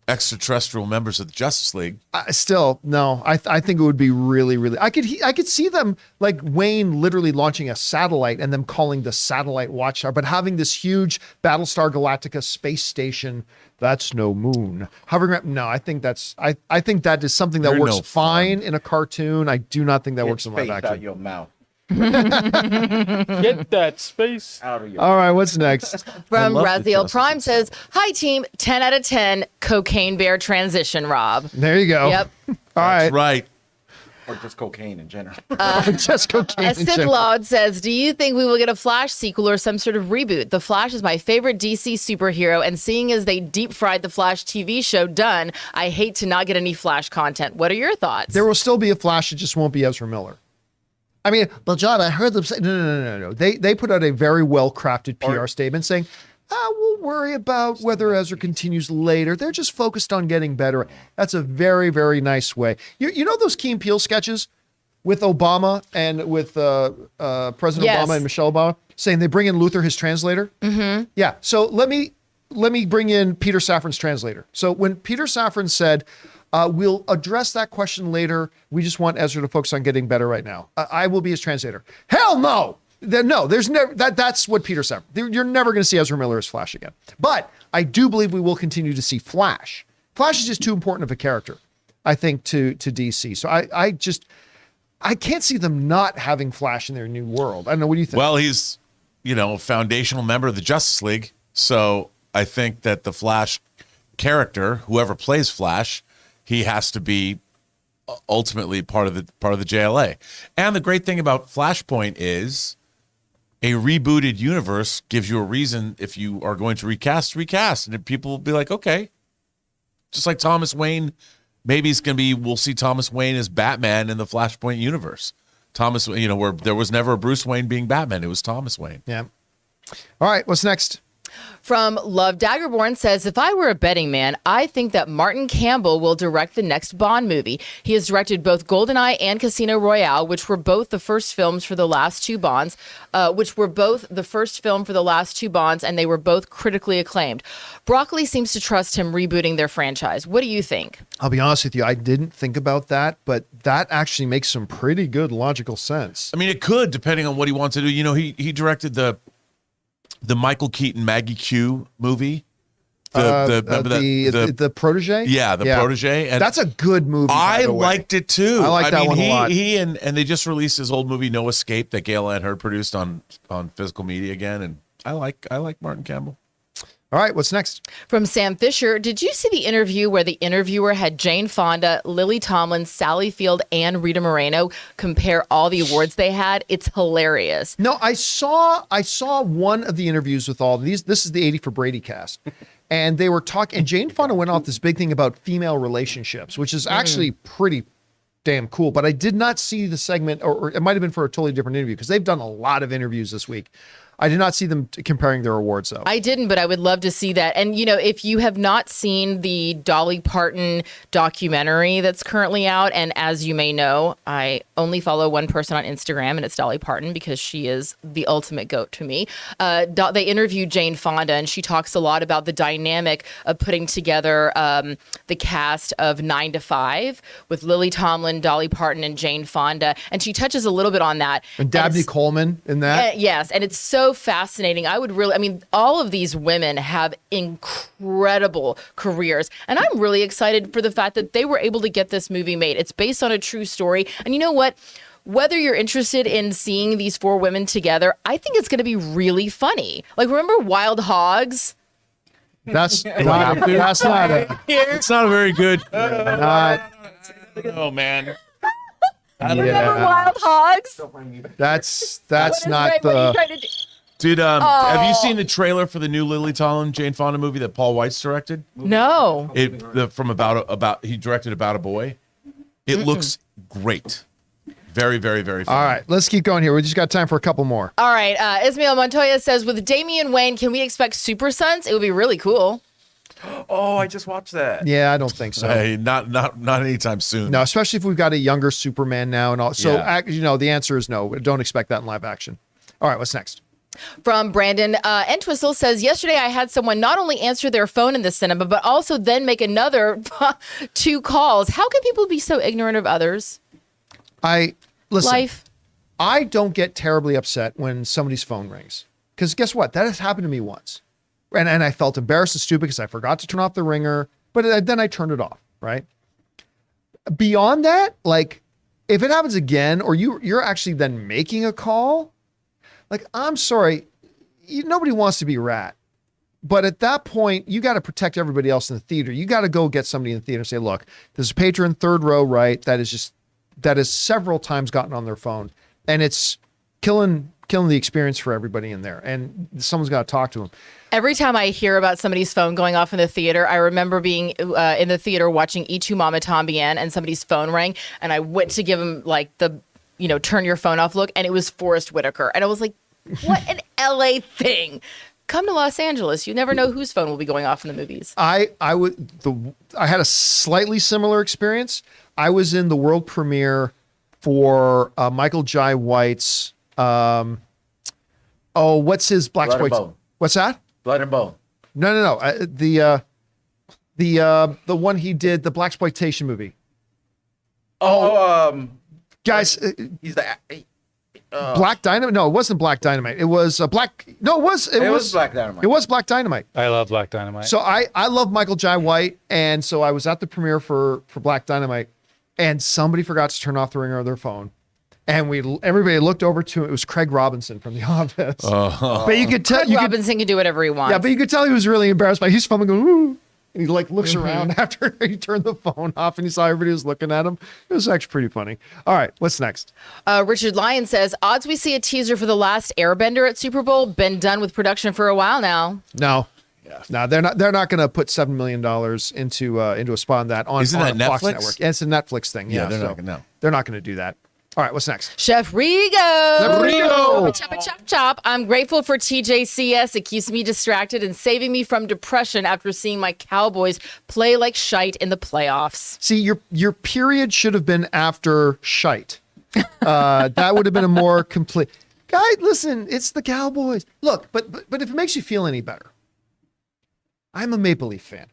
extraterrestrial members of the Justice League. Still, no. I think it would be really, really. I could see them like Wayne literally launching a satellite and them calling the satellite Watchtower, but having this huge Battlestar Galactica space station. That's no moon. Hovering around. No, I think that's. I think that is something that You're works no fine in a cartoon. I do not think that works in live Space out action. your mouth. Get that space. Out of your All right, what's next? From love the Raziel Justice Prime League. says, hi team, 10 out of 10 cocaine bear transition, Rob. There you go. Yep. All right. Right. or just cocaine in general. Just cocaine. in Sid general. Laud says, do you think we will get a Flash sequel or some sort of reboot? The Flash is my favorite DC superhero, and seeing as they deep fried the Flash TV show done, I hate to not get any Flash content. What are your thoughts? There will still be a Flash. It just won't be Ezra Miller. I mean, but John, I heard them say, no. They put out a very well-crafted PR statement saying, we'll worry about whether Ezra continues later. They're just focused on getting better. That's a very, very nice way. You know those Key and Peele sketches with Obama and with President Yes. Obama and Michelle Obama saying they bring in Luther, his translator? Mm-hmm. Yeah. So let me bring in Peter Safran's translator. So when Peter Safran said, we'll address that question later. We just want Ezra to focus on getting better right now. I will be his translator. Hell no. There's never that's what Peter said. You're never going to see Ezra Miller as Flash again. But I do believe we will continue to see Flash. Flash is just too important of a character, I think, to DC. So I can't see them not having Flash in their new world. I don't know. What do you think? Well, he's, a foundational member of the Justice League. So I think that the Flash character, whoever plays Flash, he has to be ultimately part of the JLA. And the great thing about Flashpoint is a rebooted universe gives you a reason, if you are going to recast, and people will be like, okay. Just like Thomas Wayne, maybe it's going to be, we'll see Thomas Wayne as Batman in the Flashpoint universe. Thomas, where there was never a Bruce Wayne being Batman, it was Thomas Wayne. Yeah. All right. What's next? From Love Daggerborn says, if I were a betting man, I think that Martin Campbell will direct the next Bond movie. He has directed both GoldenEye and Casino Royale, which were both the first films for the last two Bonds, and they were both critically acclaimed. Broccoli seems to trust him rebooting their franchise. What do you think? I'll be honest with you. I didn't think about that, but that actually makes some pretty good logical sense. I mean, it could, depending on what he wants to do. He directed the Michael Keaton Maggie Q movie. The Protege? Yeah, the Protege. And that's a good movie. by I the way. liked it too. I like that one a lot. He and they just released his old movie No Escape that Gail Ann Hurd produced on Physical Media again, and I like Martin Campbell. All right, what's next? From Sam Fisher, did you see the interview where the interviewer had Jane Fonda, Lily Tomlin, Sally Field, and Rita Moreno compare all the awards they had? It's hilarious. No, I saw one of the interviews with all of these. This is the 80 for Brady cast. And they were talking, and Jane Fonda went off this big thing about female relationships, which is actually pretty damn cool. But I did not see the segment, or it might have been for a totally different interview, because they've done a lot of interviews this week. I did not see them comparing their awards, though. I didn't, but I would love to see that. And, if you have not seen the Dolly Parton documentary that's currently out, and as you may know, I only follow one person on Instagram, and it's Dolly Parton, because she is the ultimate GOAT to me. They interviewed Jane Fonda, and she talks a lot about the dynamic of putting together the cast of 9 to 5 with Lily Tomlin, Dolly Parton, and Jane Fonda. And she touches a little bit on that. And Dabney Coleman in that. Yes, and it's so so fascinating. I mean, all of these women have incredible careers. And I'm really excited for the fact that they were able to get this movie made. It's based on a true story. And you know what? Whether you're interested in seeing these 4 women together, I think it's going to be really funny. Like, remember Wild Hogs? That's not It's not very good. not, Oh man. Remember yeah, Wild Hogs? that's What is not right- what are you the, trying to do? Dude, have you seen the trailer for the new Lily Tomlin, Jane Fonda movie that Paul Weitz directed? No. From about he directed About a Boy. It looks great. Very, very, very fun. all right, let's keep going here. We just got time for a couple more. All right. Ismael Montoya says, with Damian Wayne, can we expect Super Sons? It would be really cool. Oh, I just watched that. Yeah, I don't think so. Hey, not anytime soon. No, especially if we've got a younger Superman now and all. So, Yeah. the answer is no. Don't expect that in live action. All right, what's next? From Brandon Entwistle says, yesterday I had someone not only answer their phone in the cinema, but also then make another 2 calls. How can people be so ignorant of others? Listen, Life. I don't get terribly upset when somebody's phone rings. Because guess what? That has happened to me once. And I felt embarrassed and stupid because I forgot to turn off the ringer. But then I turned it off, right? Beyond that, like, if it happens again, or you're actually then making a call, like, I'm sorry, nobody wants to be rat. But at that point, you got to protect everybody else in the theater. You got to go get somebody in the theater and say, look, there's a patron 3rd row, right? That has several times gotten on their phone, and it's killing the experience for everybody in there. And someone's got to talk to them. Every time I hear about somebody's phone going off in the theater, I remember being in the theater watching E2 Mama Tambien, and somebody's phone rang, and I went to give him like the, turn your phone off look, and it was Forrest Whitaker. And I was like, what an LA thing. Come to Los Angeles. You never know whose phone will be going off in the movies. I had a slightly similar experience. I was in the world premiere for Michael Jai White's what's his black Blood and exploit- Bone. What's that? Blood and Bone. No. The one he did, the blaxploitation movie. Guys, He's the. Black Dynamite. No, it wasn't Black Dynamite. It was Black. No, it was Black Dynamite. It was Black Dynamite. I love Black Dynamite. So I love Michael Jai White, and so I was at the premiere for Black Dynamite, and somebody forgot to turn off the ringer of their phone, and everybody looked over to it. It was Craig Robinson from The Office. But you could tell Craig Robinson can do whatever he wants. Yeah, but you could tell he was really embarrassed by. He's fumbling, going, ooh. And he like looks around after he turned the phone off, and he saw everybody was looking at him. It was actually pretty funny. All right, what's next? Richard Lyon says, odds we see a teaser for The Last Airbender at Super Bowl. Been done with production for a while now. No. No, they're not going to put $7 million into a spot on that on, Isn't on that Fox Netflix? Network. Yeah, it's a Netflix thing. Yeah, Yeah, they're so not gonna- no. they're not going to do that. All right, what's next? Chef Rigo. Chop, chop, chop. I'm grateful for TJCS. It keeps me distracted and saving me from depression after seeing my Cowboys play like shite in the playoffs. See, your period should have been after shite. That would have been a more complete. Guy, listen, it's the Cowboys. Look, but if it makes you feel any better, I'm a Maple Leaf fan.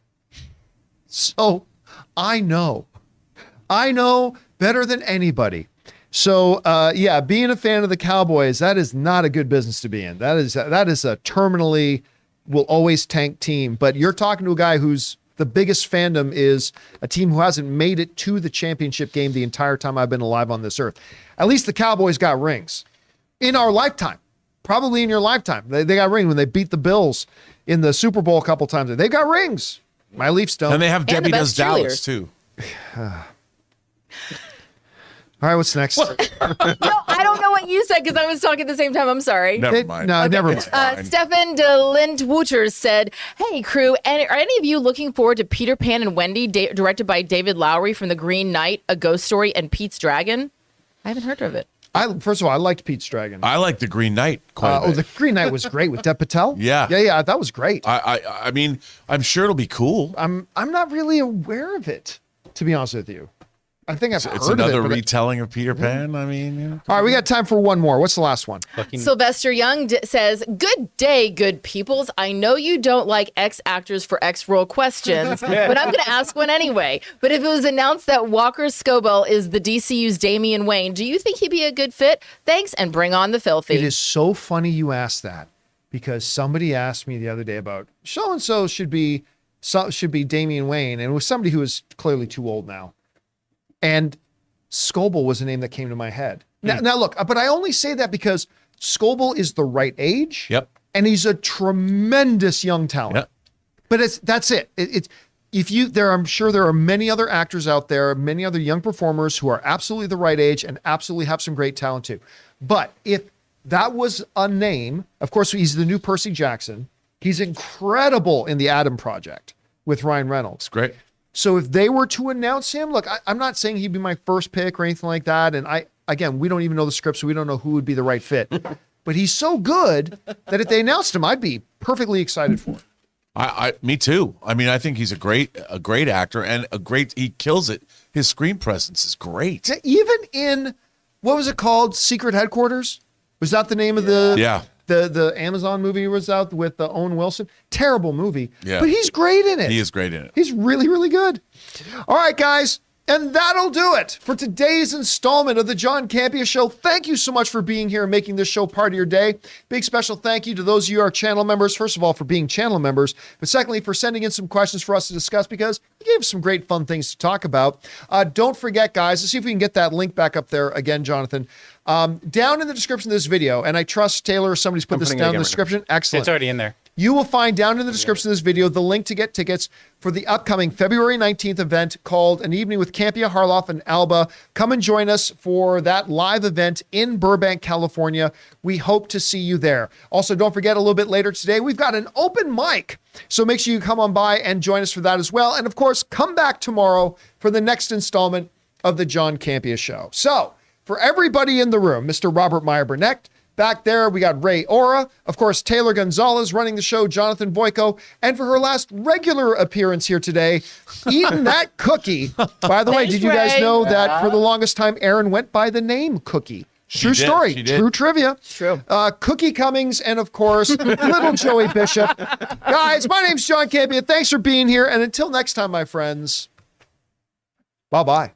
So I know better than anybody. So yeah, being a fan of the Cowboys, that is not a good business to be in. That is a terminally will always tank team. But you're talking to a guy who's the biggest fandom is a team who hasn't made it to the championship game the entire time I've been alive on this earth. At least the Cowboys got rings in our lifetime. Probably in your lifetime. They got rings when they beat the Bills in the Super Bowl a couple times. They got rings. My Leafs don't. And they have Debbie the Does best Dallas cheerleaders. too. All right, what's next? No, I don't know what you said because I was talking at the same time. I'm sorry. Never mind. No, never mind. Fine. Stefan de Lindwooters said, hey, crew, and are any of you looking forward to Peter Pan and Wendy, directed by David Lowery from The Green Knight, A Ghost Story, and Pete's Dragon? I haven't heard of it. First of all, I liked Pete's Dragon. I like the Green Knight quite a bit. The Green Knight was great with Dev Patel. Yeah. That was great. I mean, I'm sure it'll be cool. I'm not really aware of it, to be honest with you. I think I've It's heard another of it. retelling of Peter Pan. I mean, you know. All right, we got time for one more. What's the last one? Sylvester Young says, "Good day, good peoples. I know you don't like ex-actors for X-role questions, but I'm going to ask one anyway. But if it was announced that Walker Scobell is the DCU's Damian Wayne, do you think he'd be a good fit? Thanks, and bring on the filthy." It is so funny you asked that because somebody asked me the other day about so-and-so should be Damian Wayne, and it was somebody who is clearly too old now. And Scobell was a name that came to my head. Now look, but I only say that because Scobell is the right age. Yep. And he's a tremendous young talent. Yep. But that's it. I'm sure there are many other actors out there, many other young performers who are absolutely the right age and absolutely have some great talent too. But if that was a name, of course, he's the new Percy Jackson. He's incredible in the Adam Project with Ryan Reynolds. It's great. So if they were to announce him, look, I'm not saying he'd be my first pick or anything like that. And again, we don't even know the script, so we don't know who would be the right fit. But he's so good that if they announced him, I'd be perfectly excited for it. Me too. I mean, I think he's a great actor and he kills it. His screen presence is great. Even in, what was it called? Secret Headquarters? Was that the name of the Amazon movie he was out with Owen Wilson? Terrible movie. Yeah. But he's great in it. He is great in it. He's really, really good. All right, guys. And that'll do it for today's installment of the John Campea Show. Thank you so much for being here and making this show part of your day. Big special thank you to those of you who are channel members. First of all, for being channel members, but secondly, for sending in some questions for us to discuss because you gave some great fun things to talk about. Don't forget, guys, let's see if we can get that link back up there again, Jonathan. Down in the description of this video, and I trust Taylor, somebody's put this down in the description. Excellent. It's already in there. You will find down in the description of this video the link to get tickets for the upcoming February 19th event called An Evening with Campea, HARLOFF, and ALBA. Come and join us for that live event in Burbank, California. We hope to see you there. Also, don't forget, a little bit later today, we've got an open mic. So make sure you come on by and join us for that as well. And of course, come back tomorrow for the next installment of the John Campea Show. So for everybody in the room, Mr. Robert Meyer-Burnett, back there, we got Ray Ora, of course, Taylor Gonzalez running the show, Jonathan Boyko, and for her last regular appearance here today, eating that cookie. By the way, did you guys know that for the longest time, Aaron went by the name Cookie? True story, true trivia. It's true. Cookie Cummings, and of course, little Joey Bishop. Guys, my name's John Campea. Thanks for being here, and until next time, my friends, bye-bye.